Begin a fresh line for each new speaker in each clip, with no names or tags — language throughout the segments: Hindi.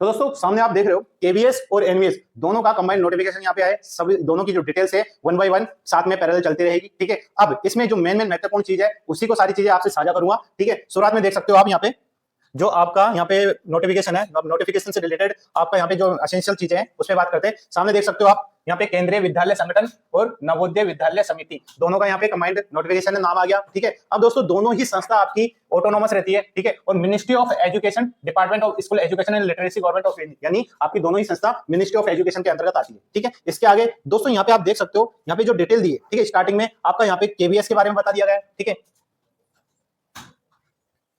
तो दोस्तों सामने आप देख रहे हो केवीएस और एनवीएस दोनों का कंबाइंड नोटिफिकेशन यहाँ पे आया है। सभी दोनों की जो डिटेल्स है 1 बाय 1 साथ में पैरेलल चलती रहेगी। ठीक है, अब इसमें जो मेन महत्वपूर्ण चीज है उसी को सारी चीजें आपसे साझा करूंगा। ठीक है, शुरुआत में देख सकते हो आप यहाँ पे जो आपका यहाँ पे नोटिफिकेशन है, नोटिफिकेशन से रिलेटेड आपका यहाँ पे जो एसेंशियल चीजें हैं उस पर बात करते हैं। सामने देख सकते हो आप यहाँ पे केंद्रीय विद्यालय संगठन और नवोदय विद्यालय समिति दोनों का यहाँ पे कंबाइंड नोटिफिकेशन में नाम आ गया। ठीक है, अब दोस्तों दोनों ही संस्था आपकी ऑटोनोमस रहती है। ठीक है, और ministry of education, department of school education and literacy, government of India, यानी आपकी दोनों ही संस्था मिनिस्ट्री ऑफ एजुकेशन के अंतर्गत आती है। ठीक है, इसके आगे दोस्तों यहाँ पे आप देख सकते हो यहाँ पे जो डिटेल दी है। ठीक है, स्टार्टिंग में आपका यहाँ पे केवीएस के बारे में बता दिया गया है। ठीक है,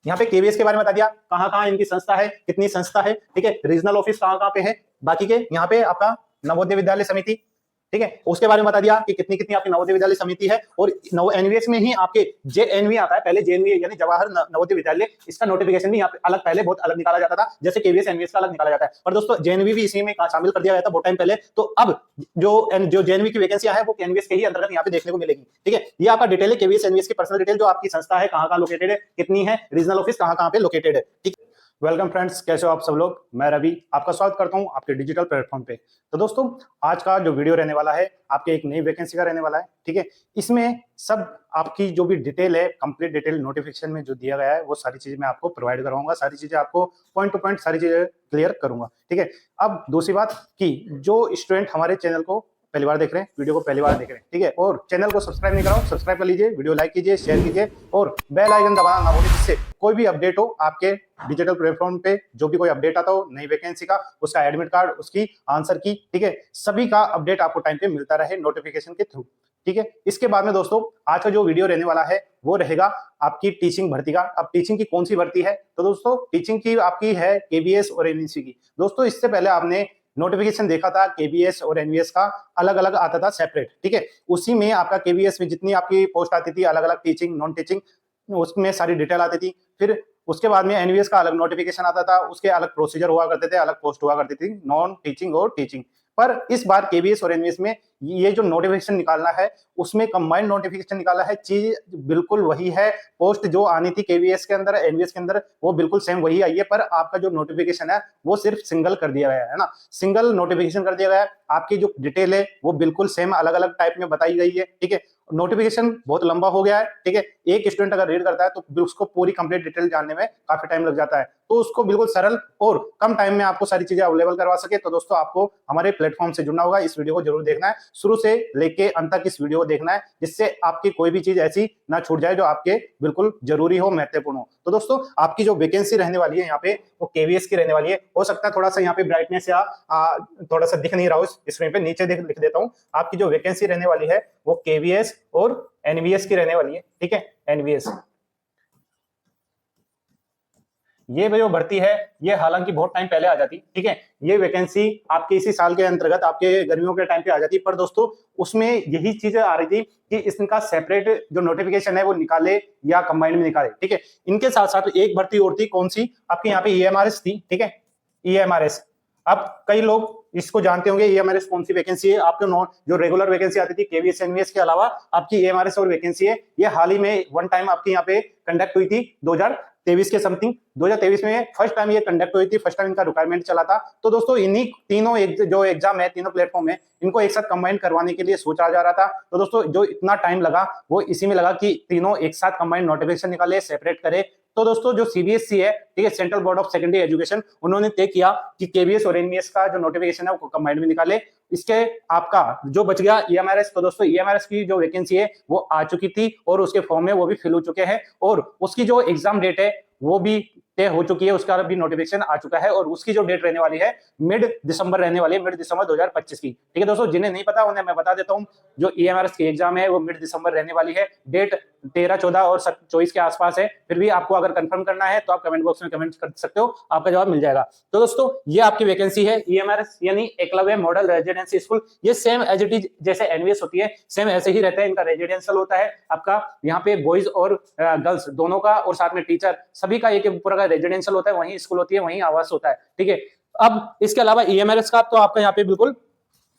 यहाँ पे केवीएस के बारे में बता दिया, कहां कहां इनकी संस्था है, कितनी संस्था है। ठीक है, रीजनल ऑफिस कहां कहां पे है। बाकी के यहाँ पे आपका नवोदय विद्यालय समिति, ठीक है, उसके बारे में बता दिया कि कितनी कितनी आपकी नवोदय विद्यालय समिति है। और एनवीएस में ही आपके जेएनवी आता है, पहले जेएनवी यानी जवाहर नवोदय विद्यालय, इसका नोटिफिकेशन भी यहाँ पे अलग, पहले बहुत अलग निकाला जाता था, जैसे केवीएस एनवीएस का अलग निकाला जाता है। पर दोस्तों जेएनवी भी इसी में शामिल कर दिया गया था बहुत टाइम पहले। तो अब जो जेएनवी की वैकेंसी है वो एनवीएस के ही अंतर्गत यहाँ पे देखने को मिलेगी। ठीक है, ये आपका डिटेल है केवीएस एनवीएस की पर्सनल डिटेल, जो आपकी संस्था है कहाँ कहाँ लोकेटेड है, कितनी है, रीजनल ऑफिस कहाँ कहाँ पे लोकेटेड है। ठीक है, वेलकम फ्रेंड्स, कैसे हो आप सब लोग। मैं रवि आपका स्वागत करता हूं आपके डिजिटल प्लेटफॉर्म पे। तो दोस्तों आज का जो वीडियो रहने वाला है आपके एक नई वैकेंसी का रहने वाला है। ठीक है, इसमें सब आपकी जो भी डिटेल है, कंप्लीट डिटेल नोटिफिकेशन में जो दिया गया है वो सारी चीजें मैं आपको प्रोवाइड कराऊंगा, सारी चीजें आपको पॉइंट टू पॉइंट सारी चीजें क्लियर करूंगा। ठीक है, अब दूसरी बात कि जो स्टूडेंट हमारे चैनल को पहली बार देख रहे हैं, वीडियो को पहली बार देख रहे हैं, ठीक है, और चैनल को सब्सक्राइब नहीं कराओ, सब्सक्राइब कर लीजिए, वीडियो लाइक कीजिए, शेयर कीजिए और बेल आइकन दबाना ना भूलिए, जिससे कोई भी अपडेट हो आपके डिजिटल प्लेटफॉर्म पे, जो भी कोई अपडेट आता हो नई वैकेंसी का, उसका एडमिट कार्ड, उसकी आंसर की, ठीक है, सभी का अपडेट आपको टाइम पे मिलता रहे नोटिफिकेशन के थ्रू। ठीक है, इसके बाद में दोस्तों आज का जो वीडियो रहने वाला है वो रहेगा आपकी टीचिंग भर्ती का। अब टीचिंग की कौन सी भर्ती है, तो दोस्तों टीचिंग की आपकी है केवीएस और एनवीएस की। दोस्तों इससे पहले आपने नोटिफिकेशन देखा था केवीएस और एनवीएस का अलग अलग आता था सेपरेट। ठीक है, उसी में आपका केवीएस में जितनी आपकी पोस्ट आती थी अलग अलग, टीचिंग नॉन टीचिंग, उसमें सारी डिटेल आती थी। फिर उसके बाद में एनवीएस का अलग नोटिफिकेशन आता था, उसके अलग प्रोसीजर हुआ करते थे, अलग पोस्ट हुआ करती थी, नॉन टीचिंग और टीचिंग। पर इस बार केवीएस और एनवीएस में ये जो नोटिफिकेशन निकालना है उसमें कंबाइंड नोटिफिकेशन निकाला है, चीज बिल्कुल वही है। पोस्ट जो आनी थी केवीएस के अंदर, एनवीएस के अंदर, वो बिल्कुल सेम वही आई है, पर आपका जो नोटिफिकेशन है वो सिर्फ सिंगल कर दिया गया है ना, सिंगल नोटिफिकेशन कर दिया गया है। आपकी जो डिटेल है वो बिल्कुल सेम अलग अलग टाइप में बताई गई है। ठीक है, नोटिफिकेशन बहुत लंबा हो गया है। ठीक है, एक स्टूडेंट अगर रीड करता है तो उसको पूरी कंप्लीट डिटेल जानने में काफी टाइम लग जाता है, तो उसको बिल्कुल सरल और कम टाइम में आपको सारी चीजें अवेलेबल करवा सके तो दोस्तों आपको हमारे प्लेटफॉर्म से जुड़ना होगा। इस वीडियो को जरूर देखना है, शुरू से लेके अंत तक इस वीडियो को देखना है, जिससे आपकी कोई भी चीज ऐसी ना छूट जाए जो आपके बिल्कुल जरूरी हो, महत्वपूर्ण हो। तो दोस्तों आपकी जो वैकेंसी रहने वाली है यहाँ पे वो केवीएस की रहने वाली है। हो सकता है थोड़ा सा यहाँ पे ब्राइटनेस या थोड़ा सा दिख नहीं रहा हो स्क्रीन पे, नीचे लिख देता हूँ। आपकी जो वैकेंसी रहने वाली है वो केवीएस और एनवीएस की रहने वाली है। ठीक है, एनवीएस ये जो भर्ती है ये हालांकि बहुत टाइम पहले आ जाती। ठीक है, ये वैकेंसी आपके इसी साल के अंतर्गत आपके गर्मियों के टाइम पे आ जाती, पर दोस्तों उसमें यही चीज आ रही थी कि इसका सेपरेट जो नोटिफिकेशन है वो निकाले या कंबाइंड में निकाले। ठीक है, इनके साथ साथ एक भर्ती और थी, कौन सी, आपके यहाँ पे ईएमआरएस थी। ठीक है, ईएमआरएस, अब कई लोग इसको जानते होंगे ईएमआरएस कौन सी वैकेंसी है। आपके जो रेगुलर वैकेंसी आती थी केवीएस एनवीएस के अलावा आपकी ईएमआरएस और वैकेंसी है, ये हाल ही में वन टाइम आपके यहाँ पे कंडक्ट हुई थी 2023 के समथिंग, 2023 में फर्स्ट टाइम ये कंडक्ट हुई थी, फर्स्ट टाइम इनका रिक्वायरमेंट चला था। तो दोस्तों इन्हीं तीनों जो एग्जाम है, तीनों प्लेटफॉर्म है, इनको एक साथ कंबाइन करवाने के लिए सोचा जा रहा था। तो दोस्तों जो इतना टाइम लगा वो इसी में लगा कि तीनों एक साथ कंबाइन नोटिफिकेशन निकाले, सेपरेट करे। तो दोस्तों जो सीबीएसई है, ठीक है, central board of secondary education, उन्होंने तय किया कि केवीएस और एनवीएस का जो नोटिफिकेशन है वो कंबाइंड में निकाले। इसके आपका जो बच गया ईएमआरएस, तो दोस्तों ईएमआरएस की जो वैकेंसी है वो आ चुकी थी और उसके फॉर्म में वो भी फिल हो चुके हैं, और उसकी जो एग्जाम डेट है वो भी तय हो चुकी है, उसका भी नोटिफिकेशन आ चुका है, और उसकी जो डेट रहने वाली है मिड दिसंबर रहने वाली है, मिड दिसंबर 2025 की। ठीक है दोस्तों, जिन्हें नहीं पता उन्हें मैं बता देता हूं, जो ईएमआरएस की एग्जाम है वो मिड दिसंबर रहने वाली है, डेट 13, 14 और 24 के आसपास है। फिर भी आपको अगर कंफर्म करना है तो आप कमेंट बॉक्स में कमेंट कर सकते हो, आपका जवाब मिल जाएगा। तो दोस्तों ये आपकी वैकेंसी है ईएमआरएस यानी एकलव्य मॉडल रेजिडेंसी स्कूल। ये सेम एज इट इज जैसे एनवीएस होती है सेम ऐसे ही रहता है, इनका रेजिडेंशियल होता है आपका, यहाँ पे बॉयज और गर्ल्स दोनों का और साथ में टीचर सभी का एक पूरा का रेजिडेंशियल होता है, वहीं स्कूल होती है, वहीं आवास होता है। ठीक है, अब इसके अलावा ईएमआरएस का तो आपका यहाँ पे बिल्कुल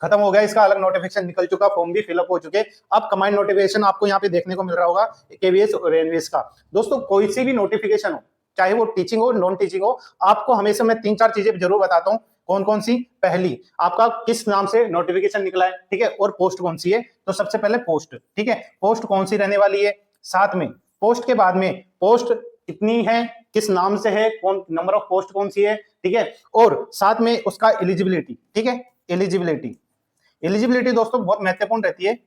खत्म हो गया, इसका अलग नोटिफिकेशन निकल चुका, फॉर्म भी फिलअप हो चुके। अब कंबाइंड नोटिफिकेशन आपको यहाँ पे देखने को मिल रहा होगा केवीएस और एनवीएस का। दोस्तों कोई सी भी नोटिफिकेशन हो, चाहे वो टीचिंग हो नॉन टीचिंग हो, आपको हमेशा मैं 3-4 चीजें जरूर बताता हूँ। कौन कौन सी? पहली, आपका किस नाम से नोटिफिकेशन निकला है, ठीक है, और पोस्ट कौन सी है। तो सबसे पहले पोस्ट, ठीक है, पोस्ट कौन सी रहने वाली है। साथ में पोस्ट के बाद में पोस्ट कितनी है, किस नाम से है, कौन नंबर ऑफ पोस्ट कौन सी है, ठीक है, और साथ में उसका एलिजिबिलिटी, ठीक है, एलिजिबिलिटी। एलिजिबिलिटी दोस्तों बहुत महत्वपूर्ण रहती है।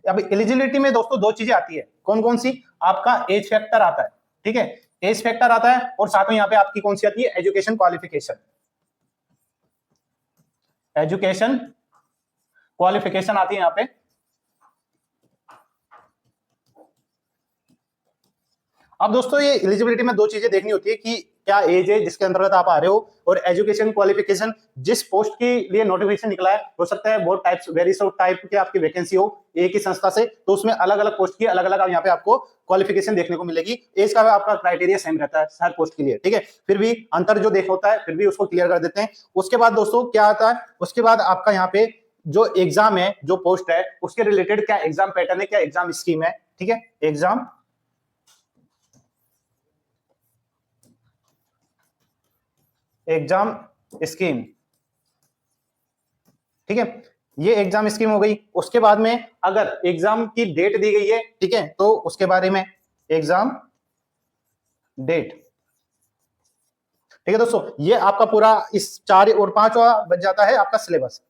अब एलिजिबिलिटी में दोस्तों दो चीजें आती है, कौन कौन सी? आपका एज फैक्टर आता है, ठीक है, एज फैक्टर आता है, और साथ में यहाँ पे आपकी कौन सी आती है? Education qualification. एजुकेशन क्वालिफिकेशन आती है यहाँ पे। अब दोस्तों ये एलिजिबिलिटी में दो चीजें देखनी होती है कि क्या एज है जिसके अंतर्गत आप आ रहे हो, और एजुकेशन क्वालिफिकेशन। जिस पोस्ट के लिए नोटिफिकेशन निकला है, हो सकता है बहुत टाइप्स वेरियस टाइप की आपकी वैकेंसी हो एक ही संस्था से, तो उसमें अलग अलग पोस्ट की अलग अलग यहाँ पे आपको क्वालिफिकेशन देखने को मिलेगी। एज का आपका क्राइटेरिया सेम रहता है हर पोस्ट के लिए, ठीक है, फिर भी अंतर जो देख होता है फिर भी उसको क्लियर कर देते हैं। उसके बाद दोस्तों क्या आता है? उसके बाद आपका यहाँ पे जो एग्जाम है, जो पोस्ट है, उसके रिलेटेड क्या एग्जाम पैटर्न है, क्या एग्जाम स्कीम है, ठीक है, एग्जाम स्कीम, ठीक है, ये एग्जाम स्कीम हो गई। उसके बाद में अगर एग्जाम की डेट दी गई है, ठीक है, तो उसके बारे में एग्जाम डेट, ठीक है दोस्तों। ये आपका पूरा इस 4 और 5वां बच जाता है आपका सिलेबस,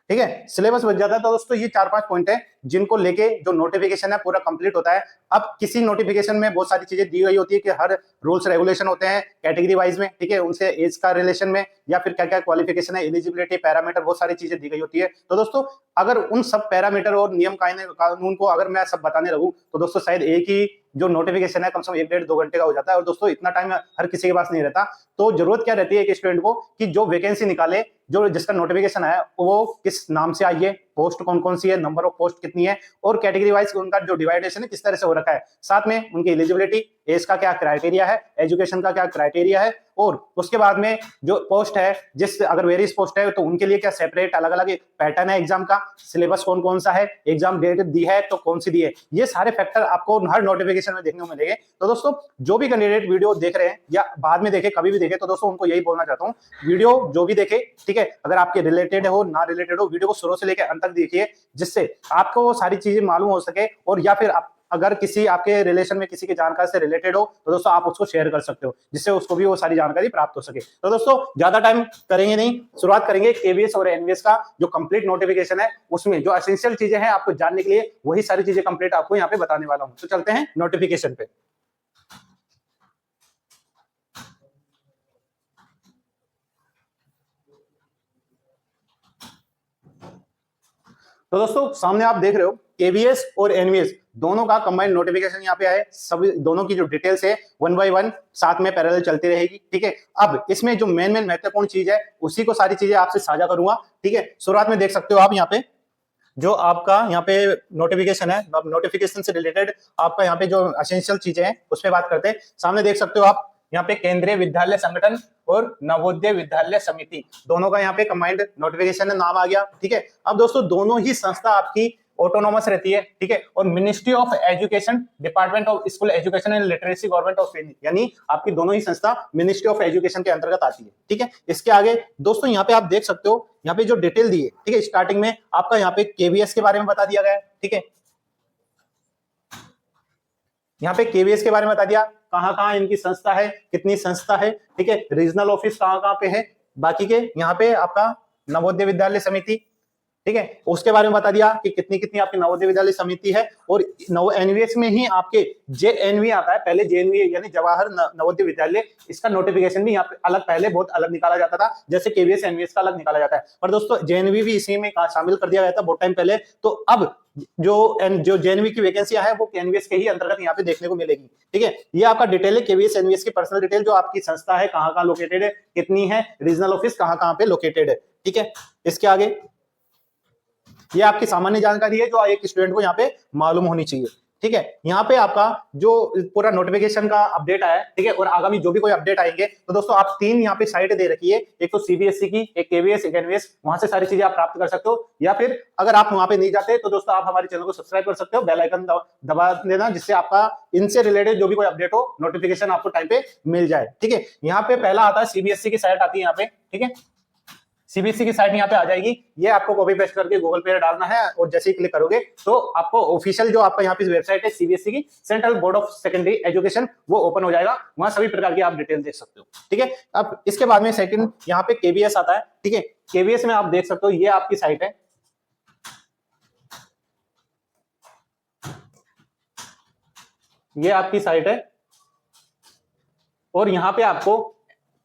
ठीक है, सिलेबस बच जाता है। तो दोस्तों ये 4-5 पॉइंट है जिनको लेके जो नोटिफिकेशन है पूरा कंप्लीट होता है। अब किसी नोटिफिकेशन में बहुत सारी चीजें दी गई होती है कि हर रूल्स रेगुलेशन होते हैं कैटेगरी वाइज में, ठीक है, उनसे एज का रिलेशन में, या फिर क्या क्या क्वालिफिकेशन है, एलिजिबिलिटी, पैरामीटर, बहुत सारी चीजें दी गई होती है। तो दोस्तों अगर उन सब पैरामीटर और नियम कानून को अगर मैं सब बताने लगूं तो दोस्तों शायद एक ही जो नोटिफिकेशन है कम से कम 1-1.5-2 घंटे का हो जाता है, और दोस्तों इतना टाइम हर किसी के पास नहीं रहता। तो जरूरत क्या रहती है एक स्टूडेंट को कि जो वैकेंसी निकाले, जो जिसका नोटिफिकेशन है वो किस नाम से आई है, पोस्ट कौन कौन सी है, नंबर ऑफ पोस्ट कितनी है, और कैटेगरी वाइज उनका जो डिवाइडेशन है किस तरह से हो रखा है, साथ में उनकी एलिजिबिलिटी, एज का क्या क्राइटेरिया है, एजुकेशन का क्या क्राइटेरिया है, और उसके बाद में जो पोस्ट है, जिस अगर वेरियस पोस्ट है तो उनके लिए क्या सेपरेट अलग अलग पैटर्न है एग्जाम का, सिलेबस कौन कौन सा है, एग्जाम डेट दी है तो कौन सी दी है, ये सारे फैक्टर आपको हर नोटिफिकेशन में देखने को मिलेंगे। तो दोस्तों जो भी कैंडिडेट वीडियो देख रहे हैं या बाद में देखे, कभी भी देखे, तो दोस्तों उनको यही बोलना चाहता हूँ, वीडियो जो भी देखे, ठीक है, अगर आपके रिलेटेड हो ना रिलेटेड हो, वीडियो को शुरू से लेकर अंत तक देखिए, जिससे आपको वो सारी चीजें मालूम हो सके, और या फिर आप अगर किसी आपके रिलेशन में किसी की जानकारी से रिलेटेड हो तो दोस्तों आप उसको शेयर कर सकते हो, जिससे उसको भी वो सारी जानकारी प्राप्त हो सके। तो दोस्तों ज्यादा टाइम करेंगे नहीं, शुरुआत करेंगे केवीएस और एनवीएस का जो कंप्लीट नोटिफिकेशन है, उसमें जो एसेंशियल चीजें हैं आपको जानने के लिए, वही सारी चीजें कंप्लीट आपको यहाँ पे बताने वाला हूँ। तो चलते हैं नोटिफिकेशन पे। तो दोस्तों सामने आप देख रहे हो केवीएस और एनवीएस दोनों का कंबाइंड नोटिफिकेशन यहाँ पे आया, सभी दोनों की जो डिटेल्स है 1 बाय 1 साथ में पैरेलल चलती रहेगी, ठीक है। अब इसमें जो मेन महत्वपूर्ण चीज है उसी को सारी चीजें आपसे साझा करूंगा, ठीक है। शुरुआत में देख सकते हो आप यहाँ पे जो आपका यहाँ पे नोटिफिकेशन है, नोटिफिकेशन से रिलेटेड आपका यहाँ पे जो एसेंशियल चीजें हैं उस पर बात करते हैं। सामने देख सकते हो आप यहाँ पे केंद्रीय विद्यालय संगठन और नवोदय विद्यालय समिति दोनों का यहाँ पे कंबाइंड नोटिफिकेशन है, नाम आ गया, ठीक है। अब दोस्तों दोनों ही संस्था आपकी ऑटोनोमस रहती है, ठीक है, और ministry of education, department of school education and literacy, government of India, यानी आपकी दोनों ही संस्था मिनिस्ट्री ऑफ एजुकेशन के अंतर्गत आती है, ठीक है। इसके आगे दोस्तों यहाँ पे आप देख सकते हो, यहाँ पे जो डिटेल दी है, ठीक है, स्टार्टिंग में आपका यहाँ पे केवीएस के बारे में बता दिया गया है, ठीक है, यहाँ पे केवीएस के बारे में बता दिया, कहाँ इनकी संस्था है, कितनी संस्था है, ठीक है, रीजनल ऑफिस कहाँ पे है, बाकी के यहाँ पे आपका नवोदय विद्यालय समिति, ठीक है, उसके बारे में बता दिया कि कितनी कितनी आपकी नवोदय विद्यालय समिति है। और एनवीएस में ही आपके जेएनवी आता है, पहले जेएनवी यानी जवाहर नवोदय विद्यालय, इसका नोटिफिकेशन भी यहाँ पे अलग, पहले बहुत अलग निकाला जाता था, जैसे केवीएस एनवीएस का अलग निकाला जाता है, पर दोस्तों जेएनवी भी इसी में शामिल कर दिया गया था बहुत टाइम पहले। तो अब जो जेएनवी की वैकेंसियां है वो एनवीएस के ही अंतर्गत यहाँ पे देखने को मिलेगी, ठीक है। ये आपका डिटेल है केवीएस एनवीएस की पर्सनल डिटेल, जो आपकी संस्था है कहाँ लोकेटेड है, कितनी है, रीजनल ऑफिस कहाँ पे लोकेटेड है, ठीक है। इसके आगे ये आपकी सामान्य जानकारी है जो एक स्टूडेंट को यहाँ पे मालूम होनी चाहिए, ठीक है। यहाँ पे आपका जो पूरा नोटिफिकेशन का अपडेट आया है, ठीक है, और आगामी जो भी कोई अपडेट आएंगे तो दोस्तों आप 3 यहाँ पे साइट दे रखी है, एक तो सीबीएसई की, एक केवीएस, एक एनवीएस, वहां से सारी चीजें आप प्राप्त कर सकते हो। या फिर अगर आप वहां पे नहीं जाते तो दोस्तों आप हमारे चैनल को सब्सक्राइब कर सकते हो, बेल आइकन दबा देना, जिससे आपका इनसे रिलेटेड जो भी कोई अपडेट हो नोटिफिकेशन आपको टाइम पे मिल जाए, ठीक है। यहाँ पे पहला आता है सीबीएसई की साइट आती है यहाँ पे, ठीक है, सीबीएसई की साइट यहाँ पे आ जाएगी। ये आपको कॉपी पेस्ट करके गूगल पे डालना है और जैसे ही क्लिक करोगे तो आपको ऑफिशियल जो आपका यहाँ पे वेबसाइट है सीबीएसई की, central board of secondary education, वो ओपन हो जाएगा। वहां सभी प्रकार की आप डिटेल देख सकते हो, ठीक है। अब इसके बाद में सेकंड यहाँ पे केवीएस आता है, ठीक है। केवीएस में आप देख सकते हो ये आपकी साइट है, ये आपकी साइट है, और यहाँ पे आपको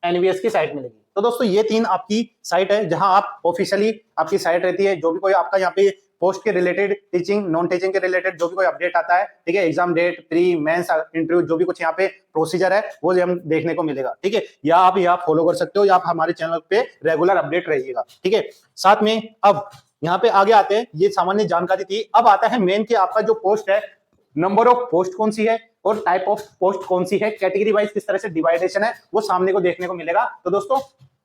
एनवीएस की साइट मिलेगी। तो दोस्तों ये 3 आपकी साइट है जहां आप ऑफिशियली आपकी साइट रहती है, जो भी कोई आपका यहाँ पे पोस्ट के रिलेटेड, टीचिंग नॉन टीचिंग के रिलेटेड जो भी कोई अपडेट आता है, ठीक है, exam date, pre mains interview, जो भी कुछ यहाँ पे प्रोसीजर है वो हम देखने को मिलेगा, ठीक है। या आप यहाँ फॉलो कर सकते हो या आप हमारे चैनल पे रेगुलर अपडेट रहिएगा, ठीक है। साथ में अब यहाँ पे आगे आते हैं, ये सामान्य जानकारी थी। अब आता है मेन कि आपका जो पोस्ट है, नंबर ऑफ पोस्ट कौन सी है और टाइप ऑफ पोस्ट कौन सी है, कैटेगरी वाइज किस तरह से डिवाइडेशन है, वो सामने को देखने को मिलेगा। तो दोस्तों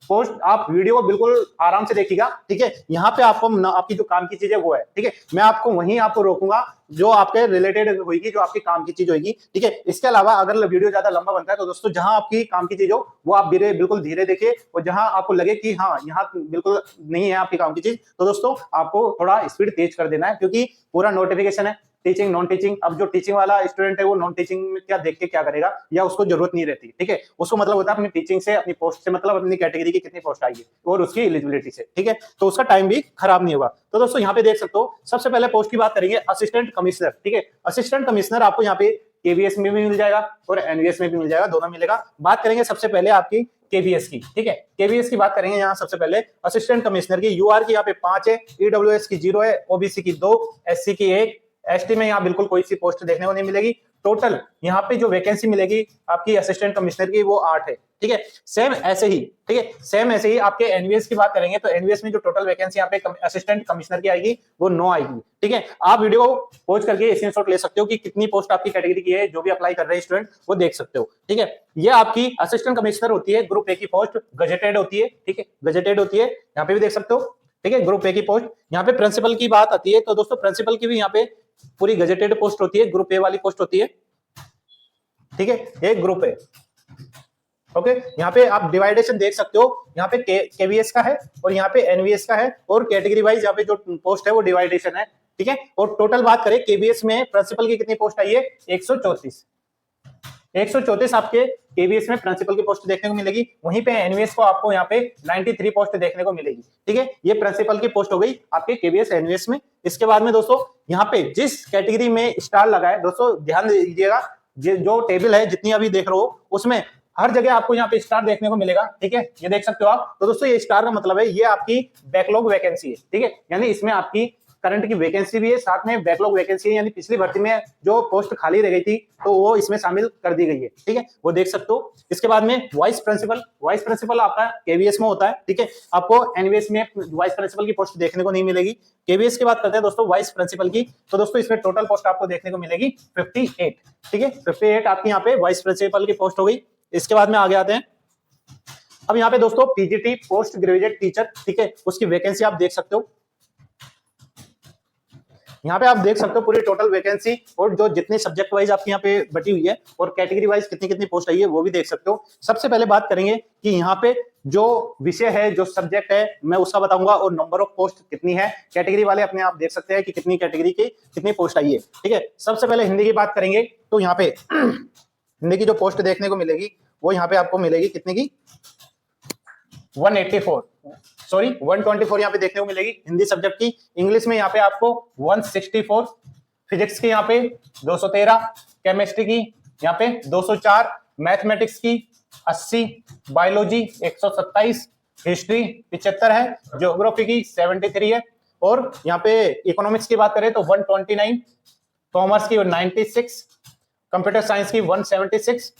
पोस्ट आप वीडियो को बिल्कुल आराम से देखिएगा, ठीक है। यहाँ पे आपको आपकी जो काम की चीज है वो है, ठीक है। मैं आपको वहीं आपको रोकूंगा जो आपके रिलेटेड होगी, जो आपकी काम की चीज होगी, ठीक है। इसके अलावा अगर वीडियो ज्यादा लंबा बनता है तो दोस्तों जहां आपकी काम की चीज हो वो आप बिल्कुल धीरे देखिए, और जहां आपको लगे कि हाँ यहाँ बिल्कुल नहीं है आपकी काम की चीज तो दोस्तों आपको थोड़ा स्पीड तेज कर देना है, क्योंकि पूरा नोटिफिकेशन है टीचिंग नॉन टीचिंग। अब जो टीचिंग वाला स्टूडेंट है वो नॉन टीचिंग में क्या देख के क्या करेगा, या उसको जरूरत नहीं रहती, ठीक है। उसको मतलब होता है अपनी टीचिंग से, अपनी पोस्ट से, मतलब अपनी कैटेगरी की कितनी पोस्ट आई है और उसकी एलिजिबिलिटी से, ठीक है। तो उसका टाइम भी खराब नहीं होगा। तो दोस्तों यहाँ पे देख सकते हो, सबसे पहले पोस्ट की बात करेंगे असिस्टेंट कमिश्नर, ठीक है। असिस्टेंट कमिश्नर आपको यहाँ पे केवीएस में भी मिल जाएगा और एनवीएस में भी मिल जाएगा, दोनों मिलेगा। बात करेंगे सबसे पहले आपकी केवीएस की, ठीक है। केवीएस की बात करेंगे यहाँ सबसे पहले असिस्टेंट कमिश्नर की। यूआर की यहाँ पे 5 है, ईडब्ल्यूएस की 0 है, ओबीसी की 2, एससी की 1, एसटी में यहाँ बिल्कुल कोई सी पोस्ट देखने को नहीं मिलेगी। टोटल यहाँ पे जो वैकेंसी मिलेगी आपकी असिस्टेंट कमिश्नर की वो 8 है, ठीक है। सेम ऐसे ही, ठीक है, सेम ऐसे ही आपके एनवीएस की बात करेंगे तो एनवीएस में जो टोटल वैकेंसी यहाँ पे असिस्टेंट कमिश्नर की आएगी वो 9 आएगी, ठीक है। आप वीडियो को पॉज करके स्क्रीनशॉट ले सकते हो कि कितनी पोस्ट आपकी कैटेगरी की है, जो भी अप्लाई कर रहे हैं स्टूडेंट वो देख सकते हो, ठीक है। ये आपकी असिस्टेंट कमिश्नर होती है, ग्रुप ए की पोस्ट, गजेटेड होती है, ठीक है, गजेटेड होती है, यहाँ पे भी देख सकते हो, ठीक है, ग्रुप ए की पोस्ट। यहाँ पे प्रिंसिपल की बात आती है तो दोस्तों प्रिंसिपल की भी यहाँ पे पूरी गजेटेड पोस्ट होती है, ग्रुप ए वाली पोस्ट होती है, ठीक है, एक ग्रुप है, ओके। यहाँ पे आप डिवाइडेशन देख सकते हो, यहाँ पे केवीएस का है और यहाँ पे एनवीएस का है, और कैटेगरी वाइज यहाँ पे जो पोस्ट है वो डिवाइडेशन है, ठीक है। और टोटल बात करें केवीएस में प्रिंसिपल की कितनी पोस्ट आई है, 134 आपके केवीएस में प्रिंसिपल की पोस्ट देखने को मिलेगी। वहीं पे एनवीएस को आपको यहाँ पे 93 पोस्ट देखने को मिलेगी, ठीक है। ये प्रिंसिपल की पोस्ट हो गई आपके केवीएस एनवीएस में। इसके बाद में दोस्तों यहाँ पे जिस कैटेगरी में स्टार लगा है, दोस्तों ध्यान दीजिएगा, जो टेबल है जितनी अभी देख रहे हो उसमें हर जगह आपको यहाँ पे स्टार देखने को मिलेगा, ठीक है, ये देख सकते हो आप। तो दोस्तों ये स्टार का मतलब है ये आपकी बैकलॉग वैकेंसी है, ठीक है, यानी इसमें आपकी करंट की वैकेंसी भी है, साथ में बैकलॉग वैकेंसी है, यानी पिछली भर्ती में जो पोस्ट खाली रह गई थी तो वो इसमें शामिल कर दी गई है, ठीक है, वो देख सकते हो। इसके बाद में वाइस प्रिंसिपल आपका केवीएस में होता है, ठीक है, आपको एनवीएस में वाइस प्रिंसिपल की पोस्ट देखने को नहीं मिलेगी। केवीएस की बात करते हैं दोस्तों वाइस प्रिंसिपल की, तो दोस्तों इसमें टोटल पोस्ट आपको देखने को मिलेगी 58, ठीक है, 58 आपकी यहाँ पे वाइस प्रिंसिपल की पोस्ट हो गई। इसके बाद में आगे आते हैं, अब यहाँ पे दोस्तों पीजीटी पोस्ट ग्रेजुएट टीचर, ठीक है, उसकी वैकेंसी आप देख सकते हो। यहाँ पे आप देख सकते हो पूरी टोटल वैकेंसी और जो जितनी सब्जेक्ट वाइज आपकी यहाँ पे बटी हुई है और कैटेगरी वाइज कितनी कितनी पोस्ट आई है वो भी देख सकते हो। सबसे पहले बात करेंगे कि यहाँ पे जो विषय है, जो सब्जेक्ट है, मैं उसका बताऊंगा, और नंबर ऑफ पोस्ट कितनी है। कैटेगरी वाले अपने आप देख सकते हैं कि कितनी कैटेगरी की कितनी पोस्ट आई है, ठीक है। सबसे पहले हिंदी की बात करेंगे तो यहाँ पे हिंदी की जो पोस्ट देखने को मिलेगी वो यहाँ पे आपको मिलेगी कितने की, 124 यहाँ पे देखने को मिलेगी हिंदी सब्जेक्ट की। इंग्लिश में यहाँ पे आपको 164, फिजिक्स की यहाँ पे 213, केमिस्ट्री की यहाँ पे 204, मैथमेटिक्स की 80, बायोलॉजी 127, हिस्ट्री 75 है, ज्योग्राफी की 73 है, और यहाँ पे इकोनॉमिक्स की बात करें तो 129, कॉमर्स की 96, कंप्यूटर साइंस की 176,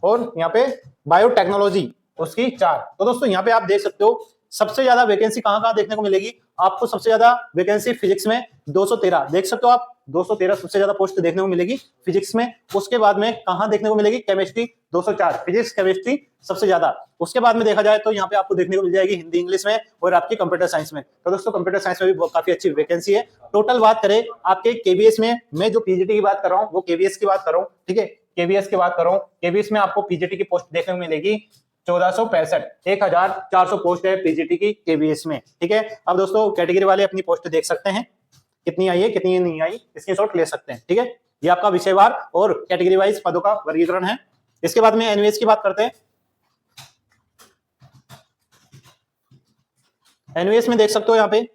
और यहाँ पे बायोटेक्नोलॉजी उसकी 4। तो दोस्तों यहाँ पे आप देख सकते हो सबसे ज्यादा वैकेंसी कहां कहां देखने को मिलेगी आपको? सबसे ज्यादा वैकेंसी फिजिक्स में 213 देख सकते हो आप, 213 सबसे ज्यादा पोस्ट देखने को मिलेगी फिजिक्स में। उसके बाद में कहां देखने को मिलेगी? केमिस्ट्री 204, फिजिक्स केमिस्ट्री सबसे ज्यादा। उसके बाद में देखा जाए तो यहाँ पे आपको देखने को मिल जाएगी हिंदी इंग्लिश में और आपकी कंप्यूटर साइंस में। तो दोस्तों कंप्यूटर साइंस में भी काफी अच्छी वैकेंसी है। टोटल बात करें आपके केवीएस में, मैं जो पीजीटी की बात कर रहा हूँ वो केवीएस की बात कर रहा हूँ, ठीक है, केवीएस की बात कर रहा हूँ। केवीएस में आपको पीजीटी की पोस्ट देखने को मिलेगी 1465, 1400 पोस्ट है पीजीटी की केवीएस में, ठीक है। अब दोस्तों कैटेगरी वाले अपनी पोस्ट देख सकते हैं, कितनी आई है कितनी नहीं आई, स्क्रीनशॉट ले सकते हैं, ठीक है। ये आपका विषयवार और कैटेगरी वाइज पदों का वर्गीकरण है। इसके बाद में एनवीएस की बात करते हैं। एनवीएस में देख सकते हो यहाँ पे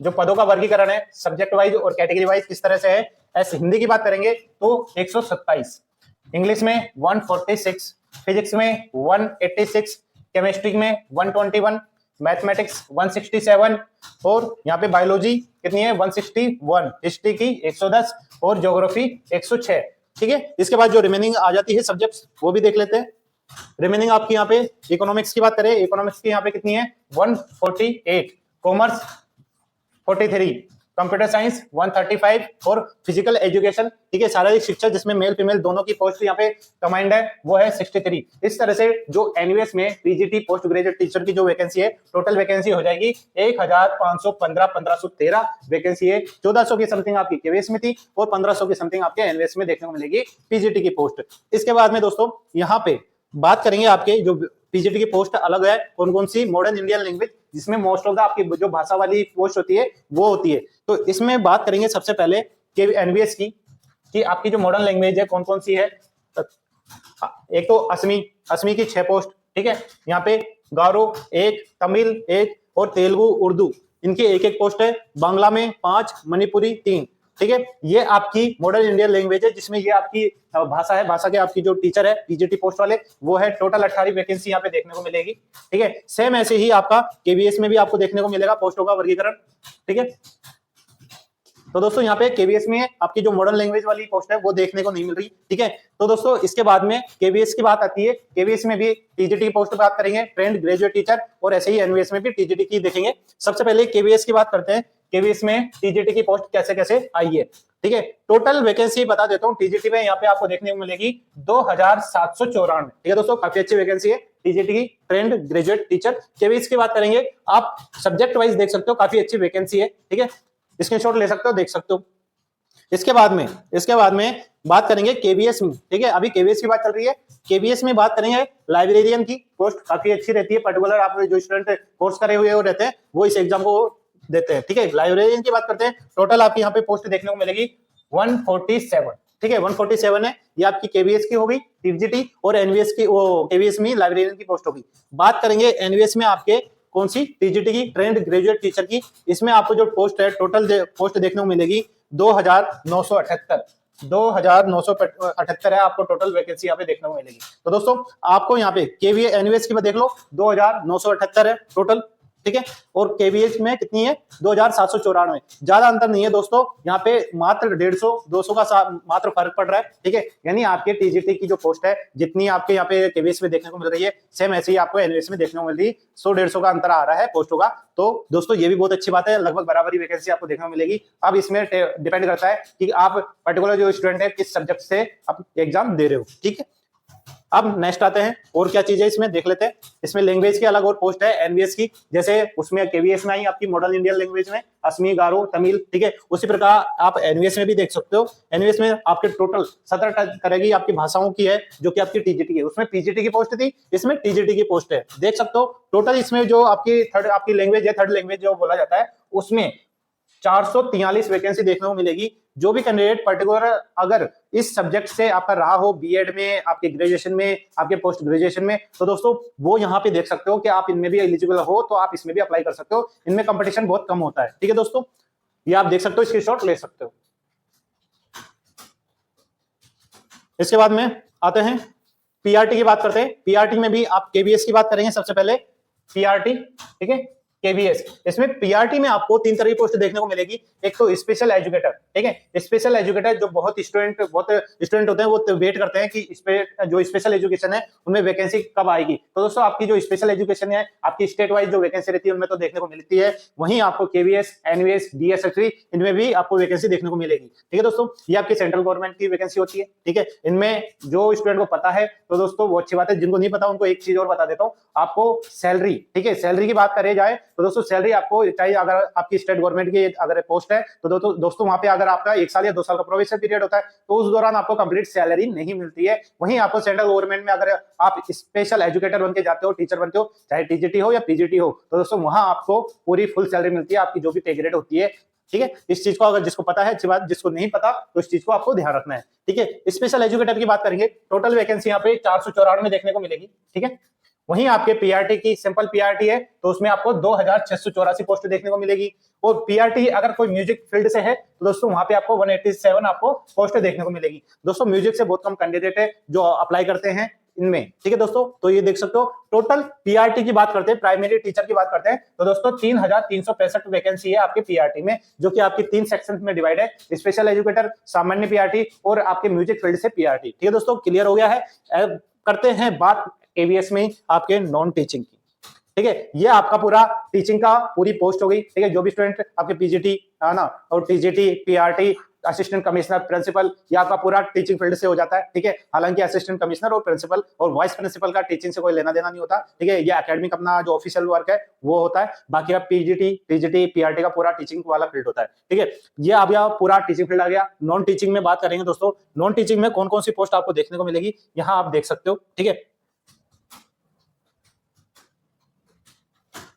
जो पदों का वर्गीकरण है सब्जेक्ट वाइज और कैटेगरी वाइज किस तरह से है। ऐसे हिंदी की बात करेंगे तो 127, इंग्लिश में 146, फिजिक्स में 186, केमिस्ट्री में 121, मैथमेटिक्स 167 और यहाँ पे बायोलॉजी कितनी है 161, हिस्ट्री की 110 और ज्योग्राफी 106, ठीक है। इसके बाद जो रिमेनिंग आ जाती है सब्जेक्ट्स वो भी देख लेते हैं। रिमेनिंग आपकी यहाँ पे इकोनॉमिक्स की बात करें, इकोनॉमिक्स की यहाँ पे कितनी है 148, कॉमर्स 43, कंप्यूटर साइंस 135 और फिजिकल एजुकेशन, ठीक है, शारीरिक शिक्षा जिसमें मेल फीमेल दोनों की पोस्ट यहाँ पे कमांड है वो है 63। इस तरह से जो एनवीएस में पीजीटी पोस्ट ग्रेजुएट टीचर की जो वैकेंसी है टोटल वैकेंसी हो जाएगी 1515, 1513 वैकेंसी है। 1400 की समथिंग आपकी केवीएस में थी और 1500 की समथिंग आपके एनवीएस में देखने को मिलेगी पीजीटी की पोस्ट। इसके बाद में दोस्तों यहाँ पे बात करेंगे आपके जो पीजीटी की पोस्ट अलग है कौन कौन सी, मॉडर्न इंडियन लैंग्वेज जिसमें मोस्ट ऑफ द आपकी जो भाषा वाली पोस्ट होती है वो होती है। तो इसमें बात करेंगे सबसे पहले कि एनवीएस की कि आपकी जो मॉडर्न लैंग्वेज है कौन कौन सी है। एक तो असमी की 6 पोस्ट, ठीक है, यहाँ पे गारो 1, तमिल 1 और तेलुगु उर्दू इनकी एक पोस्ट है। बांग्ला में 5, मणिपुरी 3, ठीक है। ये आपकी मॉडर्न इंडियन लैंग्वेज है जिसमें ये आपकी भाषा है। भाषा के आपकी जो टीचर है पीजीटी पोस्ट वाले वो है। टोटल 18 वैकेंसी यहाँ पे देखने को मिलेगी, ठीक है। सेम ऐसे ही आपका केवीएस में भी आपको देखने को मिलेगा पोस्टों का वर्गीकरण, ठीक है। तो दोस्तों यहाँ पे केवीएस में आपकी जो मॉडर्न लैंग्वेज वाली पोस्ट है वो देखने को नहीं मिल रही, ठीक है। तो दोस्तों इसके बाद में केवीएस की बात आती है। केवीएस में भी टीजीटी की पोस्ट बात करेंगे, ट्रेंड ग्रेजुएट टीचर, और ऐसे ही एनवीएस में भी टीजीटी की देखेंगे। सबसे पहले केवीएस की बात करते हैं। केवीएस में टीजीटी की पोस्ट कैसे कैसे आई है, ठीक है। टोटल वैकेंसी बता देता हूँ टीजीटी में यहाँ पे आपको देखने को मिलेगी 2794, ठीक है दोस्तों, काफी अच्छी वैकेंसी है टीजीटी की ट्रेंड ग्रेजुएट टीचर। केवीएस की बात करेंगे आप सब्जेक्ट वाइज देख सकते हो, काफी अच्छी वैकेंसी है, ठीक है, स्क्रीनशॉट ले सकते हो, देख सकते हो। इसके बाद में बात करेंगे केवीएस में, ठीक है, अभी केवीएस की बात चल रही है। केवीएस में बात करेंगे लाइब्रेरियन की पोस्ट काफी अच्छी रहती है। पर्टिकुलर आप जो स्टूडेंट कोर्स करे हुए हो रहते हैं वो इस एग्जाम को देते हैं, ठीक है। लाइब्रेरियन की बात करते हैं, टोटल आपकी यहाँ पे पोस्ट देखने को मिलेगी 147, ठीक है, 147 है। ये आपकी केवीएस की होगी टीजीटी और एनवीएस की वो केवीएस में लाइब्रेरियन की पोस्ट होगी। बात करेंगे एनवीएस में आपके कौन सी, टीजीटी की ट्रेंड ग्रेजुएट टीचर की। इसमें आपको जो पोस्ट है टोटल पोस्ट देखने को मिलेगी 2978, 2978 है आपको टोटल वैकेंसी यहाँ पे देखने को मिलेगी। तो दोस्तों आपको यहाँ पे केवीए एनवीएस की देख लो 2978 है टोटल, ठीक है, और केवीएस में कितनी है 2794। ज्यादा अंतर नहीं है दोस्तों, यहाँ पे मात्र 150-200 का मात्र फर्क पड़ रहा है, ठीक है। यानी आपके टीजीटी की जो पोस्ट है जितनी आपके यहाँ पे केवीएस में देखने को मिल रही है सेम ऐसे ही आपको एनवीएस में देखने को मिल रही है। 100-150 का अंतर आ रहा है पोस्टों का। तो दोस्तों ये भी बहुत अच्छी बात है, लगभग बराबरी वैकेंसी आपको देखने को मिलेगी। अब इसमें डिपेंड करता है कि आप पर्टिकुलर जो स्टूडेंट है किस सब्जेक्ट से आप एग्जाम दे रहे हो, ठीक है। अब नेक्स्ट आते हैं और क्या चीज है इसमें देख लेते हैं। इसमें लैंग्वेज की अलग और पोस्ट है एनवीएस की, जैसे उसमें केवीएस में आई आपकी मॉडर्न इंडियन लैंग्वेज में असमी, गारो, तमिल, ठीक है, उसी प्रकार आप एनवीएस में भी देख सकते हो। एनवीएस में आपके टोटल 17 तरह की आपकी भाषाओं की है जो कि आपकी टीजीटी है। उसमें पीजीटी की पोस्ट थी, इसमें टीजीटी की पोस्ट है, देख सकते हो। टोटल इसमें जो आपकी थर्ड आपकी लैंग्वेज है, थर्ड लैंग्वेज जो बोला जाता है, उसमें 443 वैकेंसी देखने को मिलेगी। जो भी कैंडिडेट पर्टिकुलर अगर इस सब्जेक्ट से आपका रहा हो बीएड में, आपके ग्रेजुएशन में, आपके पोस्ट ग्रेजुएशन में, तो दोस्तों वो यहाँ पे देख सकते हो कि आप इनमें भी एलिजिबल हो तो आप इसमें भी अप्लाई कर सकते हो। इनमें कंपटीशन बहुत कम होता है, ठीक है दोस्तों, ये आप देख सकते हो, स्क्रीनशॉट ले सकते हो। इसके बाद में आते हैं पीआरटी की बात करते हैं। पीआरटी में भी आप केवीएस की बात करेंगे सबसे पहले, पीआरटी, ठीक है। केवीएस। इसमें पीआरटी में आपको 3 तरह की पोस्ट देखने को मिलेगी। एक तो स्पेशल एजुकेटर, ठीक है, स्पेशल एजुकेटर जो बहुत स्टूडेंट होते हैं वो वेट करते हैं कि जो स्पेशल एजुकेशन है उनमें वैकेंसी कब आएगी। तो दोस्तों आपकी जो स्पेशल एजुकेशन है आपकी स्टेट वाइज जो वैकेंसी रहती है उनमें तो देखने को मिलती है, वहीं आपको केवीएस, एनवीएस, डीएसएससी इनमें भी आपको वैकेंसी देखने को मिलेगी। ठीक है दोस्तों, ये आपकी सेंट्रल गवर्नमेंट की वैकेंसी होती है। ठीक है, इनमें जो स्टूडेंट को पता है तो दोस्तों वो अच्छी बात है, जिनको नहीं पता उनको एक चीज और बता देता हूँ, आपको सैलरी, ठीक है, सैलरी की बात करी जाए तो दोस्तों सैलरी आपको चाहिए, अगर आपकी स्टेट गवर्नमेंट की अगर पोस्ट है तो दोस्तों वहां पे अगर आपका 1 साल या 2 साल का प्रोबेशन पीरियड होता है तो उस दौरान आपको कंप्लीट सैलरी नहीं मिलती है। वहीं आपको सेंट्रल गवर्नमेंट में अगर आप स्पेशल एजुकेटर बन के जाते हो, टीचर बनते हो, चाहे टीजीटी हो या पीजीटी हो, तो दोस्तों वहां आपको पूरी फुल सैलरी मिलती है, आपकी जो भी पे ग्रेड होती है। ठीक है, इस चीज को अगर जिसको पता है अच्छी बात, जिसको नहीं पता तो इस चीज को आपको ध्यान रखना है। ठीक है, स्पेशल एजुकेटर की बात करेंगे, टोटल वैकेंसी यहाँ पे 494 देखने को मिलेगी। ठीक है, वहीं आपके पीआरटी की सिंपल पीआरटी है तो उसमें आपको 2684 पोस्ट देखने को मिलेगी। और पीआरटी अगर कोई म्यूजिक फील्ड से है तो दोस्तों वहां पे आपको 187 आपको पोस्ट देखने को मिलेगी। दोस्तों म्यूजिक से बहुत कम कैंडिडेट है जो अप्लाई करते हैं इनमें। ठीक है दोस्तों, तो ये देख सकते हो टोटल पीआरटी की बात करते हैं, प्राइमरी टीचर की बात करते हैं तो दोस्तों 3365 वैकेंसी है आपके पीआरटी में, जो कि आपकी 3 सेक्शन में डिवाइड है, स्पेशल एजुकेटर, सामान्य पीआरटी और आपके म्यूजिक फील्ड से पीआरटी। ठीक है दोस्तों, क्लियर हो गया है। करते हैं बात केवीएस में आपके नॉन टीचिंग की। ठीक है, ये आपका पूरा टीचिंग का पूरी पोस्ट हो गई। ठीक है, जो भी स्टूडेंट आपके पीजीटी है ना और TGT, PRT, assistant commissioner, principal, ये आपका पूरा टीचिंग फील्ड से हो जाता है। ठीक है, हालांकि असिस्टेंट कमिश्नर और प्रिंसिपल और वाइस प्रिंसिपल का टीचिंग से कोई लेना देना नहीं होता। ठीक है, ये एकेडमिक अपना जो ऑफिशियल वर्क है वो होता है, बाकी आप पीजीटी, टीजीटी, पीआरटी का पूरा टीचिंग वाला फील्ड होता है। ठीक है, ये आ गया पूरा टीचिंग फील्ड आ गया। नॉन टीचिंग में बात करेंगे दोस्तों, नॉन टीचिंग में कौन कौन सी पोस्ट आपको देखने को मिलेगी, यहाँ आप देख सकते हो। ठीक है,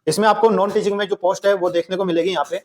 इसमें आपको नॉन टीचिंग में जो पोस्ट है वो देखने को मिलेगी। यहाँ पे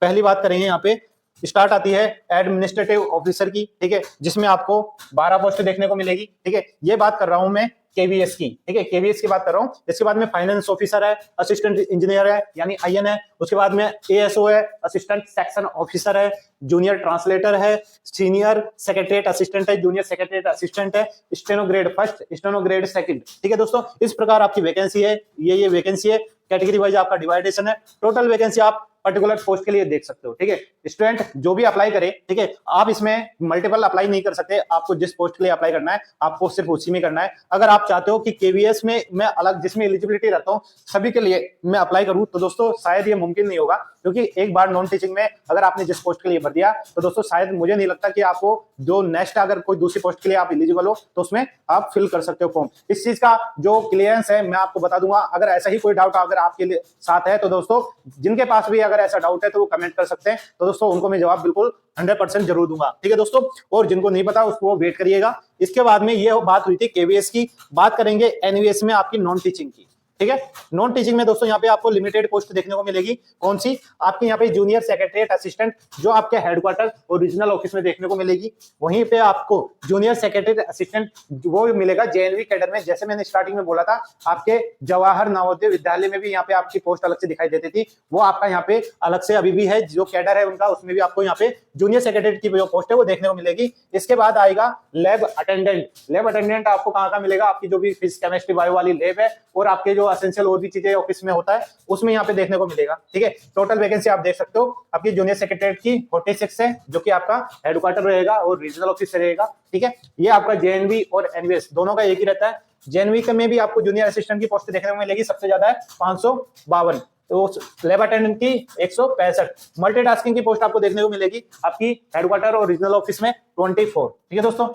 पहली बात करेंगे, यहाँ पे स्टार्ट आती है एडमिनिस्ट्रेटिव ऑफिसर की। ठीक है, जिसमें आपको 12 पोस्ट देखने को मिलेगी। ठीक है, ये बात कर रहा हूं मैं केवीएस की। ठीक है, केवीएस की बात कर रहा हूं। इसके बाद में फाइनेंस ऑफिसर है, असिस्टेंट इंजीनियर है यानी आईएन है, उसके बाद में एएसओ है, असिस्टेंट सेक्शन ऑफिसर है, जूनियर ट्रांसलेटर है, सीनियर सेक्रेटरीट असिस्टेंट है, जूनियर सेक्रेटरीट असिस्टेंट है, steno grade first, steno grade second. ठीक है दोस्तों, इस प्रकार आपकी वैकेंसी है, ये वैकेंसी है, कैटेगरी वाइज आपका डिवाइडेशन है। टोटल वैकेंसी आप पर्टिकुलर पोस्ट के लिए देख सकते हो। ठीक है, स्टूडेंट जो भी अप्लाई करे, ठीक है, आप इसमें मल्टीपल अप्लाई नहीं कर सकते, आपको जिस पोस्ट के लिए अप्लाई करना है आपको सिर्फ उसी में करना है। अगर आप चाहते हो कि केवीएस में मैं अलग जिसमें एलिजिबिलिटी रहता हूं सभी के लिए मैं अप्लाई करूं तो दोस्तों शायद ये मुमकिन नहीं होगा, क्योंकि एक बार नॉन टीचिंग में अगर आपने जिस पोस्ट के लिए भर दिया तो दोस्तों शायद मुझे नहीं लगता कि आपको जो नेक्स्ट अगर कोई दूसरी पोस्ट के लिए आप एलिजिबल हो तो उसमें आप फिल कर सकते हो फॉर्म। इस चीज का जो क्लियरेंस है मैं आपको बता दूंगा। अगर ऐसा ही कोई डाउट अगर आपके लिए साथ है तो दोस्तों जिनके पास भी अगर ऐसा डाउट है तो वो कमेंट कर सकते हैं, तो दोस्तों उनको मैं जवाब बिल्कुल 100% जरूर दूंगा। ठीक है दोस्तों, और जिनको नहीं पता उसको वेट करिएगा। इसके बाद में ये बात हुई थी केवीएस की, बात करेंगे एनवीएस में आपकी नॉन टीचिंग की। ठीक है, नॉन टीचिंग में दोस्तों यहाँ पे आपको लिमिटेड पोस्ट देखने को मिलेगी। कौन सी? आपके यहाँ पे जूनियर सेक्रेटरीट असिस्टेंट जो आपके हेडक्वार्टर और रीजनल ऑफिस में देखने को मिलेगी। वहीं पे आपको जूनियर सेक्रेटरीट असिस्टेंट वो मिलेगा जेएनवी कैडर में। जैसे मैंने स्टार्टिंग में बोला था आपके जवाहर नवोदय विद्यालय में भी यहाँ पे आपकी पोस्ट अलग से दिखाई देती थी, वो आपका यहाँ पे अलग से अभी भी है, जो कैडर है उनका उसमें भी आपको यहाँ पे जूनियर सेक्रेटरीट की जो पोस्ट है वो देखने को मिलेगी। इसके बाद आएगा लैब अटेंडेंट। लैब अटेंडेंट आपको कहाँ मिलेगा? आपकी जो भी फिजिक्स केमिस्ट्री बायो वाली लैब है और आपके जो एसेंशियल और भी चीजें ऑफिस में होता है उसमें यहाँ पे देखने को मिलेगा। ठीक है, टोटल वैकेंसी आप देख सकते हो आपकी जूनियर सेक्रेटरीट की 46 है, जो कि आपका हेडक्वार्टर रहेगा और रीजनल ऑफिस रहेगा। ठीक है, ये आपका जेएनवी और एनवीएस दोनों का एक ही रहता है। जेएनवी में भी आपको जूनियर असिस्टेंट की पोस्ट देखने को मिलेगी, सबसे ज्यादा है 552, तो लैब अटेंडेंट की 165। मल्टीटास्किंग की पोस्ट आपको देखने को मिलेगी आपकी हेडक्वार्टर और रीजनल ऑफिस में 24। ठीक है दोस्तों,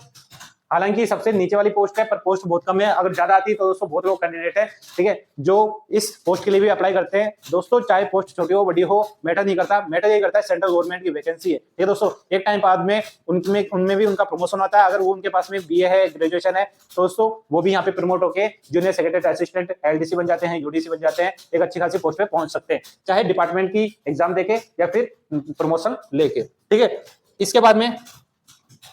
हालांकि सबसे नीचे वाली पोस्ट है पर पोस्ट बहुत कम है, अगर ज्यादा आती है तो दोस्तों बहुत लोग कैंडिडेट है। ठीक है, जो इस पोस्ट के लिए भी अप्लाई करते हैं दोस्तों, चाहे पोस्ट छोटी हो बड़ी हो मैटर नहीं करता, मैटर ये करता है सेंट्रल गवर्नमेंट की वैकेंसी है। ठीक है दोस्तों, एक टाइम बाद में उनमें भी उनका प्रमोशन आता है। अगर वो उनके पास में बीए है, ग्रेजुएशन है तो दोस्तों वो भी यहाँ पे प्रमोट होकर जूनियर सेक्रेटरी असिस्टेंट एलडीसी बन जाते हैं, यूडीसी बन जाते हैं, एक अच्छी खासी पोस्ट पे पहुंच सकते हैं, चाहे डिपार्टमेंट की एग्जाम देके या फिर प्रमोशन लेके। ठीक है, इसके बाद में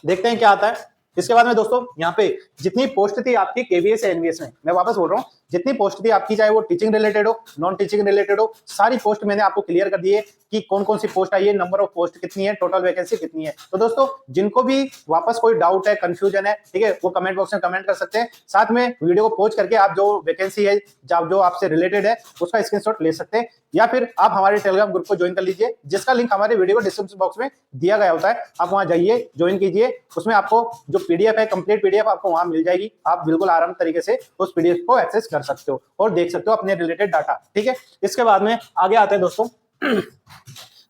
देखते हैं क्या आता है। इसके बाद में दोस्तों यहाँ पे जितनी पोस्ट थी आपकी केवीएस एनवीएस में, मैं वापस बोल रहा हूँ, जितनी पोस्ट थी आपकी, चाहे वो टीचिंग रिलेटेड हो, नॉन टीचिंग रिलेटेड हो, सारी पोस्ट मैंने आपको क्लियर कर दी है कि कौन कौन सी पोस्ट आई है, नंबर ऑफ पोस्ट कितनी है, टोटल वैकेंसी कितनी है। तो दोस्तों जिनको भी वापस कोई डाउट है, कंफ्यूजन है, ठीक है, वो कमेंट बॉक्स में कमेंट कर सकते हैं। साथ में वीडियो को पॉज करके आप जो वैकेंसी है, जो आपसे रिलेटेड है, उसका स्क्रीनशॉट ले सकते हैं, या फिर आप हमारे टेलीग्राम ग्रुप को ज्वाइन कर लीजिए, जिसका लिंक हमारे वीडियो को डिस्क्रिप्शन बॉक्स में दिया गया होता है। आप वहां जाइए, ज्वाइन कीजिए, उसमें आपको जो पीडीएफ है, कंप्लीट पीडीएफ आपको वहां मिल जाएगी। आप बिल्कुल आराम तरीके से उस पीडीएफ को एक्सेस कर सकते हो और देख सकते हो अपने रिलेटेड डाटा, ठीक है। इसके बाद में आगे आते हैं दोस्तों,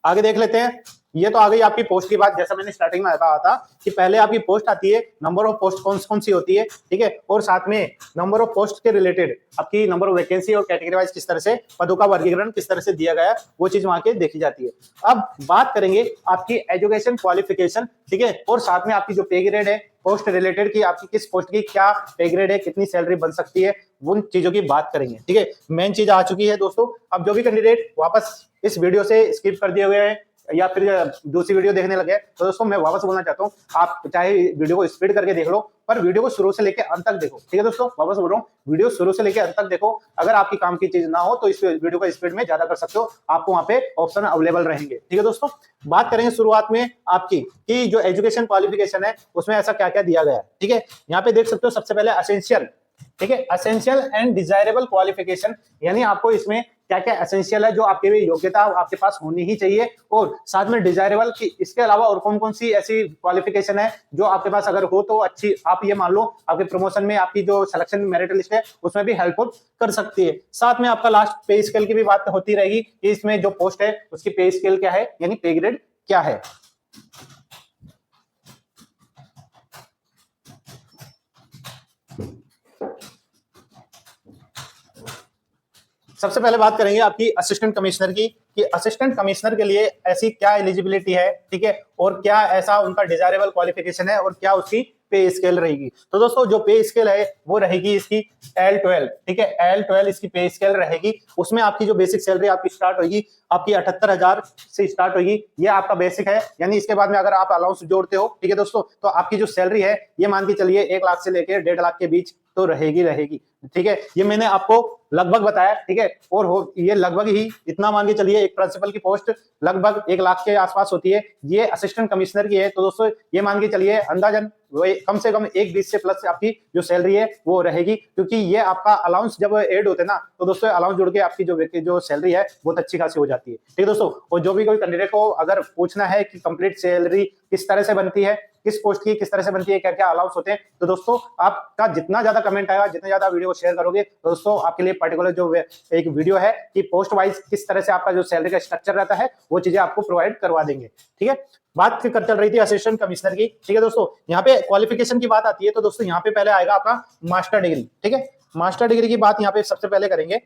आगे देख लेते हैं। ये तो आ गई आपकी पोस्ट की बात, जैसा मैंने स्टार्टिंग में कहा था कि पहले आपकी पोस्ट आती है, नंबर ऑफ पोस्ट कौन सी होती है, ठीक है, और साथ में नंबर ऑफ पोस्ट के रिलेटेड आपकी नंबर ऑफ वैकेंसी और कैटेगरी वाइज किस तरह से पदों का वर्गीकरण किस तरह से दिया गया, वो चीज वहां के देखी जाती है। अब बात करेंगे आपकी एजुकेशन क्वालिफिकेशन, ठीक है, और साथ में आपकी जो पे ग्रेड है पोस्ट रिलेटेड की, आपकी किस पोस्ट की क्या पे ग्रेड है, कितनी सैलरी बन सकती है, उन चीजों की बात करेंगे, ठीक है। मेन चीज आ चुकी है दोस्तों। अब जो भी कैंडिडेट वापस इस वीडियो से स्किप कर दिए हुए हैं या फिर दूसरी वीडियो देखने लगे, तो दोस्तों मैं वापस बोलना चाहता हूँ, आप चाहे वीडियो को स्पीड करके देख लो, पर वीडियो को शुरू से लेकर अंत तक देखो, ठीक है दोस्तों। वापस बोल रहा हूँ, वीडियो शुरू से लेकर अंत तक देखो। अगर आपकी काम की चीज ना हो तो इस वीडियो को स्पीड में ज्यादा कर सकते हो, आपको वहां पे ऑप्शन अवेलेबल रहेंगे, ठीक है दोस्तों। बात करेंगे शुरुआत में आपकी कि जो एजुकेशन क्वालिफिकेशन है उसमें ऐसा क्या क्या दिया गया है, ठीक है। यहाँ पे देख सकते हो सबसे पहले असेंशियल, ठीक है, असेंशियल एंड डिजायरेबल क्वालिफिकेशन, यानी आपको इसमें क्या क्या एसेंशियल है, जो आपके भी योग्यता आपके पास होनी ही चाहिए, और साथ में डिजायरेबल की इसके अलावा और कौन कौन सी ऐसी क्वालिफिकेशन है जो आपके पास अगर हो तो अच्छी, आप ये मान लो आपके प्रमोशन में आपकी जो सिलेक्शन मेरिट लिस्ट है उसमें भी हेल्प कर सकती है। साथ में आपका लास्ट पे स्केल की भी बात होती रहेगी कि इसमें जो पोस्ट है उसकी पे स्केल क्या है, यानी पे ग्रेड क्या है। सबसे पहले बात करेंगे आपकी असिस्टेंट कमिश्नर की, कि असिस्टेंट कमिश्नर के लिए ऐसी क्या एलिजिबिलिटी है, ठीक है, और क्या ऐसा उनका डिजायरेबल क्वालिफिकेशन है, और क्या उसकी पे स्केल रहेगी। तो दोस्तों जो पे स्केल है वो रहेगी इसकी L12, ठीक है, L12 इसकी पे स्केल रहेगी। उसमें आपकी जो बेसिक सैलरी आपकी स्टार्ट होगी आपकी 78,000 से स्टार्ट होगी, ये आपका बेसिक है, यानी इसके बाद में अगर आप अलाउंस जोड़ते हो, ठीक है दोस्तों, तो आपकी जो सैलरी है ये मान के चलिए 1 लाख से लेकर 1.5 लाख के बीच तो रहेगी, ठीक है। ये मैंने आपको लगभग बताया, ठीक है, और ये लगभग ही इतना मान के चलिए, एक प्रिंसिपल की पोस्ट लगभग 1 लाख के आसपास होती है, ये असिस्टेंट कमिश्नर की है। तो दोस्तों ये मान के चलिए अंदाजन कम से कम 1.20 से प्लस आपकी जो सैलरी है वो रहेगी, क्योंकि ये आपका अलाउंस जब ऐड होते हैं ना, तो दोस्तों अलाउंस जुड़ के आपकी जो सैलरी है बहुत अच्छी खासी हो जाती है, ठीक है दोस्तों। और जो भी कोई कैंडिडेट को अगर पूछना है कि कंप्लीट सैलरी किस तरह से बनती है, किस पोस्ट की किस तरह से बनती है, क्या क्या अलाउंस होते हैं, तो दोस्तों आपका जितना ज्यादा कमेंट आएगा, जितना ज्यादा वीडियो को शेयर करोगे, तो दोस्तों आपके लिए पर्टिकुलर जो एक वीडियो है कि पोस्ट वाइज किस तरह से आपका जो सैलरी का स्ट्रक्चर रहता है वो चीजें आपको प्रोवाइड करवा देंगे, ठीक है। बात कर चल रही थी असिस्टेंट कमिश्नर की, ठीक है दोस्तों। यहाँ पे क्वालिफिकेशन की बात आती है, तो दोस्तों यहाँ पे पहले आएगा आपका मास्टर डिग्री, ठीक है। मास्टर डिग्री की बात यहाँ पे सबसे पहले करेंगे,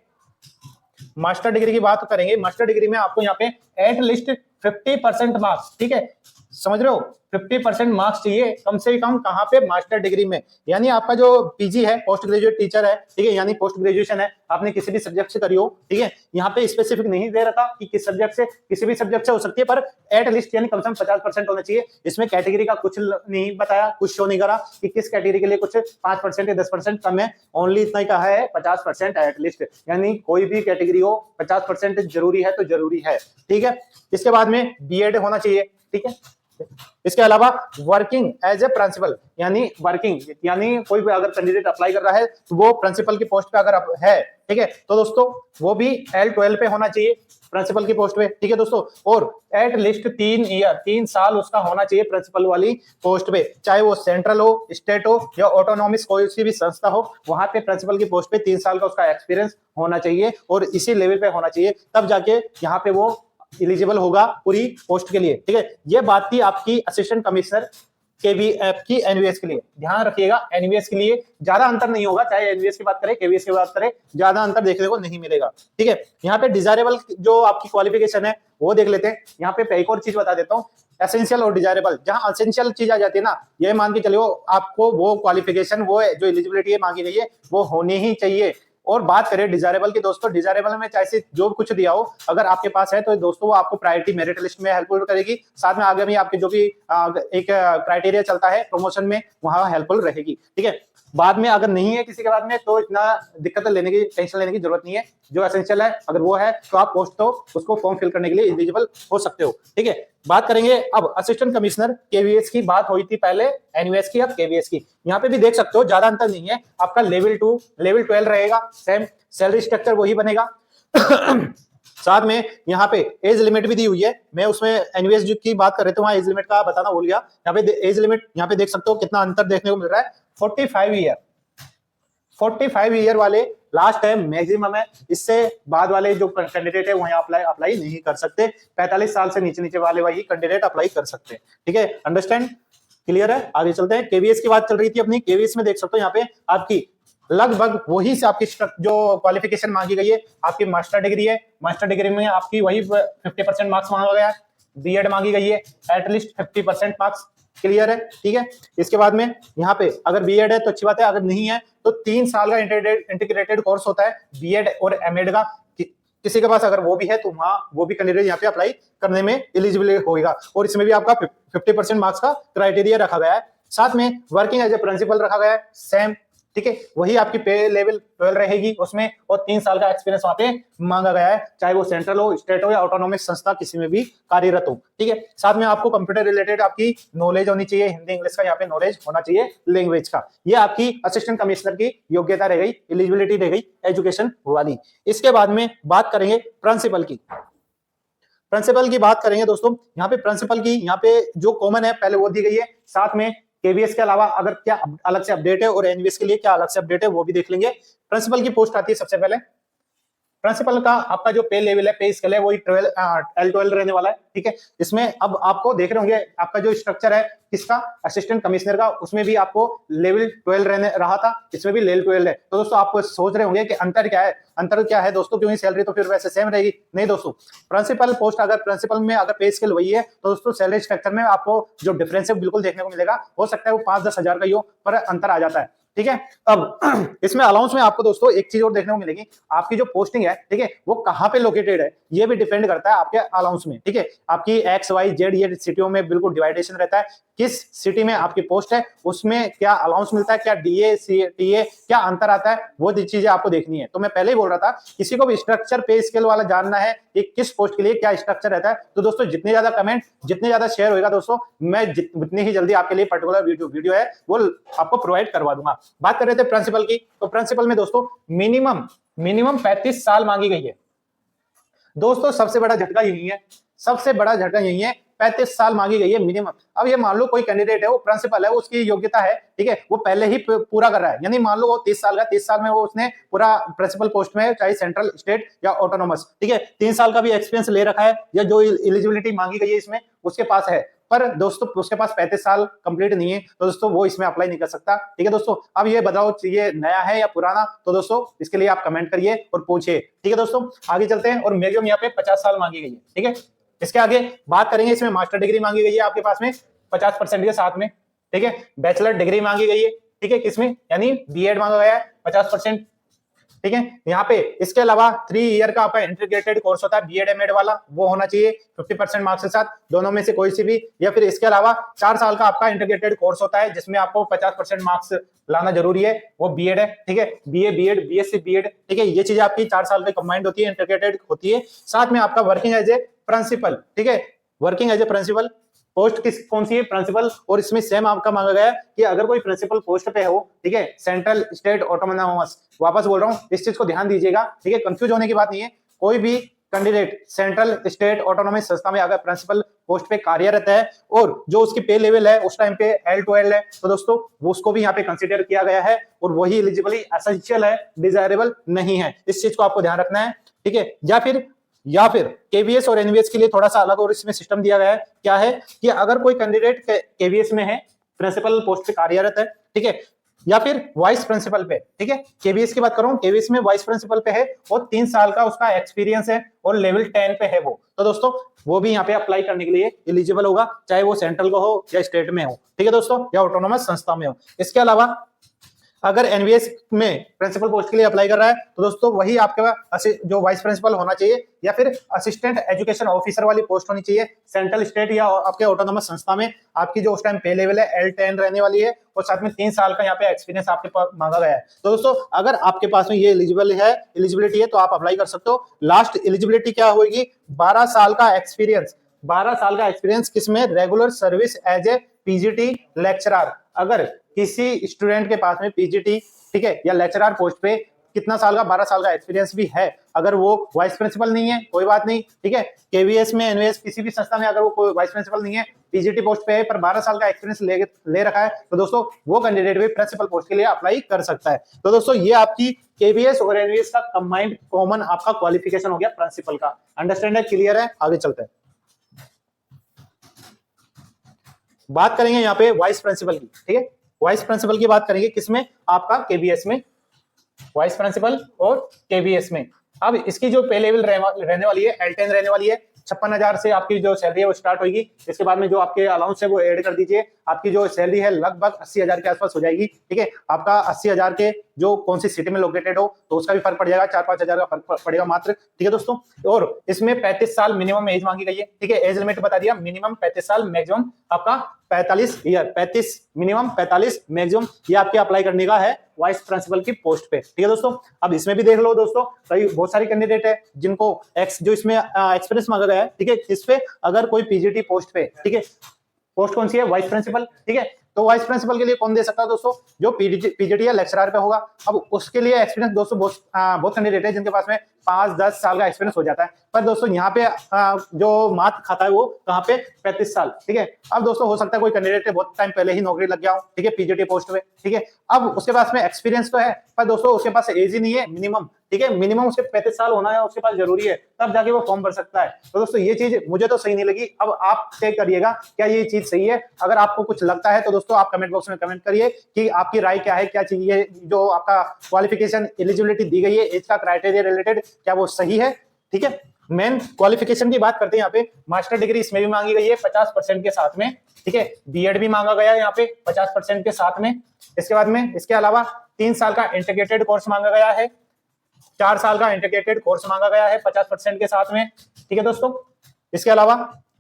मास्टर डिग्री की बात करेंगे। मास्टर डिग्री में आपको यहाँ पे एटलीस्ट 50% मार्क्स, ठीक है, समझ रहे हो, 50% मार्क्स चाहिए कम से कम, कहाँ पे, मास्टर डिग्री में। यानी आपका जो पीजी है, पोस्ट ग्रेजुएट टीचर है, ठीक है, यानी पोस्ट ग्रेजुएशन है, आपने किसी भी सब्जेक्ट से करी हो, ठीक है, यहाँ पे स्पेसिफिक नहीं दे रखा कि किस सब्जेक्ट से, किसी भी सब्जेक्ट से हो सकती है, पर एटलीस्ट यानी कम से कम 50% होना चाहिए। इसमें कैटेगरी का कुछ नहीं बताया, कुछ शो नहीं करा कि किस कैटेगरी के लिए कुछ 5% या 10% कम है, ओनली इतना ही कहा है 50% एटलीस्ट, यानी कोई भी कैटेगरी हो 50% जरूरी है तो जरूरी है, ठीक है। इसके बाद में बीएड होना चाहिए, ठीक है। इसके अलावा वर्किंग एज ए प्रिंसिपल, यानी वर्किंग, यानी कोई भी अगर कैंडिडेट अप्लाई कर रहा है तो वो प्रिंसिपल की पोस्ट पे अगर है, ठीक है, तो दोस्तों वो भी L12 पे होना चाहिए प्रिंसिपल की पोस्ट पे, ठीक है दोस्तों। और एट लिस्ट 3 साल उसका होना चाहिए प्रिंसिपल वाली पोस्ट पे, चाहे वो सेंट्रल हो, स्टेट हो या ऑटोनॉमिस कोई सी भी संस्था हो, वहां पे प्रिंसिपल की पोस्ट पे 3 साल का उसका एक्सपीरियंस होना चाहिए और इसी लेवल पे होना चाहिए, तब जाके यहाँ पे वो एलिजिबल होगा पूरी पोस्ट के लिए, ठीक है। ये बात थी आपकी असिस्टेंट कमिश्नर केवीएफ की एनवीएस के लिए। ध्यान रखिएगा एनवीएस के लिए ज्यादा अंतर नहीं होगा, चाहे एनवीएस की बात करें केवीएस की बात करें, ज्यादा अंतर देखने को नहीं मिलेगा, ठीक है। यहाँ पे डिजायरेबल जो आपकी क्वालिफिकेशन है वो देख लेते हैं। यहाँ पे एक और चीज बता देता हूँ, एसेंशियल और डिजायरेबल। जहां एसेंशियल चीज आ जाती है ना, ये मान के चलिए आपको वो क्वालिफिकेशन, वो जो एलिजिबिलिटी मांगी गई है वो होनी ही चाहिए, और बात करें डिजायरेबल की दोस्तों, डिजायरेबल में चाहे जो कुछ दिया हो अगर आपके पास है तो दोस्तों वो आपको प्रायोरिटी मेरिट लिस्ट में हेल्पफुल करेगी, साथ में आगे भी आपके जो भी एक क्राइटेरिया चलता है प्रमोशन में वहां हेल्पफुल रहेगी। ठीक है, बाद में अगर नहीं है किसी के बाद में तो इतना दिक्कत लेने की टेंशन लेने की जरूरत नहीं है। जो एसेंशियल है अगर वो है तो आप पोस्ट तो उसको फॉर्म फिल करने के लिए एलिजिबल हो सकते हो। ठीक है, बात करेंगे अब असिस्टेंट कमिश्नर केवीएस की बात हुई थी पहले, एनवीएस की, अब केवीएस की। यहाँ पे भी देख सकते हो ज्यादा अंतर नहीं है, आपका लेवल 2 लेवल 12 रहेगा, सेम सैलरी स्ट्रक्चर वही बनेगा। साथ में यहाँ पे एज लिमिट भी दी हुई है, मैं उसमें एनवीएस की बात कर रहे थे वहां एज लिमिट का बताना भूल गया। यहाँ पे एज लिमिट यहाँ पे देख सकते हो कितना अंतर देखने को मिल रहा है, 45 ईयर, 45 ईयर वाले लास्ट है, मैक्सिमम है, इससे बाद वाले जो कैंडिडेट है वहीं अप्लाई नहीं कर सकते। 45 साल से नीचे वाले वही कैंडिडेट अप्लाई कर सकते हैं। ठीक है, अंडरस्टैंड, क्लियर है। आगे चलते हैं, केवीएस की बात चल रही थी अपनी। केवीएस में देख सकते हो यहाँ पे आपकी लगभग वही से आपकी जो क्वालिफिकेशन मांगी गई है, आपकी मास्टर डिग्री है, मास्टर डिग्री में आपकी वही 50% मार्क्स मांगा गया है, बीएड मांगी गई है एटलीस्ट 50% मार्क्स, क्लियर है। ठीक है, इसके बाद में यहाँ पे अगर बीएड है तो अच्छी बात है, अगर नहीं है तो 3 साल का इंटीग्रेटेड कोर्स होता है बीएड और एमएड का, किसी के पास अगर वो भी है तो वहां वो भी कैंडिडेट यहाँ पे अप्लाई करने में एलिजिबल होगा, और इसमें भी आपका 50% मार्क्स का क्राइटेरिया रखा गया है। साथ में वर्किंग एज ए प्रिंसिपल रखा गया है, सेम, ठीक है, वही आपकी पे लेवल 12 रहेगी उसमें, और 3 साल का एक्सपीरियंस वहां पे मांगा गया है, चाहे वो सेंट्रल हो, स्टेट हो या ऑटोनॉमिक संस्था किसी में भी कार्यरत हो। ठीक है, साथ में आपको कंप्यूटर रिलेटेड आपकी नॉलेज होनी चाहिए, हिंदी इंग्लिश का यहाँ पे नॉलेज होना चाहिए, लैंग्वेज का। ये आपकी असिस्टेंट कमिश्नर की योग्यता रह गई, एलिजिबिलिटी रह गई एजुकेशन वाली। इसके बाद में बात करेंगे प्रिंसिपल की। प्रिंसिपल की बात करेंगे दोस्तों, यहाँ पे प्रिंसिपल की यहाँ पे जो कॉमन है पहले वो दी गई है, साथ में केवीएस के अलावा अगर क्या अलग से अपडेट है और एनवीएस के लिए क्या अलग से अपडेट है वो भी देख लेंगे। प्रिंसिपल की पोस्ट आती है सबसे पहले। प्रिंसिपल का आपका जो पे लेवल है, पे स्केल है, वही L12 रहने वाला है। ठीक है, इसमें अब आपको देख रहे होंगे आपका जो स्ट्रक्चर है किसका, असिस्टेंट कमिश्नर का, उसमें भी आपको लेवल 12 रहने रहा था, इसमें भी लेवल 12 है। तो दोस्तों आप सोच रहे होंगे कि अंतर क्या है, अंतर क्या है दोस्तों, क्यों ही सैलरी तो फिर वैसे सेम रहेगी? नहीं दोस्तों, प्रिंसिपल पोस्ट अगर प्रिंसिपल में अगर पे स्केल वही है तो दोस्तों सैलरी स्ट्रक्चर में आपको जो डिफरेंस है बिल्कुल देखने को मिलेगा, हो सकता है वो 5-10 हजार का ही हो, पर अंतर आ जाता है। ठीक है, अब इसमें अलाउंस में आपको दोस्तों एक चीज और देखने को मिलेगी, आपकी जो पोस्टिंग है, ठीक है, वो कहां पे लोकेटेड है ये भी डिपेंड करता है आपके अलाउंस में। ठीक है, आपकी एक्स वाई जेड ये सिटियों में बिल्कुल डिवाइडेशन रहता है, किस सिटी में आपकी पोस्ट है उसमें क्या अलाउंस मिलता है, क्या डीए टीए क्या अंतर आता है, वो चीजें आपको देखनी है। तो मैं पहले ही बोल रहा था, किसी को भी स्ट्रक्चर पे स्केल वाला जानना है कि किस पोस्ट के लिए क्या स्ट्रक्चर रहता है, तो दोस्तों जितने ज्यादा कमेंट जितने ज्यादा शेयर होगा दोस्तों, मैं उतनी ही जल्दी आपके लिए पर्टिकुलर वीडियो है वो आपको प्रोवाइड करवा दूंगा। बात कर रहे थे प्रिंसिपल की, तो प्रिंसिपल में दोस्तों मिनिमम 35 साल मांगी गई है। दोस्तों सबसे बड़ा झटका यही है, सबसे बड़ा झटका यही है, 35 साल मांगी गई है मिनिमम। अब ये मान लो कोई कैंडिडेट है, वो प्रिंसिपल है, उसकी योग्यता है, ठीक है, वो पहले ही पूरा कर रहा है, यानी मान लो वो 30 साल का, 30 साल में वो उसने पूरा प्रिंसिपल पोस्ट में, चाहे सेंट्रल स्टेट या ऑटोनोमस, ठीक है, 3 साल का भी एक्सपीरियंस ले रखा है, या जो एलिजिबिलिटी मांगी गई है इसमें उसके पास है, पर दोस्तों उसके पास 35 साल कंप्लीट नहीं है, तो दोस्तों वो इसमें अप्लाई नहीं कर सकता। ठीक है दोस्तों, अब ये बताओ ये नया है या पुराना, तो दोस्तों इसके लिए आप कमेंट करिए और पूछिए। ठीक है दोस्तों, आगे चलते हैं, और मैक्सिमम यहाँ पे 50 साल मांगी गई है। ठीक है, इसके आगे बात करेंगे, इसमें मास्टर डिग्री मांगी गई है आपके पास में 50% के साथ में। ठीक है, बैचलर डिग्री मांगी गई है, ठीक है, किसमें, यानी बीएड मांगा गया है 50%। ठीक है, यहाँ पे इसके अलावा 3 ईयर का आपका इंटीग्रेटेड कोर्स होता है बीएड एमएड वाला, वो होना चाहिए 50% मार्क्स के साथ, दोनों में से कोई सी भी, या फिर इसके अलावा 4 साल का आपका इंटीग्रेटेड कोर्स होता है जिसमें आपको 50% मार्क्स लाना जरूरी है, वो बीएड है। ठीक है, बीए बीएड बीएससी बीएड, ठीक है, ये चीजें आपकी 4 साल की कंबाइंड होती है, इंटीग्रेटेड होती है। साथ में आपका वर्किंग एज ए प्रिंसिपल, ठीक है, working as a principal post किस कौन सी है, प्रिंसिपल, और इसमें सेम आपका मांगा गया कि अगर कोई प्रिंसिपल पोस्ट पे हो, ठीक है, सेंट्रल स्टेट ऑटोनोमस, वापस बोल रहा हूं इस चीज को ध्यान दीजिएगा, ठीक है, कंफ्यूज होने की बात नहीं है, कोई भी कैंडिडेट सेंट्रल स्टेट ऑटोनोमस संस्था में अगर प्रिंसिपल पोस्ट पे कार्यरत है और जो उसकी पे लेवल है उस टाइम पे L12 है, तो दोस्तों वो उसको भी यहाँ पे कंसीडर किया गया है, और वही एलिजिबली एसेंशियल है, डिजायरेबल नहीं है, इस चीज को आपको ध्यान रखना है। ठीक है, या फिर केवीएस और एनवीएस के लिए थोड़ा सा अलग और इसमें सिस्टम दिया गया है, क्या है कि अगर कोई कैंडिडेट केवीएस में है, प्रिंसिपल पोस्ट पे कार्यरत है, ठीक है, या फिर वाइस प्रिंसिपल पे, ठीक है, केवीएस की बात कर रहा हूं, केवीएस में वाइस प्रिंसिपल पे है और 3 साल का उसका एक्सपीरियंस है और लेवल 10 पे है वो, तो दोस्तों वो भी यहाँ पे अप्लाई करने के लिए एलिजिबल होगा, चाहे वो सेंट्रल का हो या स्टेट में हो, ठीक है दोस्तों, या ऑटोनोमस संस्था में हो। इसके अलावा अगर एनवीएस में प्रिंसिपल पोस्ट के लिए अप्लाई कर रहा है तो दोस्तों वही आपके जो वाइस प्रिंसिपल होना चाहिए या फिर असिस्टेंट एजुकेशन ऑफिसर वाली पोस्ट होनी चाहिए। सेंट्रल, स्टेट या आपके ऑटोनोमस संस्था में आपकी जो उस टाइम पे लेवल है L10 रहने वाली है और साथ में 3 साल का यहाँ पे एक्सपीरियंस आपके पास मांगा गया है। तो दोस्तों अगर आपके पास में ये एलिजिबिलिटी है तो आप अप्लाई कर सकते हो। लास्ट एलिजिबिलिटी क्या होगी? 12 साल का एक्सपीरियंस। 12 साल का एक्सपीरियंस किसमें? Regular service as a PGT lecturer. अगर किसी स्टूडेंट के पास में पीजीटी, ठीक है, या लेक्चरर पोस्ट पे कितना साल का? 12 साल का एक्सपीरियंस भी है, अगर वो वाइस प्रिंसिपल नहीं है कोई बात नहीं, ठीक है, केवीएस में, एनवीएस, किसी भी संस्था में अगर वो कोई वाइस प्रिंसिपल नहीं है, पीजीटी पोस्ट पे है पर 12 साल का एक्सपीरियंस ले रखा है, तो दोस्तों वो कैंडिडेट भी प्रिंसिपल पोस्ट के लिए अप्लाई कर सकता है। तो दोस्तों ये आपकी केवीएस और एनवीएस का कंबाइंड कॉमन आपका क्वालिफिकेशन हो गया प्रिंसिपल का। अंडरस्टैंड है? क्लियर है? आगे चलते हैं, बात करेंगे यहाँ पे वाइस प्रिंसिपल की। ठीक है, वाइस प्रिंसिपल की बात करेंगे किसमें? आपका केवीएस में, वाइस प्रिंसिपल और केवीएस में। अब इसकी जो पे लेवल रहने वाली है L10 रहने वाली है। 56,000 से आपकी जो सैलरी है वो स्टार्ट होगी। इसके बाद में जो आपके अलाउंस है वो ऐड कर दीजिए। आपकी जो सैलरी है लगभग 80,000 के आसपास हो जाएगी। ठीक है, आपका 80,000 के जो कौन सी सिटी में लोकेटेड हो तो उसका भी फर्क पड़ जाएगा, 4-5 हजार का फर्क पड़ेगा मात्र। ठीक है दोस्तों, और इसमें 35 साल मिनिमम एज मांगी गई है। ठीक है, एज लिमिट बता दिया, मिनिमम 35 साल, मैक्सिमम आपका 45 ईयर, 35 मिनिमम, 45 मैक्सिमम, ये आपके अप्लाई करने का है वाइस प्रिंसिपल की पोस्ट पे। ठीक है दोस्तों, अब इसमें भी देख लो दोस्तों, कई बहुत सारे कैंडिडेट है जिनको जो इसमें एक्सपीरियंस मांगा गया है। ठीक है, इस पे अगर कोई पीजीटी पोस्ट पे, ठीक है, पोस्ट कौन सी है? Vice principal. ठीक है, तो वाइस प्रिंसिपल के लिए कौन दे सकता है दोस्तों? जो पीजीटी या लेक्चरर पे होगा। अब उसके लिए एक्सपीरियंस दोस्तों बहुत कैंडिडेट है जिनके पास में 5-10 साल का एक्सपीरियंस हो जाता है, पर दोस्तों यहाँ पे जो मार्क खाता है वो कहाँ पे? 35 साल। ठीक है, अब दोस्तों हो सकता है कोई कैंडिडेट बहुत टाइम पहले ही नौकरी लग गया हो, ठीक है, पीजीटी पोस्ट पे। ठीक है, अब उसके पास में एक्सपीरियंस तो है पर दोस्तों उसके पास एज ही नहीं है मिनिमम। ठीक है, मिनिमम उसके 35 साल होना है उसके पास जरूरी है, तब जाके वो फॉर्म भर सकता है। तो दोस्तों ये चीज मुझे तो सही नहीं लगी। अब आप तय करिएगा क्या ये चीज सही है। अगर आपको कुछ लगता है तो दोस्तों आप कमेंट बॉक्स में कमेंट करिए कि आपकी राय क्या है, क्या चाहिए, जो आपका क्वालिफिकेशन एलिजिबिलिटी दी गई है एज का क्राइटेरिया रिलेटेड, क्या वो सही है। ठीक है, मेन क्वालिफिकेशन की बात करते हैं। यहाँ पे मास्टर डिग्री इसमें भी मांगी गई है 50% के साथ में। ठीक है, बीएड भी मांगा गया है यहाँ पे 50% के साथ में। इसके बाद में इसके अलावा 3 साल का इंटीग्रेटेड कोर्स मांगा गया है, 4 साल का इंटीग्रेटेड कोर्स मांगा गया है 50% के साथ में। ठीक है दोस्तों, इसके अलावा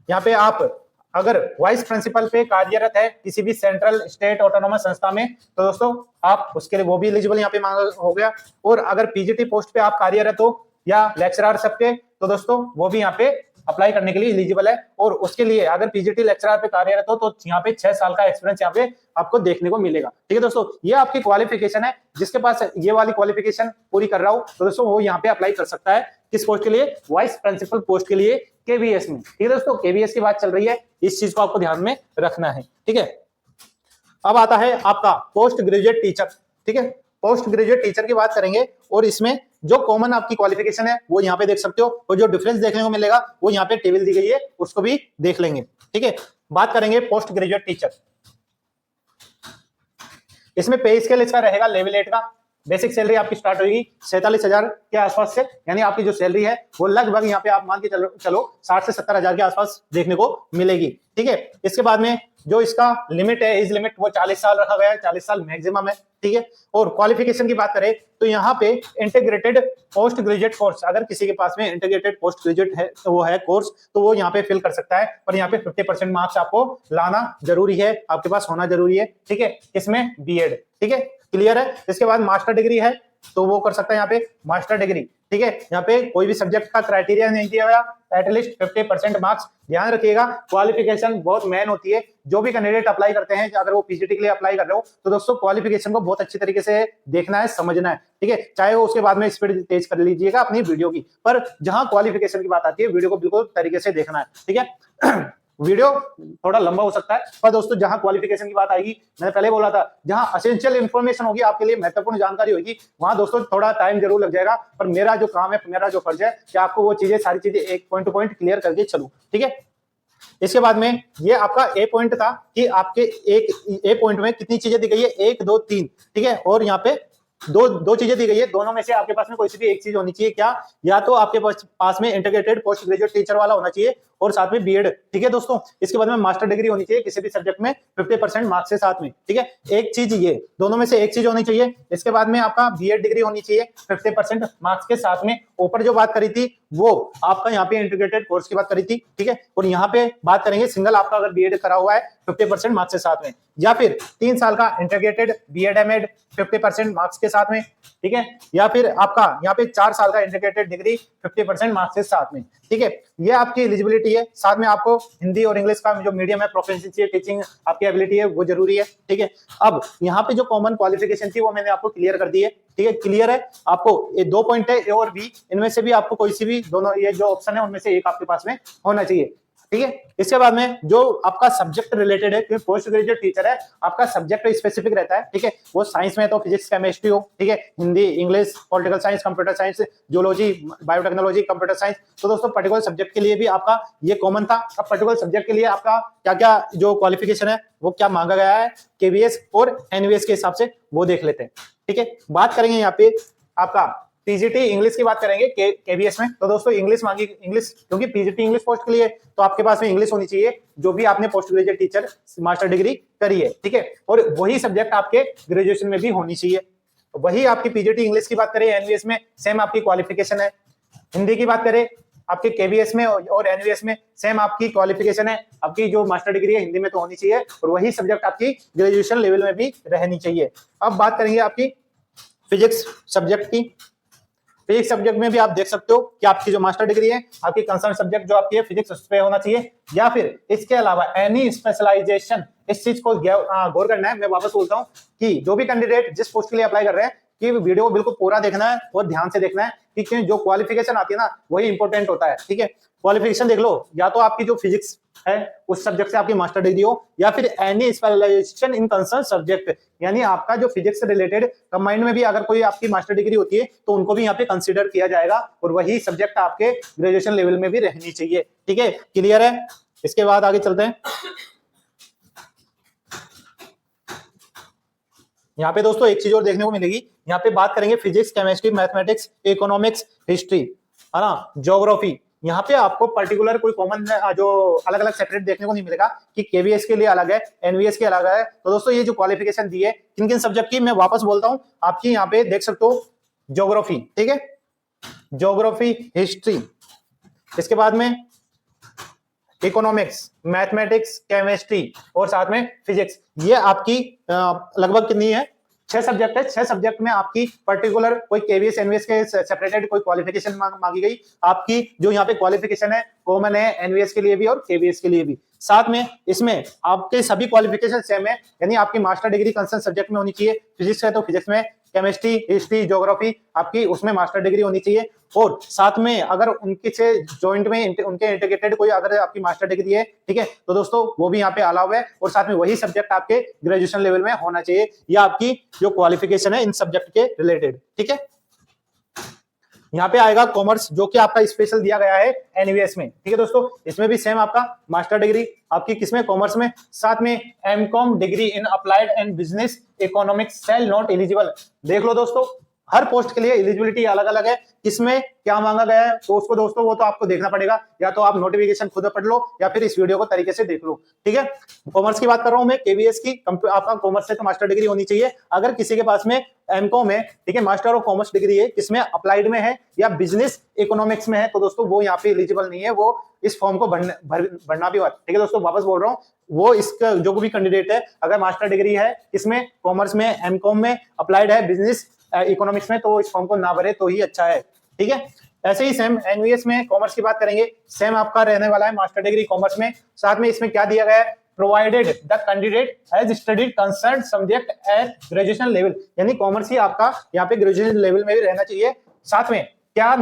यहाँ पे आप अगर वाइस प्रिंसिपल पे कार्यरत है किसी भी सेंट्रल, स्टेट, ऑटोनोमस संस्था में तो दोस्तों आप उसके लिए वो भी एलिजिबल यहाँ पे मांगा हो गया। और अगर पीजीटी पोस्ट पे आप कार्यरत हो या लेक्चरर सबके तो दोस्तों वो भी यहाँ पे अप्लाई करने के लिए एलिजिबल है। और उसके लिए अगर पीजीटी लेक्चरर पे कार्यरत हो तो यहाँ पे 6 साल का एक्सपीरियंस यहाँ पे आपको देखने को मिलेगा। ठीक है दोस्तों, ये आपकी क्वालिफिकेशन है। जिसके पास ये वाली क्वालिफिकेशन पूरी कर रहा हो तो दोस्तों वो यहाँ पे अप्लाई कर सकता है। किस पोस्ट के लिए? वाइस प्रिंसिपल पोस्ट के लिए केवीएस में। ठीक है दोस्तों, केवीएस की बात चल रही है, इस चीज को आपको ध्यान में रखना है। ठीक है, अब आता है आपका पोस्ट ग्रेजुएट टीचर। ठीक है, पोस्ट ग्रेजुएट टीचर की बात करेंगे और इसमें जो कॉमन आपकी क्वालिफिकेशन है वो यहाँ पे देख सकते हो और जो डिफरेंस देखने को मिलेगा वो यहाँ पे टेबल दी गई है, उसको भी देख लेंगे। ठीक है, बात करेंगे पोस्ट ग्रेजुएट टीचर। इसमें पे स्केल इसका रहेगा लेवल 8 का। बेसिक सैलरी आपकी स्टार्ट होगी 47,000 के आसपास से, यानी आपकी जो सैलरी है वो लगभग यहाँ पे आप मान के चलो 60 से 70 हजार के आसपास देखने को मिलेगी। ठीक है, इसके बाद में जो इसका लिमिट है, एज लिमिट, वो 40 साल रखा गया है, 40 साल मैक्सिमम है। ठीक है, और क्वालिफिकेशन की बात करें तो यहाँ पे इंटीग्रेटेड पोस्ट ग्रेजुएट कोर्स, अगर किसी के पास में इंटीग्रेटेड पोस्ट ग्रेजुएट है तो वो है कोर्स, तो वो यहाँ पे फिल कर सकता है। पर यहाँ पे 50% मार्क्स आपको लाना जरूरी है, आपके पास होना जरूरी है। ठीक है, इसमें बीएड। ठीक है, क्लियर है। इसके बाद मास्टर डिग्री है तो वो कर सकता है यहाँ पे मास्टर डिग्री। ठीक है, यहाँ पे कोई भी सब्जेक्ट का क्राइटेरिया नहीं दिया गया, एटलीस्ट 50% मार्क्स। ध्यान रखिएगा, क्वालिफिकेशन बहुत मेन होती है। जो भी कैंडिडेट अप्लाई करते हैं, अगर वो पीजीटी के लिए अप्लाई कर रहे हो तो दोस्तों क्वालिफिकेशन को बहुत अच्छी तरीके से देखना है, समझना है। ठीक है, चाहे वो उसके बाद में स्पीड तेज कर लीजिएगा अपनी वीडियो की, पर जहां क्वालिफिकेशन की बात आती है वीडियो को बिल्कुल तरीके से देखना है। ठीक है, वीडियो थोड़ा लंबा हो सकता है पर दोस्तों जहां क्वालिफिकेशन की बात आएगी, मैंने पहले बोला था, जहां एसेंशियल इंफॉर्मेशन होगी, आपके लिए महत्वपूर्ण जानकारी होगी, वहां दोस्तों थोड़ा टाइम जरूर लग जाएगा। पर मेरा जो काम है, मेरा जो फर्ज है कि आपको वो चीजें, सारी चीजें एक पॉइंट टू पॉइंट क्लियर करके चलूं। ठीक है, इसके बाद में ये आपका ए पॉइंट था कि आपके एक ए पॉइंट में कितनी चीजें दी गई है, 1 2 3। ठीक है, और यहाँ पे दो दो चीजें दी गई है, दोनों में से आपके पास में कोई सी भी एक चीज होनी चाहिए। क्या? या तो आपके पास में इंटीग्रेटेड पोस्ट ग्रेजुएट टीचर वाला होना चाहिए और साथ में बीएड। ठीक है दोस्तों, इसके बाद में मास्टर डिग्री होनी चाहिए किसी भी सब्जेक्ट में 50% मार्क्स के साथ में। ठीक है, एक चीज ये, दोनों में से एक चीज होनी चाहिए। इसके बाद में आपका बीएड डिग्री होनी चाहिए 50% मार्क्स के साथ में। ऊपर जो बात करी थी वो आपका यहाँ पे इंटीग्रेटेड कोर्स की बात करी थी। ठीक है, और यहाँ पे बात करेंगे सिंगल आपका अगर बीएड करा हुआ है 50% मार्क्स के साथ में, या फिर 3 साल का इंटीग्रेटेड बीएड एमएड 50% मार्क्स के साथ में। ठीक है, या फिर आपका यहाँ पे 4 साल का इंटीग्रेटेड डिग्री 50% मार्क्स के साथ में। ठीक है, ये आपकी एलिजिबिलिटी है। साथ में आपको हिंदी और इंग्लिश का जो मीडियम है प्रोफिशिएंसी है, टीचिंग आपकी एबिलिटी है वो जरूरी है। ठीक है, अब यहाँ पे जो कॉमन क्वालिफिकेशन थी वो मैंने आपको क्लियर कर दी है। ठीक है, क्लियर है आपको, ये 2 पॉइंट है ए और बी, इनमें से भी आपको कोई सी भी दोनों ये जो ऑप्शन है उनमें से एक आपके पास में होना चाहिए। ठीक है, इसके बाद में जो आपका सब्जेक्ट रिलेटेड है, क्योंकि पोस्ट ग्रेजुएट टीचर है आपका सब्जेक्ट स्पेसिफिक रहता है। ठीक है, वो साइंस में तो फिजिक्स केमिस्ट्री हो, ठीक है, Hindi English political science computer science zoology biotechnology computer science. तो दोस्तों पर्टिकुलर सब्जेक्ट के लिए भी आपका ये कॉमन था। अब पर्टिकुलर सब्जेक्ट के लिए आपका क्या क्या जो क्वालिफिकेशन है वो क्या मांगा गया है केवीएस और एनवीएस के हिसाब से वो देख लेते हैं। ठीक है, बात करेंगे यहाँ पे आपका पीजीटी इंग्लिश की बात करेंगे केवीएस में। तो दोस्तों इंग्लिश मांगी, इंग्लिश क्योंकि पीजीटी इंग्लिश पोस्ट के लिए तो आपके पास में इंग्लिश होनी चाहिए जो भी आपने post graduate teacher master degree करी है। ठीक है, और वही सब्जेक्ट आपके ग्रेजुएशन में भी होनी चाहिए। वही आपकी पीजीटी इंग्लिश की बात करें एनवीएस में सेम आपकी क्वालिफिकेशन है। हिंदी की बात करें आपके केवीएस में और एनवीएस में सेम आपकी क्वालिफिकेशन है। आपकी जो मास्टर डिग्री है हिंदी में तो होनी चाहिए और वही सब्जेक्ट आपकी ग्रेजुएशन लेवल में भी रहनी चाहिए। अब बात करेंगे आपकी फिजिक्स सब्जेक्ट की। फिजिक्स सब्जेक्ट में भी आप देख सकते हो कि आपकी जो मास्टर डिग्री है आपकी कंसर्न सब्जेक्ट जो आपकी है फिजिक्स उस पे होना चाहिए, या फिर इसके अलावा एनी स्पेशलाइजेशन। इस चीज को गौर करना है। मैं वापस बोलता हूँ कि जो भी कैंडिडेट जिस पोस्ट के लिए अप्लाई कर रहे हैं कि वीडियो को बिल्कुल पूरा देखना है और ध्यान से देखना है कि जो क्वालिफिकेशन आती है ना वही इंपॉर्टेंट होता है। ठीक है, क्वालिफिकेशन देख लो, या तो आपकी जो फिजिक्स है उस सब्जेक्ट से आपकी मास्टर डिग्री हो, या फिर any specialization in concern subject, यानी आपका जो फिजिक्स से रिलेटेड कंबाइंड में भी अगर कोई आपकी मास्टर डिग्री होती है तो उनको भी यहाँ पे कंसीडर किया जाएगा और वही सब्जेक्ट आपके ग्रेजुएशन लेवल में भी रहनी चाहिए। ठीक है, क्लियर है? इसके बाद आगे चलते हैं। यहाँ पे दोस्तों एक चीज और देखने को मिलेगी, यहाँ पे बात करेंगे physics chemistry mathematics economics history, है ना, ज्योग्राफी। यहाँ पे आपको पर्टिकुलर कोई कॉमन जो अलग अलग सेपरेट देखने को नहीं मिलेगा कि केवीएस के लिए अलग है एनवीएस के अलग है। तो दोस्तों ये जो क्वालिफिकेशन दी है किन किन सब्जेक्ट की मैं वापस बोलता हूँ, आपकी यहाँ पे देख सकते हो ज्योग्राफी, ठीक है, ज्योग्राफी हिस्ट्री, इसके बाद में इकोनॉमिक्स मैथमेटिक्स केमिस्ट्री और साथ में फिजिक्स। ये आपकी लगभग कितनी है, 6 सब्जेक्ट है। 6 सब्जेक्ट में आपकी पर्टिकुलर कोई केवीएस एनवीएस के सेपरेटेड कोई क्वालिफिकेशन मांगी गई। आपकी जो यहाँ पे क्वालिफिकेशन है कॉमन है एनवीएस के लिए भी और केवीएस के लिए भी। साथ में इसमें आपके सभी क्वालिफिकेशन सेम है, यानी आपकी मास्टर डिग्री कंसर्न सब्जेक्ट में होनी चाहिए। फिजिक्स है तो फिजिक्स में, केमिस्ट्री हिस्ट्री ज्योग्राफी आपकी उसमें मास्टर डिग्री होनी चाहिए। और साथ में अगर उनके से जॉइंट में उनके इंटीग्रेटेड कोई अगर आपकी मास्टर डिग्री है, ठीक है, तो दोस्तों वो भी यहाँ पे अलाउ है और साथ में वही सब्जेक्ट आपके ग्रेजुएशन लेवल में होना चाहिए या आपकी जो क्वालिफिकेशन है इन सब्जेक्ट के रिलेटेड। ठीक है, यहाँ पे आएगा कॉमर्स जो कि आपका स्पेशल दिया गया है एनवीएस में। ठीक है दोस्तों, इसमें भी सेम आपका मास्टर डिग्री आपकी किसमें, कॉमर्स में। साथ में MCom degree in applied and business economics shall not eligible. देख लो दोस्तों हर पोस्ट के लिए एलिजिबिलिटी अलग अलग है, किसमें क्या मांगा गया है तो उसको दोस्तों वो तो आपको देखना पड़ेगा, या तो आप नोटिफिकेशन खुद पढ़ लो या फिर इस वीडियो को तरीके से देख लो। ठीक है, कॉमर्स की बात कर रहा हूं मैं, केवीएस की। आपका कॉमर्स से तो मास्टर डिग्री होनी चाहिए। अगर किसी के पास में एमकॉम है, ठीक है, मास्टर ऑफ कॉमर्स डिग्री है, किसमें अप्लाइड में है या बिजनेस इकोनॉमिक्स में है, तो दोस्तों वो यहाँ पे एलिजिबल नहीं है, वो इस फॉर्म को भरना भी होता है। ठीक है दोस्तों, वापस बोल रहा हूँ, वो इसका जो भी कैंडिडेट है अगर मास्टर डिग्री है इसमें कॉमर्स में, एमकॉम में, अप्लाइड है बिजनेस इकोनॉमिक्स में, तो इस फॉर्म को ना भरे तो ही अच्छा है। ठीक है, ऐसे ही सेम एनवीएस में कॉमर्स की बात करेंगे, सेम आपका रहने वाला है मास्टर डिग्री कॉमर्स में। साथ में इसमें क्या दिया गया है, provided the candidate has studied concerned subject at graduation level, यानी कॉमर्स ही आपका यहाँ पे ग्रेजुएशन लेवल में भी रहना चाहिए। साथ में क्या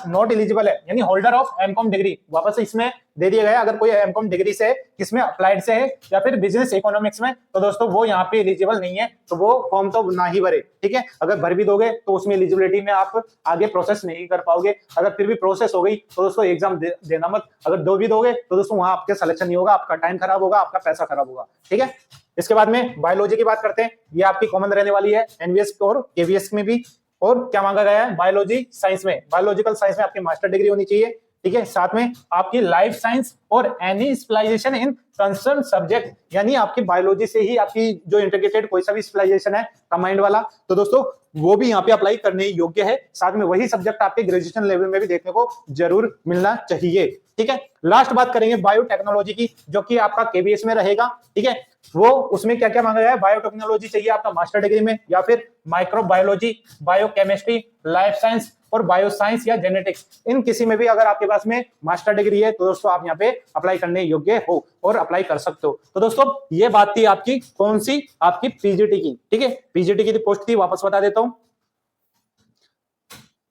नॉट एलिजिबल है, यानी होल्डर ऑफ एमकॉम डिग्री, वापस इसमें दे दिया गया अगर कोई एमकॉम डिग्री से किसमें अप्लाइड से है या फिर बिजनेस इकोनॉमिक्स में, तो दोस्तों वो यहाँ पे एलिजिबल नहीं है, तो वो फॉर्म तो ना ही भरे। ठीक है, अगर भर भी दोगे तो उसमें एलिजिबिलिटी में आप आगे प्रोसेस नहीं कर पाओगे। अगर फिर भी प्रोसेस हो गई तो दोस्तों एग्जाम देना मत, अगर दो भी दोगे तो दोस्तों वहां आपके सिलेक्शन नहीं होगा, आपका टाइम खराब होगा, आपका पैसा खराब होगा। ठीक है, इसके बाद में बायोलॉजी की बात करते हैं, ये आपकी कॉमन रहने वाली है एनवीएस और केवीएस में भी। और क्या मांगा गया है बायोलॉजी साइंस में, बायोलॉजिकल साइंस में आपकी मास्टर डिग्री होनी चाहिए, ठीक है। साथ में आपकी लाइफ साइंस और any specialization in concern subject, यानी आपकी बायोलॉजी से ही आपकी जो इंटीग्रेटेड कोई सा भी स्पेशलाइजेशन है कंबाइंड वाला, तो दोस्तों वो भी यहाँ पे अप्लाई करने योग्य है। साथ में वही सब्जेक्ट आपके ग्रेजुएशन लेवल में भी देखने को जरूर मिलना चाहिए, ठीक है। लास्ट बात करेंगे बायोटेक्नोलॉजी की, जो कि आपका केबीएस में रहेगा, ठीक है। वो उसमें क्या क्या मांगा गया है, बायोटेक्नोलॉजी चाहिए आपका मास्टर डिग्री में, या फिर माइक्रोबायोलॉजी, बायोकेमिस्ट्री, लाइफ साइंस और बायो साइंस या जेनेटिक्स, इन किसी में भी अगर आपके पास में मास्टर डिग्री है तो दोस्तों आप यहाँ पे अप्लाई करने योग्य हो और अप्लाई कर सकते हो। तो दोस्तों ये बात थी आपकी कौन सी, आपकी पीजीटी की, ठीक है। पीजीटी की पोस्ट थी, वापस बता देता हूं,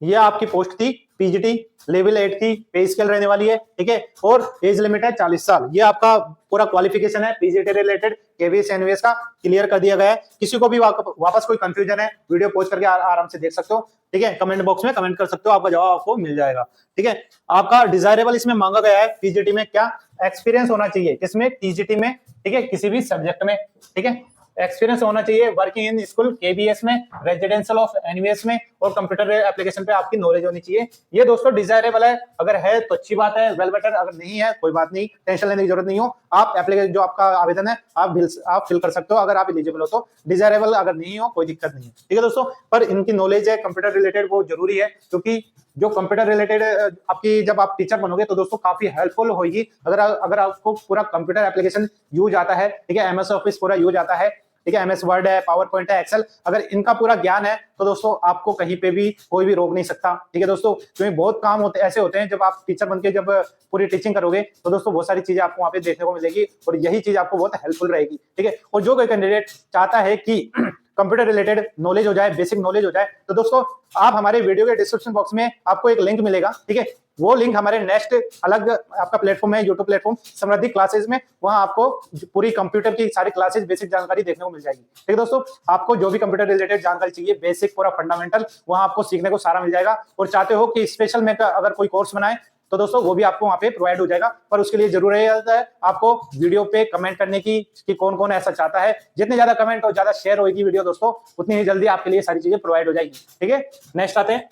ये आपकी पोस्ट थी पीजीटी लेवल 8 की, पे स्केल रहने वाली है, ठीक है। और एज लिमिट है 40 साल। ये आपका पूरा क्वालिफिकेशन है पीजीटी रिलेटेड केवीएस एनवीएस का क्लियर कर दिया गया है। किसी को भी वापस कोई कंफ्यूजन है वीडियो पॉज करके आराम से देख सकते हो, ठीक है। कमेंट बॉक्स में कमेंट कर सकते हो, आपका जवाब आपको मिल जाएगा, ठीक है। आपका डिजायरेबल इसमें मांगा गया है पीजीटी में क्या, एक्सपीरियंस होना चाहिए किसमें, टीजीटी में, ठीक है, किसी भी सब्जेक्ट में, ठीक है। एक्सपीरियंस होना चाहिए वर्किंग इन स्कूल केबीएस में, रेजिडेंशियल ऑफ एनवीएस में, और कंप्यूटर एप्लीकेशन पे आपकी नॉलेज होनी चाहिए। ये दोस्तों डिजायरेबल है, अगर है तो अच्छी बात है, वेल बेटर, अगर नहीं है कोई बात नहीं, टेंशन लेने की जरूरत नहीं हो। आप एप्लीकेशन जो आपका आवेदन है आप फिल कर सकते हो अगर आप एलिजिबल हो तो। डिजायरेबल अगर नहीं हो कोई दिक्कत नहीं है, ठीक है दोस्तों। पर इनकी नॉलेज है कंप्यूटर रिलेटेड वो जरूरी है, क्योंकि जो कंप्यूटर रिलेटेड आपकी जब आप टीचर बनोगे तो दोस्तों काफी हेल्पफुल होगी। अगर आपको पूरा कंप्यूटर एप्लीकेशन यूज आता है, ठीक है, एमएस ऑफिस पूरा यूज आता है, ठीक है, एमएस वर्ड है, पावर पॉइंट है, एक्सेल, अगर इनका पूरा ज्ञान है तो दोस्तों आपको कहीं पे भी कोई भी रोक नहीं सकता, ठीक है दोस्तों। क्योंकि बहुत काम ऐसे होते हैं जब आप टीचर बनके जब पूरी टीचिंग करोगे तो दोस्तों बहुत सारी चीजें आपको वहां पे देखने को मिलेगी, और यही चीज आपको बहुत हेल्पफुल रहेगी, ठीक है। और जो कोई कैंडिडेट चाहता है कि कंप्यूटर रिलेटेड नॉलेज हो जाए, बेसिक नॉलेज हो जाए, तो दोस्तों आप हमारे वीडियो के डिस्क्रिप्शन बॉक्स में आपको एक लिंक मिलेगा, ठीक है। वो लिंक हमारे नेक्स्ट अलग आपका प्लेटफॉर्म है, यूट्यूब प्लेटफॉर्म समृद्धि क्लासेस में, वहां आपको पूरी कंप्यूटर की सारी क्लासेस बेसिक जानकारी देखने को मिल जाएगी, ठीक है दोस्तों। आपको जो भी कंप्यूटर रिलेटेड जानकारी चाहिए, बेसिक पूरा फंडामेंटल, वहां आपको सीखने को सारा मिल जाएगा। और चाहते हो कि स्पेशल में अगर कोई कोर्स बनाए तो दोस्तों वो भी आपको वहां पे प्रोवाइड हो जाएगा। पर उसके लिए जरूर है आपको वीडियो पे कमेंट करने की कि कौन कौन ऐसा चाहता है। जितने ज्यादा कमेंट और ज्यादा शेयर होगी वीडियो दोस्तों, उतनी ही जल्दी आपके लिए सारी चीजें प्रोवाइड हो जाएगी, ठीक है। नेक्स्ट आते हैं,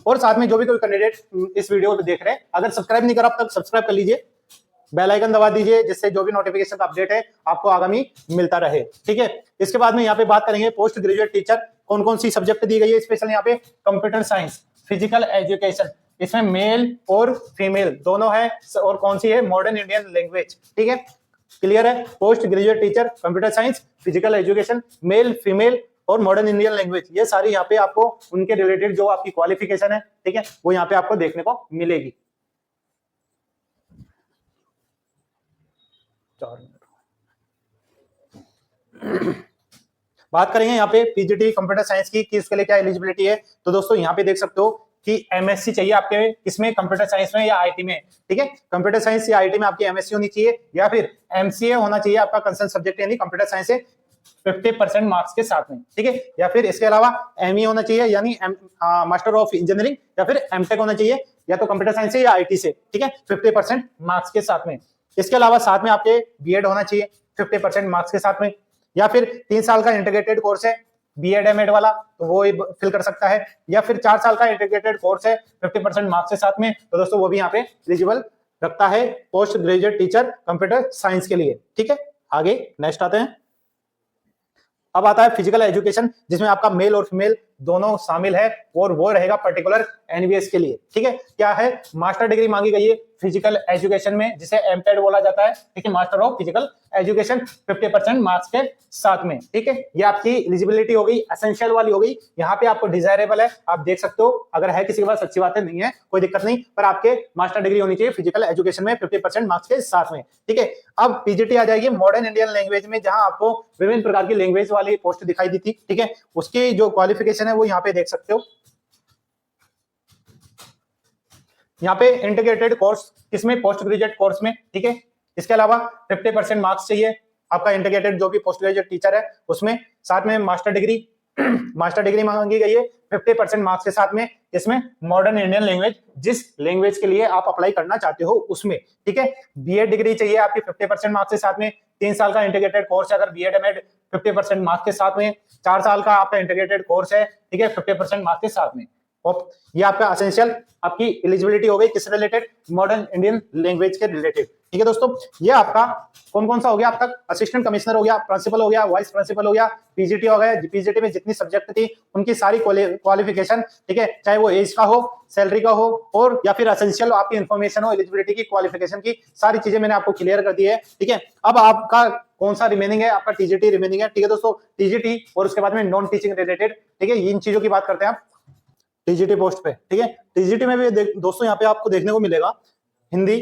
और साथ में जो भी कोई कैंडिडेट इस वीडियो को देख रहे हैं, अगर सब्सक्राइब नहीं करा अब तक सब्सक्राइब कर लीजिए, बेल आइकन दबा दीजिए, जिससे जो भी नोटिफिकेशन का अपडेट है आपको आगामी मिलता रहे, ठीक है। इसके बाद में यहाँ पे बात करेंगे पोस्ट ग्रेजुएट टीचर कौन कौन सी सब्जेक्ट दी गई है स्पेशल यहाँ पे, कंप्यूटर साइंस, फिजिकल एजुकेशन, इसमें मेल और फीमेल दोनों है, और कौन सी है, मॉडर्न इंडियन लैंग्वेज, ठीक है। क्लियर है, post graduate teacher, computer science, physical education, male, female और मॉडर्न इंडियन लैंग्वेज, ये सारी यहाँ पे आपको उनके रिलेटेड जो आपकी क्वालिफिकेशन है, ठीक है, वो यहाँ पे आपको देखने को मिलेगी। 4 मिनट बात करेंगे यहाँ पे पीजीटी कंप्यूटर साइंस की कि इसके लिए क्या एलिजिबिलिटी है। तो दोस्तों यहाँ पे देख सकते हो कि एमएससी चाहिए आपके इसमें कंप्यूटर साइंस में या आईटी में, ठीक है। कंप्यूटर साइंस या आईटी में आपकी एमएससी होनी चाहिए, या फिर एमसीए होना चाहिए आपका कंसर्न सब्जेक्ट यानी कंप्यूटर साइंस से 50% मार्क्स के साथ में, ठीक है। या फिर इसके अलावा एमई होना चाहिए यानी मास्टर ऑफ इंजीनियरिंग, या फिर एमटेक होना चाहिए या तो कंप्यूटर साइंस से या आईटी से, ठीक है, 50% मार्क्स के साथ में। इसके अलावा साथ में आपके बीएड होना चाहिए 50% मार्क्स के साथ में, या फिर 3 साल का इंटीग्रेटेड कोर्स है बीएड एमएड वाला तो वो फिल कर सकता है, या फिर 4 साल का इंटीग्रेटेड कोर्स है 50% मार्क्स के साथ में, तो दोस्तों वो भी यहाँ पे एलिजिबल रखता है post graduate teacher computer science के लिए, ठीक है। आगे नेक्स्ट आते हैं, अब आता है फिजिकल एजुकेशन, जिसमें आपका मेल और फीमेल दोनों शामिल है, और वो रहेगा पर्टिकुलर एनवीएस के लिए, ठीक है। क्या है, मास्टर डिग्री मांगी गई है फिजिकल एजुकेशन में, जिसे एमटेड बोला जाता है, ठीक है, master of physical education 50% marks के साथ में, ठीक है। ये आपकी एलिजिबिलिटी हो गई, एसेंशियल वाली हो गई। यहाँ पे आपको डिजायरेबल है, आप देख सकते हो, अगर है किसी के पास अच्छी बात है, नहीं है कोई दिक्कत नहीं, पर आपके मास्टर डिग्री होनी चाहिए फिजिकल एजुकेशन में 50% मार्क्स के साथ में, ठीक है। अब पीजीटी आ जाएगी मॉडर्न इंडियन लैंग्वेज में, जहां आपको विभिन्न प्रकार की लैंग्वेज वाली पोस्ट दिखाई दी थी, ठीक है। उसकी जो क्वालिफिकेशन है वो यहाँ पे देख सकते हो। यहाँ पे इंटीग्रेटेड कोर्स किसमें, पोस्ट ग्रेजुएट कोर्स में, ठीक है। इसके अलावा 50% मार्क्स चाहिए आपका इंटीग्रेटेड जो भी पोस्ट ग्रेजुएट टीचर है उसमें, साथ में मास्टर डिग्री मांगी गई है 50% मार्क्स के साथ में, इसमें मॉडर्न इंडियन लैंग्वेज, जिस लैंग्वेज के लिए आप अप्लाई करना चाहते हो उसमें, ठीक है। बीएड डिग्री चाहिए आपकी 50% मार्क्स के साथ में, 3 साल का इंटीग्रेटेड कोर्स है अगर बीएड एमएड 50% मार्क्स के साथ में, 4 साल का आपका इंटीग्रेटेड कोर्स है, ठीक है, 50% मार्क्स के साथ में। और ये आपका असेंशियल आपकी एलिजिबिलिटी हो गई किस रिलेटेड, मॉडर्न इंडियन लैंग्वेज के रिलेटेड, ठीक है दोस्तों। ये आपका कौन कौन सा हो गया अब तक, असिस्टेंट कमिश्नर हो गया, प्रिंसिपल हो गया, वाइस प्रिंसिपल हो गया, पीजीटी हो गया, पीजीटी में जितनी सब्जेक्ट थी उनकी सारी क्वालिफिकेशन, ठीक है, चाहे वो एज का हो, सैलरी का हो, और या फिर असेंशियल आपकी इन्फॉर्मेशन हो, एलिजिबिलिटी की, क्वालिफिकेशन की, सारी चीजें मैंने आपको क्लियर कर दी है, ठीक है। अब आपका कौन सा रिमेनिंग है, आपका टीजीटी रिमेनिंग है, ठीक है दोस्तों, टीजीटी, और उसके बाद में नॉन टीचिंग रिलेटेड, ठीक है, इन चीजों की बात करते हैं आप टीजीटी पोस्ट पे, ठीक है। टीजीटी में भी दोस्तों यहाँ पे आपको देखने को मिलेगा हिंदी,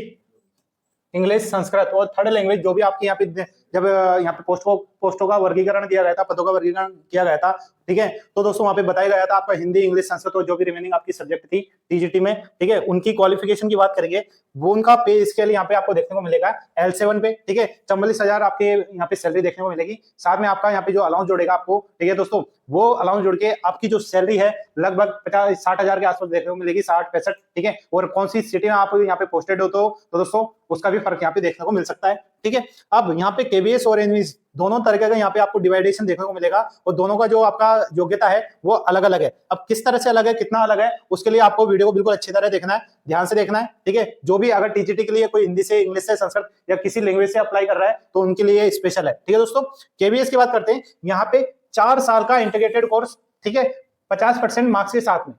इंग्लिश, संस्कृत और थर्ड लैंग्वेज, जो भी आपकी यहाँ पे जब यहाँ पे पोस्टों का वर्गीकरण किया गया था, पदों का वर्गीकरण किया गया था, ठीक है, तो दोस्तों वहां पे बताया गया था आपका हिंदी, इंग्लिश, संस्कृत और जो भी रिमेनिंग आपकी सब्जेक्ट थी टीजीटी में, ठीक है, उनकी क्वालिफिकेशन की बात करेंगे, वो उनका पे स्केल यहाँ पे आपको देखने को मिलेगा L7 पे, ठीक है, 44,000 आपके यहाँ पे सैलरी देखने को मिलेगी। साथ में आपका यहाँ पे जो अलाउंस जोड़ेगा आपको, ठीक है दोस्तों, वो अलाउंस जोड़ के आपकी जो सैलरी है लगभग 50-60,000 के आसपास देखने को मिलेगी, 60-65, ठीक है। और कौन सी सिटी में आप यहाँ पे पोस्टेड हो तो दोस्तों उसका भी फर्क यहाँ पे देखने को मिल सकता है, ठीक है। अब यहाँ पे केबीएस और एनवीएस दोनों तरीके का यहाँ पे आपको डिवाइडेशन देखने को मिलेगा, और दोनों का जो आपका योग्यता है वो अलग अलग है। अब किस तरह से अलग है, कितना अलग है, उसके लिए आपको वीडियो को बिल्कुल अच्छी तरह देखना है, ध्यान से देखना है, ठीक है। जो भी अगर टीजीटी के लिए कोई हिंदी से, इंग्लिश से, संस्कृत या किसी लैंग्वेज से अप्लाई कर रहा है तो उनके लिए स्पेशल है, ठीक है दोस्तों। केबीएस की बात करते हैं, यहाँ पे 4 साल का इंटीग्रेटेड कोर्स, ठीक है, 50% मार्क्स के साथ में,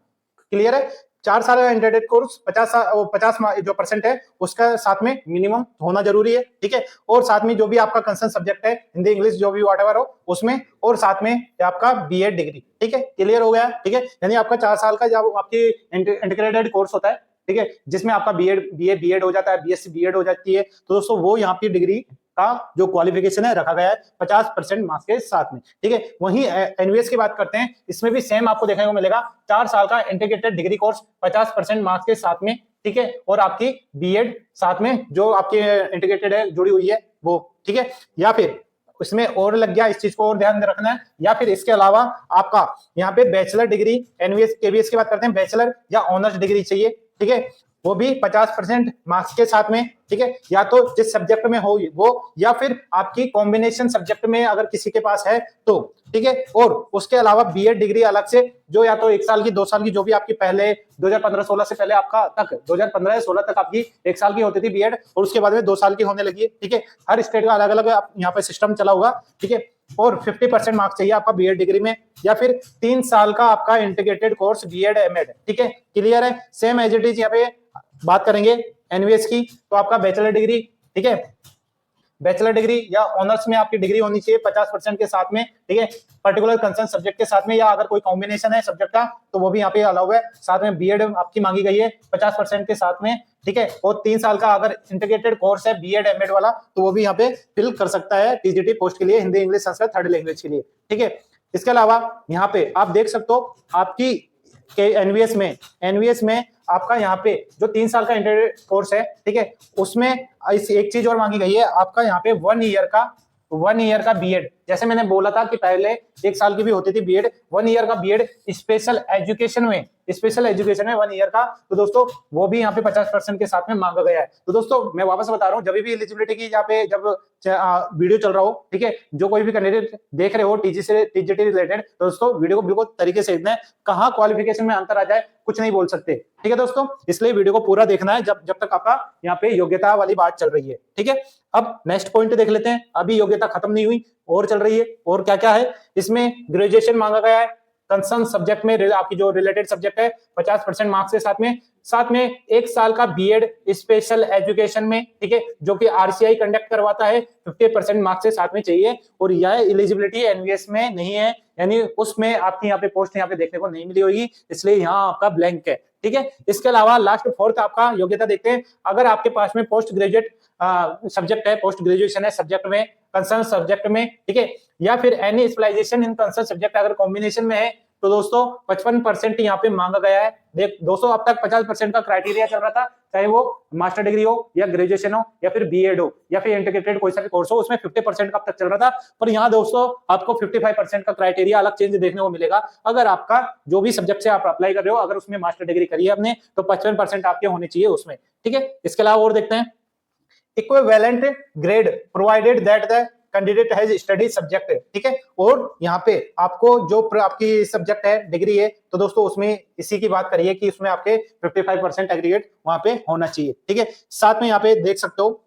क्लियर है। 4 साल का इंटीग्रेटेड कोर्स 50 जो परसेंट है उसका साथ में मिनिमम होना जरूरी है, ठीक है। और साथ में जो भी आपका कंसर्न सब्जेक्ट है, हिंदी, इंग्लिश, जो भी व्हाटएवर हो उसमें, और साथ में आपका बीएड डिग्री, ठीक है, क्लियर हो गया, ठीक है। यानी आपका 4 साल का जब आपकी इंटीग्रेटेड कोर्स होता है, ठीक है, जिसमें आपका बीएड हो जाता है, बीएससी बीएड हो जाती है, तो दोस्तों वो यहाँ की डिग्री का जो क्वालिफिकेशन है रखा गया है 50% मार्क्स के साथ में, ठीक है। वहीं एनवीएस की बात करते हैं, इसमें भी सेम आपको देखने को मिलेगा, 4 साल का इंटीग्रेटेड डिग्री कोर्स 50% मार्क्स के साथ में, ठीक है, और आपकी बीएड साथ में जो आपकी इंटीग्रेटेड है, जुड़ी हुई है वो, ठीक है। या फिर इसमें और लग गया, इस चीज को और ध्यान रखना है, या फिर इसके अलावा आपका यहाँ पे बैचलर डिग्री, एनवीएस केबीएस की बात करते हैं, बैचलर या ऑनर्स डिग्री चाहिए, ठीक है, वो भी 50% मार्क्स के साथ में, ठीक है, या तो जिस सब्जेक्ट में हो वो, या फिर आपकी कॉम्बिनेशन सब्जेक्ट में अगर किसी के पास है तो, ठीक है। और उसके अलावा बीएड डिग्री अलग से, जो या तो 1 साल की, 2 साल की, जो भी आपकी पहले 2015-16 से पहले आपका तक 2015 या 16 तक आपकी 1 साल की होती थी बीएड, और उसके बाद में 2 साल की होने लगी है, ठीक है। हर स्टेट का अलग अलग यहाँ पे सिस्टम चला होगा, ठीक है। और 50% मार्क्स चाहिए आपका बीएड डिग्री में, या फिर 3 साल का आपका इंटीग्रेटेड कोर्स बीएड एमएड, ठीक है, क्लियर है। सेम एज इट इज यहाँ पे बात करेंगे एनवीएस की, तो आपका बैचलर डिग्री, ठीक है, बैचलर डिग्री या ऑनर्स में आपकी डिग्री होनी चाहिए 50% के साथ में, ठीक है, पर्टिकुलर कंसर्न सब्जेक्ट के साथ में, या अगर कोई कॉम्बिनेशन है सब्जेक्ट का तो वो भी यहाँ पे अलाउ है। साथ में बीएड आपकी मांगी गई है 50% के साथ में, ठीक है। और 3 साल का अगर इंटीग्रेटेड कोर्स है बीएड एमएड वाला तो वो भी यहाँ पे फिल कर सकता है टीजीटी पोस्ट के लिए, Hindi, English, Sanskrit third language के लिए, ठीक है। इसके अलावा यहाँ पे आप देख सकते हो आपकी एनवीएस में आपका यहाँ पे जो 3 साल का इंटीग्रेटेड कोर्स है, ठीक है, उसमें इस एक चीज और मांगी गई है आपका यहाँ पे 1 ईयर का बीएड। जैसे मैंने बोला था कि पहले 1 साल की भी होती थी बीएड, 1 ईयर का बीएड स्पेशल एजुकेशन में 1 ईयर का, तो दोस्तों वो भी यहाँ पे 50% के साथ में मांगा गया है। तो दोस्तों मैं वापस बता रहा हूँ, जब भी एलिजिबिलिटी की यहाँ पे जब वीडियो चल रहा हो, ठीक है, जो कोई भी कैंडिडेट देख रहे हो टीजीटी रिलेटेड, तो दोस्तों वीडियो को बिल्कुल तरीके से देखना है, कहाँ क्वालिफिकेशन में अंतर आ जाए कुछ नहीं बोल सकते, ठीक है दोस्तों। इसलिए वीडियो को पूरा देखना है जब तक आपका यहाँ पे योग्यता वाली बात चल रही है, ठीक है। अब नेक्स्ट पॉइंट देख लेते हैं, अभी योग्यता खत्म नहीं हुई और चल रही है, और क्या क्या है इसमें। ग्रेजुएशन मांगा गया है कंसर्न सब्जेक्ट में, आपकी जो रिलेटेड सब्जेक्ट है 50% मार्क्स के साथ में 1 साल का बीएड स्पेशल एजुकेशन में, ठीक है, जो कि आरसीआई कंडक्ट करवाता है, 50% मार्क्स के साथ में चाहिए, और यह एलिजिबिलिटी एनवीएस में नहीं है, यानी उसमें आपकी यहाँ पे पोस्ट यहाँ पे देखने को नहीं मिली होगी, इसलिए यहाँ आपका ब्लैंक है, ठीक है। इसके अलावा लास्ट 4th आपका योग्यता देखते हैं, अगर आपके पास में पोस्ट ग्रेजुएट सब्जेक्ट है, पोस्ट ग्रेजुएशन है सब्जेक्ट में, कंसर्न सब्जेक्ट में, ठीक है, या फिर any specialization in concern subject अगर कॉम्बिनेशन में है, तो दोस्तों 55% यहाँ पे मांगा गया है। देख दोस्तों, अब तक 50% का क्राइटेरिया चल रहा था, चाहे वो मास्टर डिग्री हो या ग्रेजुएशन हो या फिर बीएड हो या फिर इंटीग्रेटेड कोई सा भी कोर्स हो, उसमें 50% का अब तक चल रहा था। पर यहाँ दोस्तों आपको 55% का क्राइटेरिया अलग चेंज देखने को मिलेगा। अगर आपका जो भी सब्जेक्ट से आप अप्लाई कर रहे हो, अगर उसमें मास्टर डिग्री करी है आपने, तो 55% आपके होने चाहिए उसमें, ठीक है। इसके अलावा और देखते हैं, equivalent grade provided that the candidate has study subject, ठीक है। और यहाँ पे आपको जो आपकी सब्जेक्ट है, डिग्री है, तो दोस्तों उसमें इसी की बात करिए कि उसमें आपके 55% एग्रीगेट वहां पे होना चाहिए, ठीक है। साथ में यहाँ पे देख सकते हो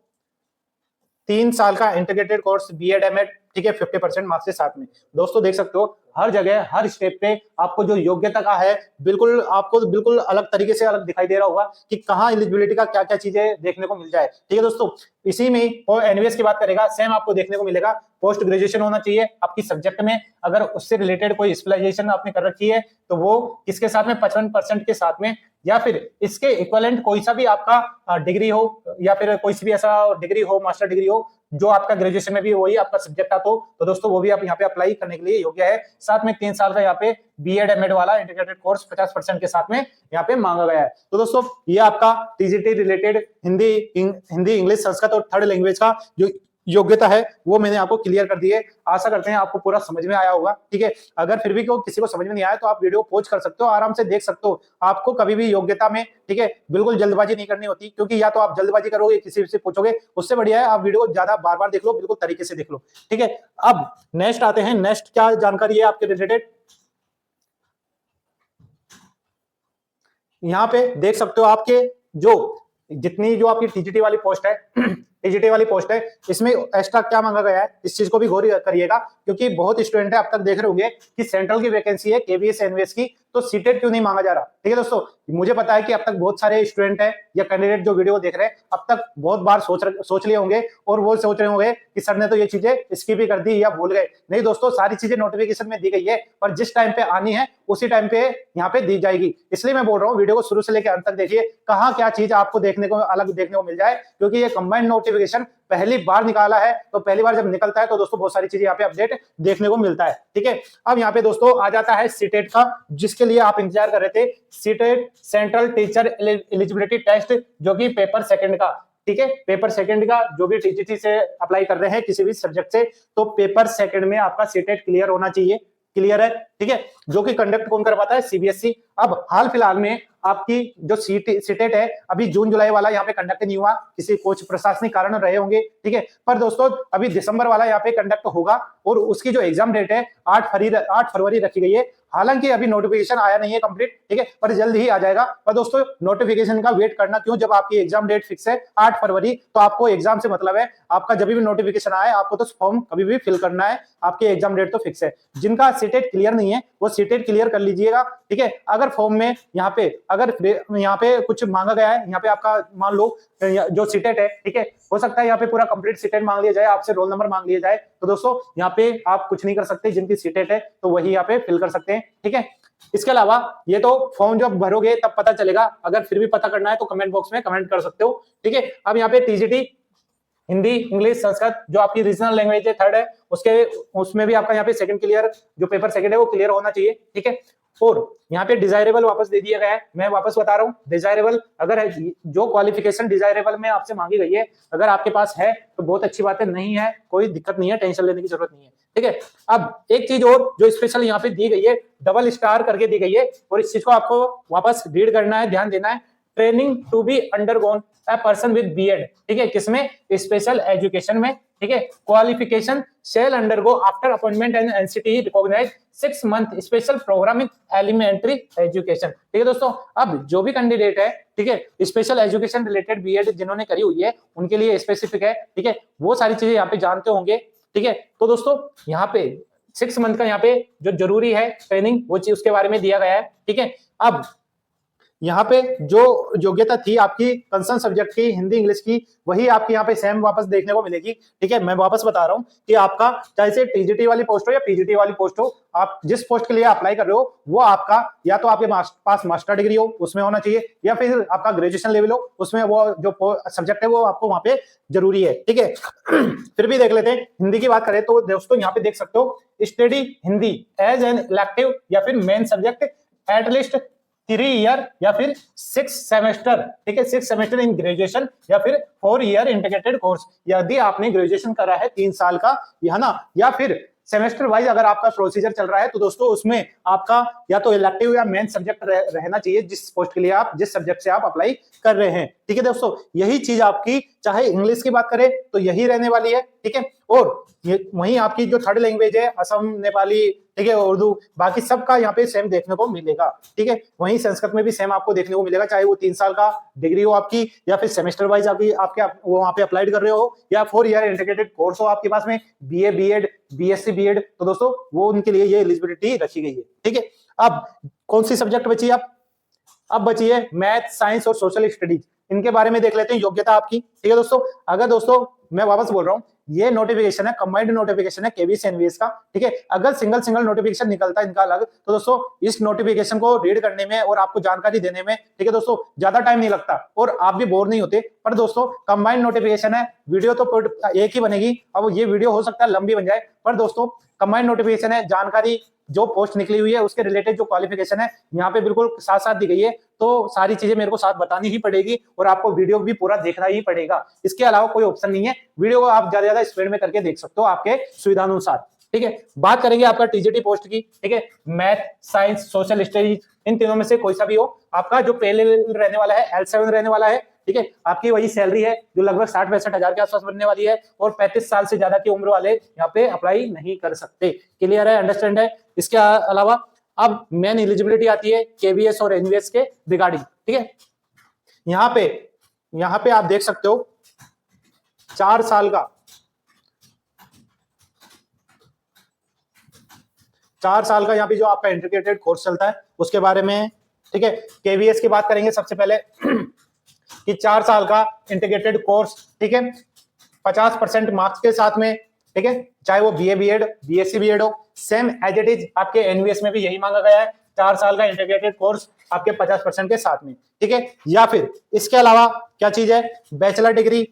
3 साल का इंटीग्रेटेड कोर्स बीएड एमएड, ठीक है, 50% मार्क्स के साथ में। दोस्तों देख सकते हो हर जगह हर स्टेप पे आपको जो योग्यता का है, बिल्कुल आपको बिल्कुल अलग तरीके से अलग दिखाई दे रहा होगा कि कहाँ एलिजिबिलिटी का क्या क्या चीजें देखने को मिल जाए, ठीक है दोस्तों। इसी में और एनवीएस की बात करेगा, सेम आपको देखने को मिलेगा। पोस्ट ग्रेजुएशन होना चाहिए आपकी सब्जेक्ट में, अगर उससे रिलेटेड कोई स्पेशलाइजेशन आपने कर रखी है तो वो किसके साथ में, 55% के साथ में, या फिर इसके इक्विवेलेंट कोई सा भी आपका डिग्री हो या फिर कोई सी भी ऐसा डिग्री हो, मास्टर डिग्री हो जो आपका ग्रेजुएशन में भी वही आपका सब्जेक्ट आता हो, तो दोस्तों वो भी आप यहाँ पे अप्लाई करने के लिए योग्य है। साथ में 3 साल का यहाँ पे बीएड एमएड वाला इंटीग्रेटेड कोर्स 50% के साथ में यहाँ पे मांगा गया है। तो दोस्तों ये आपका TGT related Hindi English Sanskrit और थर्ड लैंग्वेज का जो योग्यता है वो मैंने आपको क्लियर कर दी है। आशा करते हैं आपको पूरा समझ में आया होगा, ठीक है। अगर फिर भी किसी को समझ में नहीं आया तो आप वीडियो पॉज कर सकते हो, आराम से देख सकते हो। आपको कभी भी योग्यता में, ठीक है, बिल्कुल जल्दबाजी नहीं करनी होती, क्योंकि या तो आप जल्दबाजी करोगे, किसी से पूछोगे, उससे बढ़िया है आप वीडियो को ज्यादा बार बार देख लो, बिल्कुल तरीके से देख लो, ठीक है। अब नेक्स्ट आते हैं, नेक्स्ट क्या जानकारी है आपके रिलेटेड, यहाँ पे देख सकते हो आपके जितनी जो आपकी टीजीटी वाली पोस्ट है टीजीटी वाली पोस्ट है, इसमें एक्स्ट्रा क्या मांगा गया है, इस चीज को भी गौर करिएगा, क्योंकि बहुत स्टूडेंट है अब तक देख रहे होंगे कि सेंट्रल की वैकेंसी है केवीएस एनवीएस की, तो सीटेट क्यों नहीं मांगा जा रहा, ठीक है दोस्तों। मुझे पता है कि अब तक बहुत सारे स्टूडेंट है या कैंडिडेट जो वीडियो देख रहे हैं अब तक बहुत बार सोच लिए होंगे और वो सोच रहे होंगे कि सर ने तो ये चीजें स्किप ही कर दी या भूल गए। नहीं दोस्तों, सारी चीजें नोटिफिकेशन में दी गई है, और जिस टाइम पे आनी है उसी टाइम पे यहाँ पे दी जाएगी। इसलिए मैं बोल रहा हूँ वीडियो को शुरू से लेकर अंत तक देखिए, कहाँ क्या चीज आपको देखने को अलग देखने को मिल जाए, क्योंकि ये कंबाइंड नोटिफिकेशन पहली बार निकाला है। तो पहली बार जब निकलता है तो दोस्तों बहुत सारी चीजें यहाँ पे अपडेट देखने को मिलता है, ठीक है। अब यहाँ पे दोस्तों आ जाता है सीटेट का, जिसके लिए आप इंतजार कर रहे थे, CTET central teacher eligibility test, जो कि पेपर सेकंड का, ठीक है, पेपर सेकंड का जो भी टीजीटी से अप्लाई कर रहे हैं किसी भी सब्जेक्ट से, तो पेपर सेकंड में आपका सीटेट क्लियर होना चाहिए, क्लियर है, ठीक है। जो कि कंडक्ट कौन करवाता है, सीबीएसई। अब हाल फिलहाल में आपकी जो सीटेट है अभी जून जुलाई वाला यहाँ पे कंडक्ट नहीं हुआ, किसी कुछ प्रशासनिक कारण रहे होंगे, ठीक है। पर दोस्तों अभी दिसंबर वाला यहाँ पे कंडक्ट होगा, और उसकी जो एग्जाम डेट है 8 फरवरी रखी गई है। हालांकि अभी नोटिफिकेशन आया नहीं है कंप्लीट, ठीक है, पर जल्द ही आ जाएगा। पर दोस्तों नोटिफिकेशन का वेट करना क्यों, जब आपकी एग्जाम डेट फिक्स है 8 फरवरी, तो आपको एग्जाम से मतलब है, आपका जब भी नोटिफिकेशन आए आपको तो फॉर्म कभी भी फिल करना है, आपकी एग्जाम डेट तो फिक्स है। जिनका सीटेट क्लियर नहीं है वो सीटेट क्लियर कर लीजिएगा, ठीक है। अगर फॉर्म में यहाँ पे अगर यहाँ पे कुछ मांगा गया है, यहाँ पे आपका मान लो जो सीटेट है, ठीक है, हो सकता है यहाँ पे पूरा कंप्लीट सीटेट मांग लिया जाए, आपसे रोल नंबर मांग लिया जाए, तो दोस्तों यहाँ पे आप कुछ नहीं कर सकते, जिनकी सीटेट है तो वही यहाँ पे फिल कर सकते हैं, ठीक है। इसके अलावा ये तो फॉर्म जब भरोगे तब पता चलेगा, अगर फिर भी पता करना है तो कमेंट बॉक्स में कमेंट कर सकते हो, ठीक है। अब यहाँ पे टीजीटी हिंदी इंग्लिश संस्कृत जो आपकी रीजनल लैंग्वेज है थर्ड है, उसमें भी आपका यहाँ पे सेकंड क्लियर, जो पेपर सेकंड है वो क्लियर होना चाहिए, ठीक है। और यहाँ पे डिजायरेबल वापस दे दिया गया है, मैं वापस बता रहा हूँ, डिजायरेबल अगर है, जो क्वालिफिकेशन डिजायरेबल में आपसे मांगी गई है अगर आपके पास है तो बहुत अच्छी बात है, नहीं है कोई दिक्कत नहीं है, टेंशन लेने की जरूरत नहीं है, ठीक है। अब एक चीज और जो स्पेशल यहाँ पे दी गई है, डबल स्टार करके दी गई है, और इस चीज को आपको वापस रीड करना है, ध्यान देना है, training to be undergone a person with BEd, ठीक है, किसमें, स्पेशल एजुकेशन में, ठीक है। Qualification shall undergo after appointment and NCT recognize 6 month special program in elementary education, ठीक है दोस्तों। अब जो भी कैंडिडेट है, ठीक है, स्पेशल एजुकेशन रिलेटेड बीएड जिन्होंने करी हुई है उनके लिए स्पेसिफिक है, ठीक है, वो सारी चीजें यहाँ पे जानते होंगे, ठीक है। तो दोस्तों यहाँ पे 6 मंथ का यहाँ पे जो जरूरी है ट्रेनिंग, वो चीज उसके बारे में दिया गया है, ठीक है। अब यहाँ पे जो योग्यता थी आपकी कंसर्न सब्जेक्ट की हिंदी इंग्लिश की, वही आपकी यहाँ पे सेम वापस देखने को मिलेगी। ठीक है, मैं वापस बता रहा हूँ कि आपका चाहे से टीजीटी वाली पोस्ट हो या पीजीटी वाली पोस्ट हो, आप जिस पोस्ट के लिए अप्लाई कर रहे हो वो आपका या तो आपके पास मास्टर डिग्री हो उसमें होना चाहिए, या फिर आपका ग्रेजुएशन लेवल हो उसमें वो जो सब्जेक्ट है वो आपको वहां पे जरूरी है। ठीक है फिर भी देख लेते हैं हिंदी की बात करें तो दोस्तों यहाँ पे देख सकते हो study Hindi as an elective या फिर मेन सब्जेक्ट एटलीस्ट 3 ईयर या फिर 6 सेमेस्टर। ठीक है, 6 सेमेस्टर इन ग्रेजुएशन या फिर 4 ईयर इंटीग्रेटेड कोर्स। यदि आपने ग्रेजुएशन करा है 3 साल का, है ना, या फिर सेमेस्टर वाइज अगर आपका प्रोसीजर चल रहा है तो दोस्तों उसमें आपका या तो इलेक्टिव या मेन सब्जेक्ट रहना चाहिए जिस पोस्ट के लिए आप जिस सब्जेक्ट से आप अप्लाई कर रहे हैं। ठीक है दोस्तों, यही चीज आपकी चाहे इंग्लिश की बात करें तो यही रहने वाली है। ठीक है, और ये वहीं आपकी जो थर्ड लैंग्वेज है असम, नेपाली, ठीक है, उर्दू, बाकी सबका यहाँ पे सेम देखने को मिलेगा। ठीक है, वहीं संस्कृत में भी सेम आपको देखने को मिलेगा, चाहे वो 3 साल का डिग्री हो आपकी या फिर सेमेस्टर वाइज आपके वो वहाँ पे अप्लाइड कर रहे हो या 4 ईयर इंटीग्रेटेड कोर्स हो आपके पास में, बीए, बीएड, बीएससी, बीएड, तो दोस्तों वो उनके लिए ये एलिजिबिलिटी रखी गई है। ठीक है, अब कौन सी सब्जेक्ट बची है? अब बची है मैथ, साइंस और सोशल स्टडीज। इनके बारे में देख लेते हैं योग्यता आपकी। ठीक है दोस्तों, अगर दोस्तों मैं वापस बोल रहा हूँ, ये नोटिफिकेशन है, कंबाइंड नोटिफिकेशन है केवीएस एनवीएस का। ठीक है, अगर सिंगल सिंगल नोटिफिकेशन निकलता है इनका अलग, तो दोस्तों इस नोटिफिकेशन को रीड करने में और आपको जानकारी देने में, ठीक है दोस्तों, ज्यादा टाइम नहीं लगता और आप भी बोर नहीं होते। पर दोस्तों कंबाइंड नोटिफिकेशन है, वीडियो तो एक ही बनेगी, अब ये वीडियो हो सकता है लंबी बन जाए, पर दोस्तों कंबाइंड नोटिफिकेशन है, जानकारी जो पोस्ट निकली हुई है उसके रिलेटेड जो क्वालिफिकेशन है यहाँ पे बिल्कुल साथ साथ दी गई है, तो सारी चीजें मेरे को साथ बतानी ही पड़ेगी और आपको वीडियो भी पूरा देखना ही पड़ेगा। इसके अलावा कोई ऑप्शन नहीं है, वीडियो को आप ज्यादा स्पीड में करके देख सकते हो आपके सुविधानुसार। ठीक है, बात करेंगे आपका टीजीटी पोस्ट की। ठीक है, मैथ, साइंस, सोशल स्टडीज, इन तीनों में से कोई सा भी हो, आपका जो पे लेवल रहने वाला है L7 रहने वाला है। ठीक है, आपकी वही सैलरी है जो लगभग 60-65 हजार के आसपास बनने वाली है और 35 साल से ज्यादा की उम्र वाले यहाँ पे अप्लाई नहीं कर सकते। क्लियर है, अंडरस्टैंड है? इसके अलावा अब मेन एलिजिबिलिटी आती है केवीएस और एनवीएस के रिगार्डिंग। ठीक है, यहाँ पे आप देख सकते हो 4 साल का यहाँ पे जो आपका इंटीग्रेटेड कोर्स चलता है उसके बारे में। ठीक है, केवीएस की बात करेंगे सबसे पहले कि 4 साल का इंटीग्रेटेड कोर्स, ठीक है, 50% मार्क्स के साथ में। ठीक है, चाहे वो बीए, बीएड, बीएससी, बीएड हो, सेम एज इट इज आपके एनवीएस में भी यही मांगा गया है, 4 साल का इंटीग्रेटेड कोर्स आपके 50% के साथ में। ठीक है, या फिर इसके अलावा क्या चीज है, बैचलर डिग्री,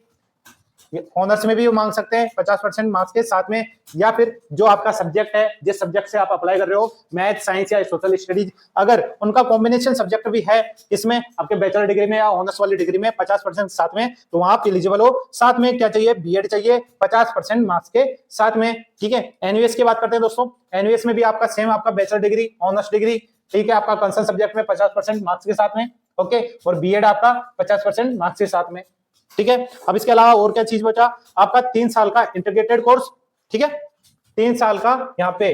ऑनर्स में भी वो मांग सकते हैं 50% मार्क्स के साथ में, या फिर जो आपका सब्जेक्ट है जिस सब्जेक्ट से आप अप्लाई कर रहे हो, मैथ, साइंस या सोशल स्टडीज, अगर उनका कॉम्बिनेशन सब्जेक्ट भी है इसमें आपके बैचलर डिग्री में या ऑनर्स वाली डिग्री में 50% साथ में, तो वहां आप एलिजिबल हो। साथ में क्या चाहिए, बीएड चाहिए 50% मार्क्स के साथ में। ठीक है, एनवीएस की बात करते हैं दोस्तों, एनवीएस में भी आपका सेम आपका बैचलर डिग्री, ऑनर्स डिग्री, ठीक है, आपका कंसर्न सब्जेक्ट में 50% मार्क्स के साथ में, ओके, और बीएड आपका 50% मार्क्स के साथ में। ठीक है, अब इसके अलावा और क्या चीज बचा, आपका 3 साल का इंटीग्रेटेड कोर्स। ठीक है, 3 साल का यहाँ पे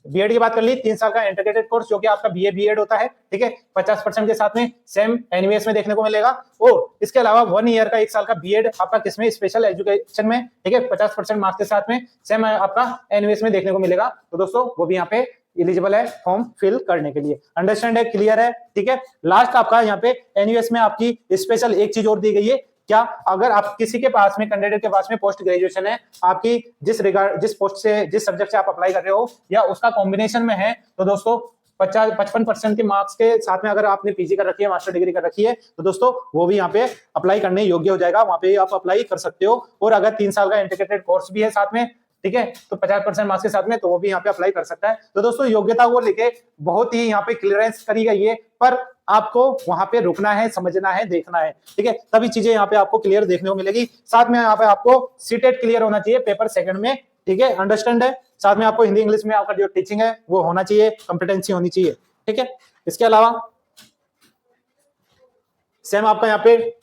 बीएड की बात कर ली, 3 साल का इंटीग्रेटेड कोर्स जो कि आपका बीए, बीएड होता है। ठीक है, 50% के साथ में सेम एनवीएस में देखने को मिलेगा, और इसके अलावा 1 ईयर का 1 साल का बीएड आपका किसमें, स्पेशल एजुकेशन में। ठीक है, 50% मार्क्स के साथ में सेम आपका एनवीएस में देखने को मिलेगा, तो दोस्तों वो भी यहाँ पे एलिजिबल है फॉर्म फिल करने के लिए। अंडरस्टैंड है, क्लियर है? ठीक है, लास्ट आपका यहाँ पे एनवीएस में आपकी स्पेशल एक चीज और दी गई है, क्या, अगर आप किसी के पास में, कैंडिडेट के पास में पोस्ट ग्रेजुएशन है, आपकी जिस पोस्ट से, जिस सब्जेक्ट से आप अप्लाई कर रहे हो या उसका कॉम्बिनेशन में है, तो दोस्तों 55% के मार्क्स के साथ में अगर आपने पीजी कर रखी है, मास्टर डिग्री कर रखी है, तो दोस्तों वो भी यहाँ पे अप्लाई करने योग्य हो जाएगा, वहां पे आप अप्लाई कर सकते हो। और अगर 3 साल का इंटीग्रेटेड कोर्स भी है साथ में, ठीक है, तो 50% मार्क्स के साथ में, तो वो भी यहाँ पे अप्लाई कर सकता है। तो दोस्तों योग्यता को लेके बहुत ही यहाँ पे क्लियरेंस करी गई है, पर आपको वहां पे रुकना है, समझना है, देखना है। ठीक है, तभी चीजें यहाँ पे आपको क्लियर देखने को मिलेगी। साथ में यहाँ पे आपको सीटेट क्लियर होना चाहिए पेपर सेकंड में। ठीक है, अंडरस्टैंड है? साथ में आपको हिंदी इंग्लिश में आपका जो टीचिंग है वो होना चाहिए, कॉम्पिटेंसी होनी चाहिए। ठीक है, इसके अलावा सेम आपका यहाँ पे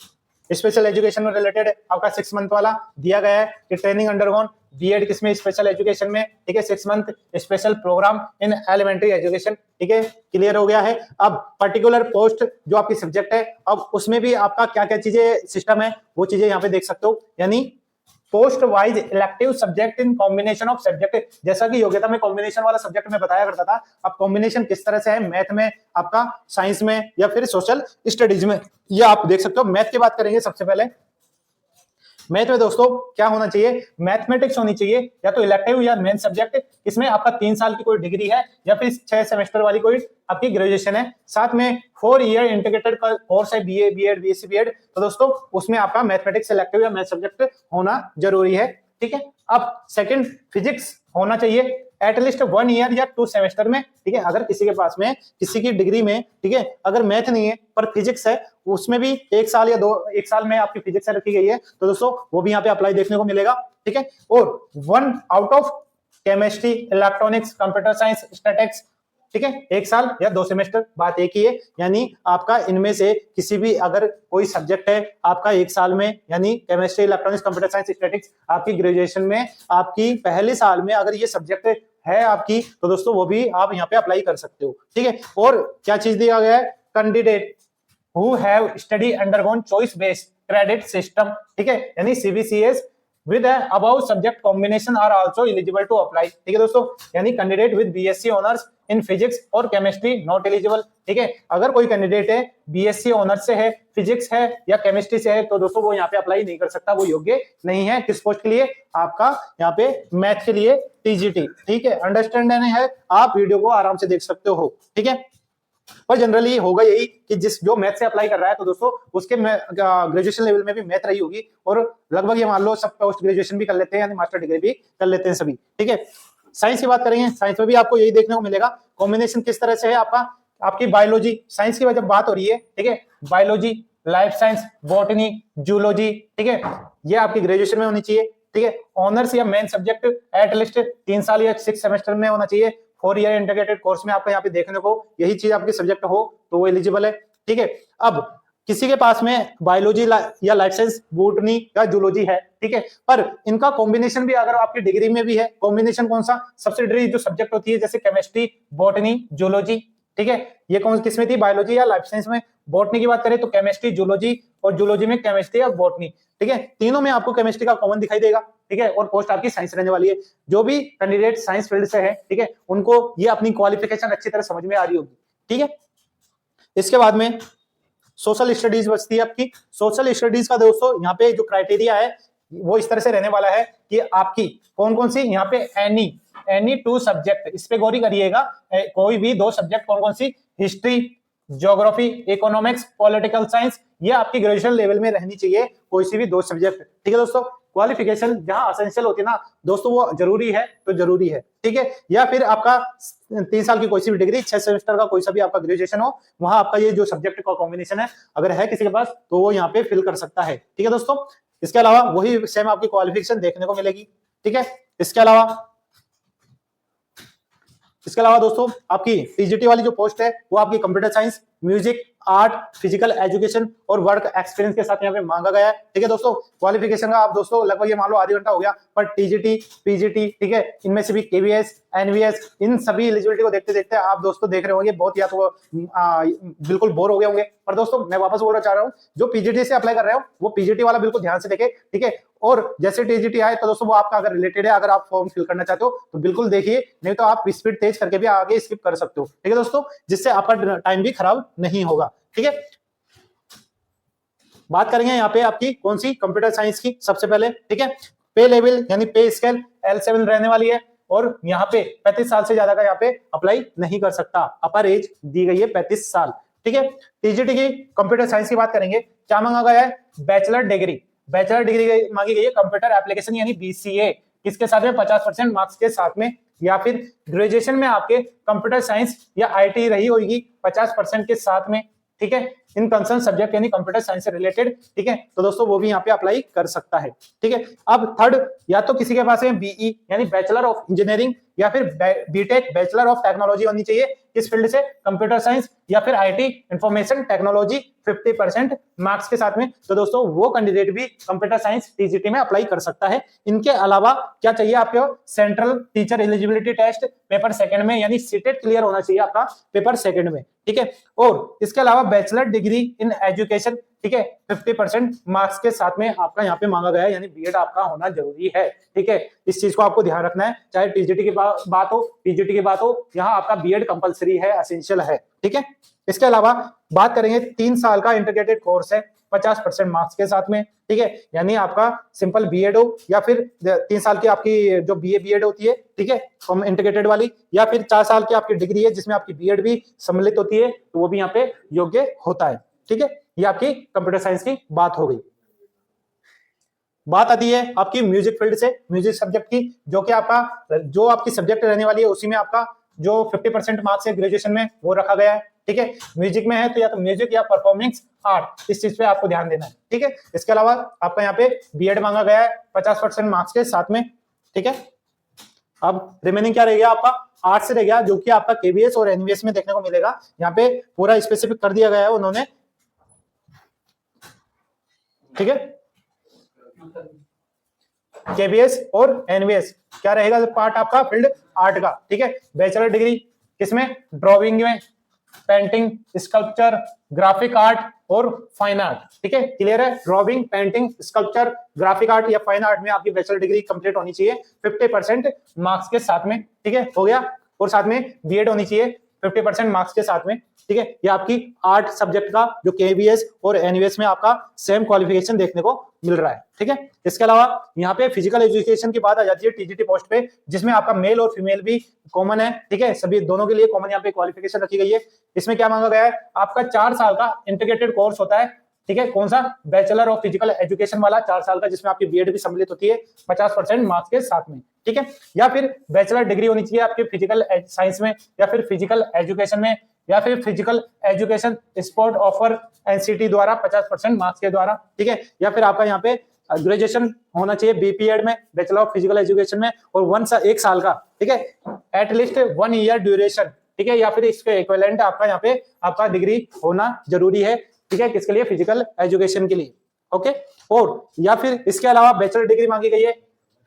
स्पेशल एजुकेशन में रिलेटेड आपका 6 मंथ वाला दिया गया है कि ट्रेनिंग अंडरगोन बीएड किसमें, स्पेशल एजुकेशन में। ठीक है, 6 month special program in elementary education. ठीक है, क्लियर हो गया है। अब पर्टिकुलर पोस्ट जो आपकी सब्जेक्ट है, अब उसमें भी आपका क्या क्या चीजें सिस्टम है वो चीजें यहाँ पे देख सकते हो। यानी post wise elective subject in combination of subject. जैसा कि योग्यता में कॉम्बिनेशन वाला सब्जेक्ट में बताया करता था, अब कॉम्बिनेशन किस तरह से है मैथ में, आपका साइंस में या फिर सोशल स्टडीज में, ये आप देख सकते हो। मैथ की बात करेंगे सबसे पहले। मैथ में दोस्तों क्या होना चाहिए, मैथमेटिक्स होनी चाहिए या तो इलेक्टिव या मेन सब्जेक्ट। इसमें आपका 3 साल की कोई डिग्री है या फिर 6 सेमेस्टर वाली कोई आपकी ग्रेजुएशन है। साथ में 4 ईयर इंटीग्रेटेड का कोर्स है, बीए, बीएड, बीएससी, बीएड। तो दोस्तों उसमें आपका मैथमेटिक्स इलेक्टिव या मैथ सब्जेक्ट होना जरूरी है, ठीक है। अब सेकंड, फिजिक्स होना चाहिए एटलीस्ट 1 ईयर या 2 सेमेस्टर में, ठीक है। अगर किसी के पास में, किसी की डिग्री में, ठीक है, अगर मैथ नहीं है पर फिजिक्स है, उसमें भी 1 साल या 1 साल में आपकी फिजिक्स रखी गई है, तो दोस्तों वो भी यहाँ पे अप्लाई देखने को मिलेगा, ठीक है। और 1 out of chemistry, electronics, computer science, statics, ठीक है, 1 साल या 2 सेमेस्टर, बात एक ही है। यानी आपका इनमें से किसी भी अगर कोई सब्जेक्ट है आपका 1 साल में, यानी chemistry, electronics, computer science, statics आपकी ग्रेजुएशन में, आपकी पहले साल में अगर ये सब्जेक्ट है आपकी, तो दोस्तों वो भी आप यहाँ पे अप्लाई कर सकते हो, ठीक है। और क्या चीज दिया गया है, candidate who have study undergone choice based credit system, ठीक है, यानी CBCS with the above subject combination are also eligible to apply, ठीक है दोस्तों। यानी candidate with BSc honours in physics और केमिस्ट्री नॉट एलिजिबल, ठीक है। अगर कोई कैंडिडेट है बीएससी ऑनर्स से है, फिजिक्स है या केमिस्ट्री से है, तो दोस्तों वो यहाँ पे अप्लाई नहीं कर सकता, वो योग्य नहीं है। किस पोस्ट के लिए, आपका यहाँ पे मैथ के लिए टीजीटी, ठीक है। अंडरस्टैंड है, आप वीडियो को आराम से देख सकते हो, ठीक है। पर जनरली होगा यही कि जो मैथ से अप्लाई कर रहा है, तो दोस्तों उसके ग्रेजुएशन लेवल में भी मैथ रही होगी, और लगभग ये मान लो सब पोस्ट ग्रेजुएशन भी कर लेते हैं, यानी मास्टर डिग्री भी कर लेते हैं सभी, ठीक है। साइंस की बात करेंगे, साइंस में भी आपको यही देखने को मिलेगा। कॉम्बिनेशन किस तरह से है आपका, आपकी बायोलॉजी, साइंस की जब बात हो रही है, ठीक है, biology, life science, botany, zoology, ठीक है, ये आपकी ग्रेजुएशन में होनी चाहिए, ठीक है। ऑनर्स या मेन सब्जेक्ट एटलीस्ट 3 साल या 6 सेमेस्टर में होना चाहिए। 4 ईयर इंटीग्रेटेड कोर्स में आपका यहाँ पे देखने को यही चीज आपके सब्जेक्ट हो तो वो एलिजिबल है, ठीक है। अब किसी के पास में बायोलॉजी या लाइफ साइंस, बॉटनी या जूलॉजी है, ठीक है, पर इनका कॉम्बिनेशन भी अगर आपकी डिग्री में भी है, कॉम्बिनेशन कौन सा, सब्सिडरी जो सब्जेक्ट होती है जैसे केमिस्ट्री, बॉटनी, जूलॉजी, ठीक है, ये कौन किसमें थी, बायोलॉजी या लाइफ साइंस में। बॉटनी की बात करें तो केमिस्ट्री, जूलॉजी, और जूलॉजी में केमिस्ट्री या बॉटनी, ठीक है। तीनों में आपको केमिस्ट्री का कॉमन दिखाई देगा, ठीक है, और पोस्ट आपकी साइंस रहने वाली है। जो भी कैंडिडेट साइंस फील्ड से है, ठीक है, उनको ये अपनी क्वालिफिकेशन अच्छी तरह समझ में आ रही होगी, ठीक है। इसके बाद में सोशल स्टडीज बचती है आपकी। सोशल स्टडीज का दोस्तों यहाँ पे जो क्राइटेरिया है वो इस तरह से रहने वाला है कि आपकी कौन कौन सी यहाँ पे एनी 2 सब्जेक्ट, इस पे गौर करिएगा, कोई भी 2 सब्जेक्ट कौन कौन सी, history, geography, economics, political science, ये आपकी ग्रेजुएशन लेवल में रहनी चाहिए, कोई सी भी 2 सब्जेक्ट, ठीक है दोस्तों। क्वालिफिकेशन जहां असेंशियल होती है ना दोस्तों, वो जरूरी है तो जरूरी है, ठीक है। या फिर आपका 3 साल की कोई सी भी डिग्री, 6 सेमेस्टर का कोई सा भी आपका ग्रेजुएशन हो, वहां आपका ये जो सब्जेक्ट का कॉम्बिनेशन है अगर है किसी के पास, तो वो यहाँ पे फिल कर सकता है, ठीक है दोस्तों। इसके अलावा वही सेम आपकी क्वालिफिकेशन देखने को मिलेगी, ठीक है। इसके अलावा दोस्तों आपकी टीजीटी वाली जो पोस्ट है वो आपकी computer science, music, art, physical education और वर्क एक्सपीरियंस के साथ यहाँ पे मांगा गया है, ठीक है दोस्तों। क्वालिफिकेशन का आप दोस्तों लगभग ये मान लो आधी घंटा हो गया, पर टीजीटी, पीजीटी, ठीक है, इनमें से भी केवीएस, एनवीएस, इन सभी एलिजिबिलिटी को देखते देखते आप दोस्तों देख रहे होंगे बहुत, या तो बिल्कुल बोर हो गए होंगे। पर दोस्तों मैं वापस बोलना चाह रहा हूँ, जो पीजीटी से अप्लाई कर रहे हो वो पीजीटी वाला बिल्कुल ध्यान से देखे, ठीक है। और जैसे टीजीटी आए तो दोस्तों वो आपका अगर रिलेटेड है, अगर आप फॉर्म फिल करना चाहते हो तो बिल्कुल देखिए, नहीं तो आप स्पीड तेज करके भी आगे स्किप कर सकते हो, ठीक है दोस्तों, जिससे आपका टाइम भी खराब नहीं होगा, ठीक है। बात करेंगे यहाँ पे आपकी कौन सी, कंप्यूटर साइंस की सबसे पहले, ठीक है। पे लेवल यानी पे स्केल L7 रहने वाली है, और यहाँ पे 35 साल से ज्यादा का यहाँ पे अप्लाई नहीं कर सकता, अपर एज दी गई है 35 साल, ठीक है। टीजीटी की कंप्यूटर साइंस की बात करेंगे, क्या मांगा गया है, बैचलर डिग्री मांगी गई है, कंप्यूटर एप्लीकेशन यानी बीसीए, किसके साथ में, 50% मार्क्स के साथ में, या फिर ग्रेजुएशन में आपके कंप्यूटर साइंस या आईटी रही होगी 50% के साथ में, ठीक है, इन कंसर्न सब्जेक्ट यानी कंप्यूटर साइंस से रिलेटेड, ठीक है, तो दोस्तों वो भी यहाँ पे अप्लाई कर सकता है, ठीक है। अब थर्ड, या तो किसी के पास है बीई यानी बैचलर ऑफ इंजीनियरिंग, या फिर बीटेक बैचलर ऑफ टेक्नोलॉजी होनी चाहिए, किस फील्ड से, कंप्यूटर साइंस या फिर आईटी इंफॉर्मेशन टेक्नोलॉजी, 50% मार्क्स के साथ में, तो दोस्तों वो कैंडिडेट भी कंप्यूटर साइंस टीजीटी में अप्लाई कर सकता है। इनके अलावा क्या चाहिए आपको, central teacher eligibility test paper second में, यानी सीटेट क्लियर होना चाहिए आपका पेपर सेकंड में, ठीक है। और इसके अलावा बैचलर डिग्री इन एजुकेशन ठीक है 50% मार्क्स के साथ में आपका यहाँ पे मांगा गया है, यानी बीएड आपका होना जरूरी है। ठीक है, इस चीज को आपको ध्यान रखना है, चाहे टीजीटी की बात हो, पीजीटी की बात हो, यहाँ आपका बीएड कंपलसरी है, एसेंशियल है। ठीक है, इसके अलावा बात करेंगे 3 साल का इंटीग्रेटेड कोर्स है 50% मार्क्स के साथ में। ठीक है, यानी आपका सिंपल बीएड हो या फिर 3 साल की आपकी जो बीएड होती है, ठीक है इंटीग्रेटेड वाली, या फिर 4 साल की आपकी डिग्री है जिसमें आपकी बीएड भी सम्मिलित होती है, तो वो भी यहाँ पे योग्य होता है। ठीक है, ये आपकी कंप्यूटर साइंस की बात हो गई। बात आती है आपकी म्यूजिक फील्ड से, म्यूजिक सब्जेक्ट की, जो कि आपका जो आपकी सब्जेक्ट रहने वाली है उसी में आपका जो 50% मार्क्स है ग्रेजुएशन में वो रखा गया है। ठीक है, म्यूजिक में है तो या तो म्यूजिक या परफॉर्मिंग आर्ट, इस चीज पे आपको ध्यान देना है। ठीक है, इसके अलावा आपका यहाँ पे बीएड मांगा गया है 50% मार्क्स के साथ में। ठीक है, अब रिमेनिंग क्या रह गया आपका, आर्ट से रह गया, जो कि आपका केबीएस और एनवीएस में देखने को मिलेगा। यहाँ पे पूरा स्पेसिफिक कर दिया गया है उन्होंने। ठीक है, केबीएस और एनवीएस क्या रहेगा पार्ट आपका फील्ड आर्ट का। ठीक है, बैचलर डिग्री किसमें, ड्राइंग में, पेंटिंग, स्कल्पचर, ग्राफिक आर्ट और फाइन आर्ट। ठीक है, क्लियर है, drawing, painting, sculpture, graphic art या फाइन आर्ट में आपकी बैचलर डिग्री कंप्लीट होनी चाहिए 50% मार्क्स के साथ में। ठीक है, हो गया, और साथ में बीएड होनी चाहिए 50% मार्क्स के साथ में। ठीक है, ये आपकी आर्ट सब्जेक्ट का जो केबीएस और एनवीएस में आपका सेम क्वालिफिकेशन देखने को मिल रहा है। ठीक है, इसके अलावा यहाँ पे फिजिकल एजुकेशन की बात आ जाती है टीजीटी पोस्ट पे, जिसमें आपका मेल और फीमेल भी कॉमन है। ठीक है, सभी दोनों के लिए कॉमन यहाँ पे क्वालिफिकेशन रखी गई है। इसमें क्या मांगा गया है, आपका 4 साल का इंटीग्रेटेड कोर्स होता है। ठीक है, कौन सा, बैचलर ऑफ फिजिकल एजुकेशन वाला 4 साल का, जिसमें आपकी बीएड भी सम्मिलित होती है 50% मार्क्स के साथ में। ठीक है, या फिर बैचलर डिग्री होनी चाहिए आपके फिजिकल साइंस में, या फिर फिजिकल एजुकेशन में, या फिर physical education sport offer NCT द्वारा 50% मार्क्स के द्वारा। ठीक है, या फिर आपका यहाँ पे ग्रेजुएशन होना चाहिए बीपीएड में, बैचलर ऑफ फिजिकल एजुकेशन में, और 1 साल का। ठीक है, एटलीस्ट 1 ईयर ड्यूरेशन। ठीक है, या फिर इसके इक्विवेलेंट आपका यहाँ पे आपका डिग्री होना जरूरी है। ठीक है, किसके लिए, फिजिकल एजुकेशन के लिए। ओके, और या फिर इसके अलावा बैचलर डिग्री मांगी गई है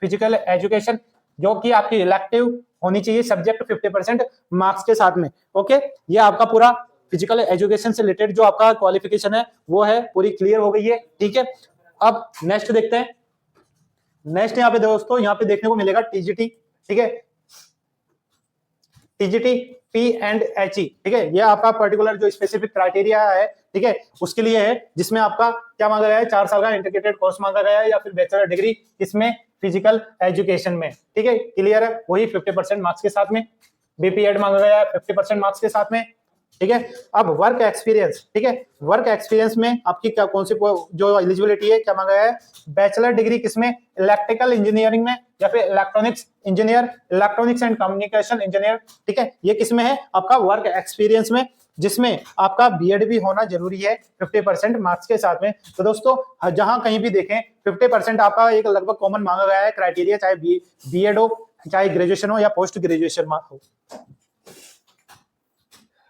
फिजिकल एजुकेशन, जो कि आपकी इलेक्टिव होनी चाहिए सब्जेक्ट 50% मार्क्स के साथ में। ओके, ये आपका पूरा फिजिकल एजुकेशन से रिलेटेड जो आपका क्वालिफिकेशन है वो है पूरी क्लियर हो गई है। ठीक है, अब नेक्स्ट देखते हैं। नेक्स्ट यहाँ पे दोस्तों यहाँ पे देखने को मिलेगा टीजीटी। ठीक है, टीजीटी P&HE। ठीक है, ये आपका पर्टिकुलर जो स्पेसिफिक क्राइटेरिया है, ठीक है, उसके लिए है, जिसमें आपका क्या मांगा गया है, 4 साल का इंटीग्रेटेड कोर्स मांगा गया है, या फिर बैचलर डिग्री इसमें फिजिकल एजुकेशन में। ठीक है, क्लियर है, वही 50% मार्क्स के साथ में। बीपीएड मांगा गया है 50% मार्क्स के साथ में। ठीक है, अब वर्क एक्सपीरियंस। ठीक है, वर्क एक्सपीरियंस में आपकी क्या कौन सी जो एलिजिबिलिटी है, क्या मांगा गया है, बैचलर डिग्री किसमें, इलेक्ट्रिकल इंजीनियरिंग में, या फिर electronics engineer, electronics and communication engineer. ठीक है, ये किसमें है, आपका वर्क एक्सपीरियंस में, जिसमें आपका बीएड भी होना जरूरी है 50% मार्क्स के साथ में। तो दोस्तों जहां कहीं भी देखें 50% आपका एक लगभग कॉमन मांगा गया है क्राइटेरिया, चाहे बीएड हो, चाहे ग्रेजुएशन हो या पोस्ट ग्रेजुएशन हो।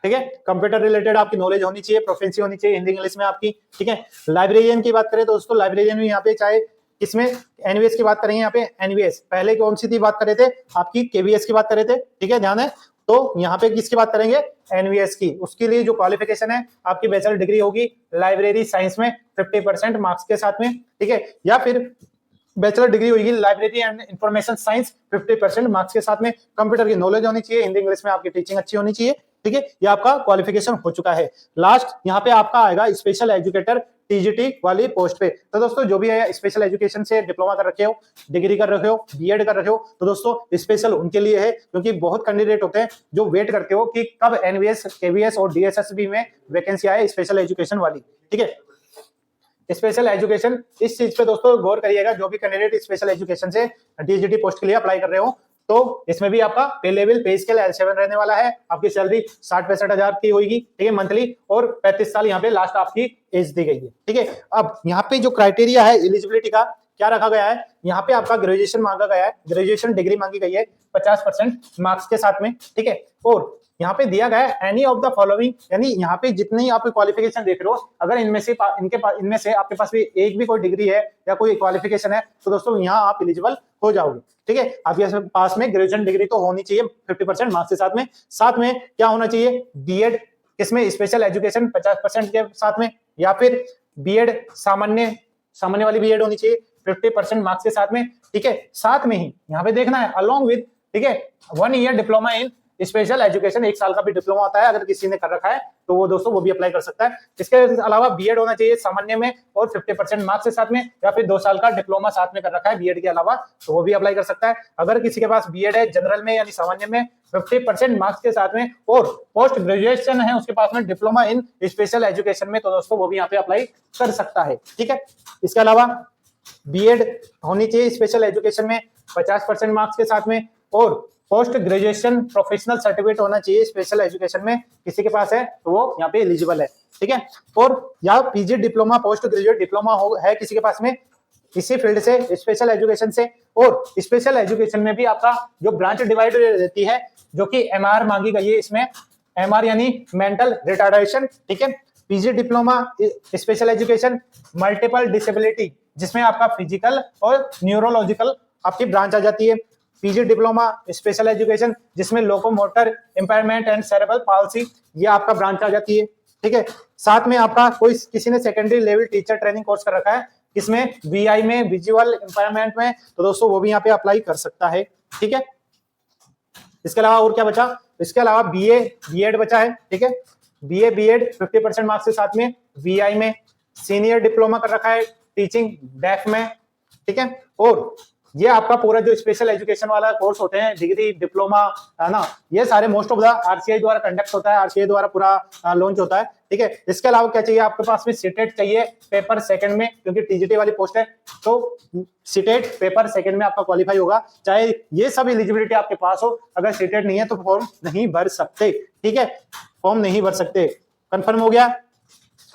ठीक है, कंप्यूटर रिलेटेड आपकी नॉलेज होनी चाहिए, प्रोफिशिएंसी होनी चाहिए हिंदी इंग्लिश में आपकी। ठीक है, लाइब्रेरियन की बात करें दोस्तों, लाइब्रेरियन में यहाँ पे चाहे इसमें एनवीएस की बात करेंगे, यहाँ पे एनवीएस पहले कौन सी थी बात कर रहे थे, आपकी केवीएस की बात कर रहे थे। ठीक है, ध्यान है, तो यहाँ पे किसकी बात करेंगे, एनवीएस की। उसके लिए जो क्वालिफिकेशन है आपकी बैचलर डिग्री होगी लाइब्रेरी साइंस में 50% मार्क्स के साथ में। ठीक है, या फिर बैचलर डिग्री होगी library and information science 50% marks के साथ में। कंप्यूटर की नॉलेज होनी चाहिए, हिंदी इंग्लिश में आपकी टीचिंग अच्छी होनी चाहिए। ठीक है, ये आपका क्वालिफिकेशन हो चुका है। लास्ट यहाँ पे आपका आएगा स्पेशल एजुकेटर टीजीटी वाली पोस्ट पे। तो दोस्तों जो भी है स्पेशल एजुकेशन से डिप्लोमा कर रखे हो, डिग्री कर रखे हो, बीएड कर रखे हो, तो दोस्तों स्पेशल उनके लिए है, क्योंकि बहुत कैंडिडेट होते हैं जो वेट करते हो कि कब एनवीएस, केवीएस और डीएसएसबी में वैकेंसी आए स्पेशल एजुकेशन वाली। ठीक है, स्पेशल एजुकेशन इस चीज पे दोस्तों गौर करिएगा, जो भी कैंडिडेट स्पेशल एजुकेशन से टीजीटी पोस्ट के लिए अप्लाई कर रहे हो, तो इसमें भी आपका पे लेवल पे स्केल L7 रहने वाला है। आपकी सैलरी 60-65 हजार की होगी। ठीक है, मंथली, और 35 साल यहाँ पे लास्ट आपकी एज दी गई है। ठीक है, अब यहाँ पे जो क्राइटेरिया है एलिजिबिलिटी का क्या रखा गया है, यहाँ पे आपका ग्रेजुएशन मांगा गया है, ग्रेजुएशन डिग्री मांगी गई है 50% मार्क्स के साथ में। ठीक है, और यहाँ पे दिया गया है एनी ऑफ द फॉलोइंग, यानी यहाँ पे जितनी आप क्वालिफिकेशन देख रहे हो, अगर इनमें से आपके पास भी एक भी कोई डिग्री है या कोई क्वालिफिकेशन है, तो दोस्तों यहाँ आप एलिजिबल हो जाओगे। ठीक है, आपके पास में ग्रेजुएशन डिग्री तो होनी चाहिए 50% मार्क्स के साथ में क्या होना चाहिए, बीएड किसमें, स्पेशल एजुकेशन 50% के साथ में, या फिर बीएड सामान्य वाली बीएड होनी चाहिए 50% मार्क्स के साथ में, ठीक है। साथ में ही यहाँ पे देखना है अलोंग विद, ठीक है, 1 year diploma in special education, 1 साल का भी डिप्लोमा होता है, अगर किसी ने कर रखा है तो वो दोस्तों वो भी अप्लाई कर सकता है। इसके अलावा बीएड होना चाहिए सामान्य में और 50% मार्क्स के साथ में, या फिर 2 साल का डिप्लोमा साथ में कर रखा है बीएड के अलावा तो वो भी अप्लाई कर सकता है। अगर किसी के पास बीएड है जनरल में यानी सामान्य में 50% मार्क्स के साथ में और पोस्ट ग्रेजुएशन है उसके पास में डिप्लोमा इन स्पेशल एजुकेशन में, तो दोस्तों वो भी यहाँ पे अप्लाई कर सकता है, ठीक है। इसके अलावा बीएड होनी चाहिए स्पेशल एजुकेशन में 50% मार्क्स के साथ में, और पोस्ट ग्रेजुएशन प्रोफेशनल सर्टिफिकेट होना चाहिए स्पेशल एजुकेशन में, किसी के पास है तो वो यहाँ पे एलिजिबल है, ठीक है। और या PG diploma post graduate diploma है किसी के पास में इसी फील्ड से स्पेशल एजुकेशन से, और स्पेशल एजुकेशन में भी आपका जो ब्रांच डिवाइड रहती है जो कि एमआर मांगी गई है, इसमें एमआर यानी मेंटल रिटार्डेशन, ठीक है। PG diploma special education multiple disability, जिसमें आपका फिजिकल और न्यूरोलॉजिकल आपकी ब्रांच आ जाती है। पीजी डिप्लोमा स्पेशल एजुकेशन जिसमें locomotor impairment and cerebral palsy, ये आपका ब्रांच आ जाती है, ठीक है। साथ में आपका कोई किसी ने secondary level teacher training course कर रखा है इसमें वीआई में विजुअल इम्पेयरमेंट में, तो दोस्तों वो भी यहाँ पे अप्लाई कर सकता है, ठीक है। इसके अलावा और क्या बचा, इसके अलावा बीए बीएड बचा है, ठीक है। बीए बीएड 50% मार्क्स के साथ में वीआई में, सीनियर डिप्लोमा कर रखा है टीचिंग डेफ में, ठीक है। और ये आपका पूरा जो स्पेशल एजुकेशन वाला कोर्स होते हैं डिग्री डिप्लोमा है ना, ये सारे मोस्ट ऑफ द आरसीआई द्वारा कंडक्ट होता है, आरसीआई द्वारा पूरा लॉन्च होता है, ठीक है। इसके अलावा क्या चाहिए आपके पास में सीटेट चाहिए पेपर सेकंड में, क्योंकि टीजीटी वाली पोस्ट है तो सीटेट पेपर सेकंड में आपका क्वालिफाई होगा, चाहे ये सब एलिजिबिलिटी आपके पास हो। अगर सीटेट नहीं है तो फॉर्म नहीं भर सकते, ठीक है, फॉर्म नहीं भर सकते। कंफर्म हो गया।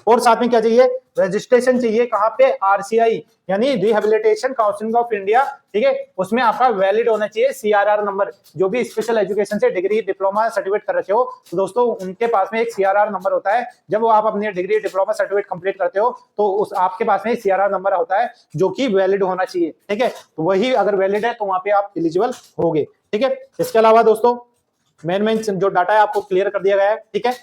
और साथ में क्या चाहिए, रजिस्ट्रेशन चाहिए, कहाँ पे, आरसीआई यानी रिहेबिलिटेशन काउंसिल ऑफ इंडिया, ठीक है। उसमें आपका वैलिड होना चाहिए सीआरआर नंबर, जो भी स्पेशल एजुकेशन से डिग्री डिप्लोमा सर्टिफिकेट कर रखे हो तो दोस्तों उनके पास में एक सीआरआर नंबर होता है। जब वो आप अपनी डिग्री डिप्लोमा सर्टिफिकेट कंप्लीट करते हो तो उस आपके पास में सीआरआर नंबर होता है जो कि वैलिड होना चाहिए, ठीक है। तो वही अगर वैलिड है तो वहां पे आप एलिजिबल होगे, ठीक है। इसके अलावा दोस्तों मेन जो डाटा है आपको क्लियर कर दिया गया है, ठीक है।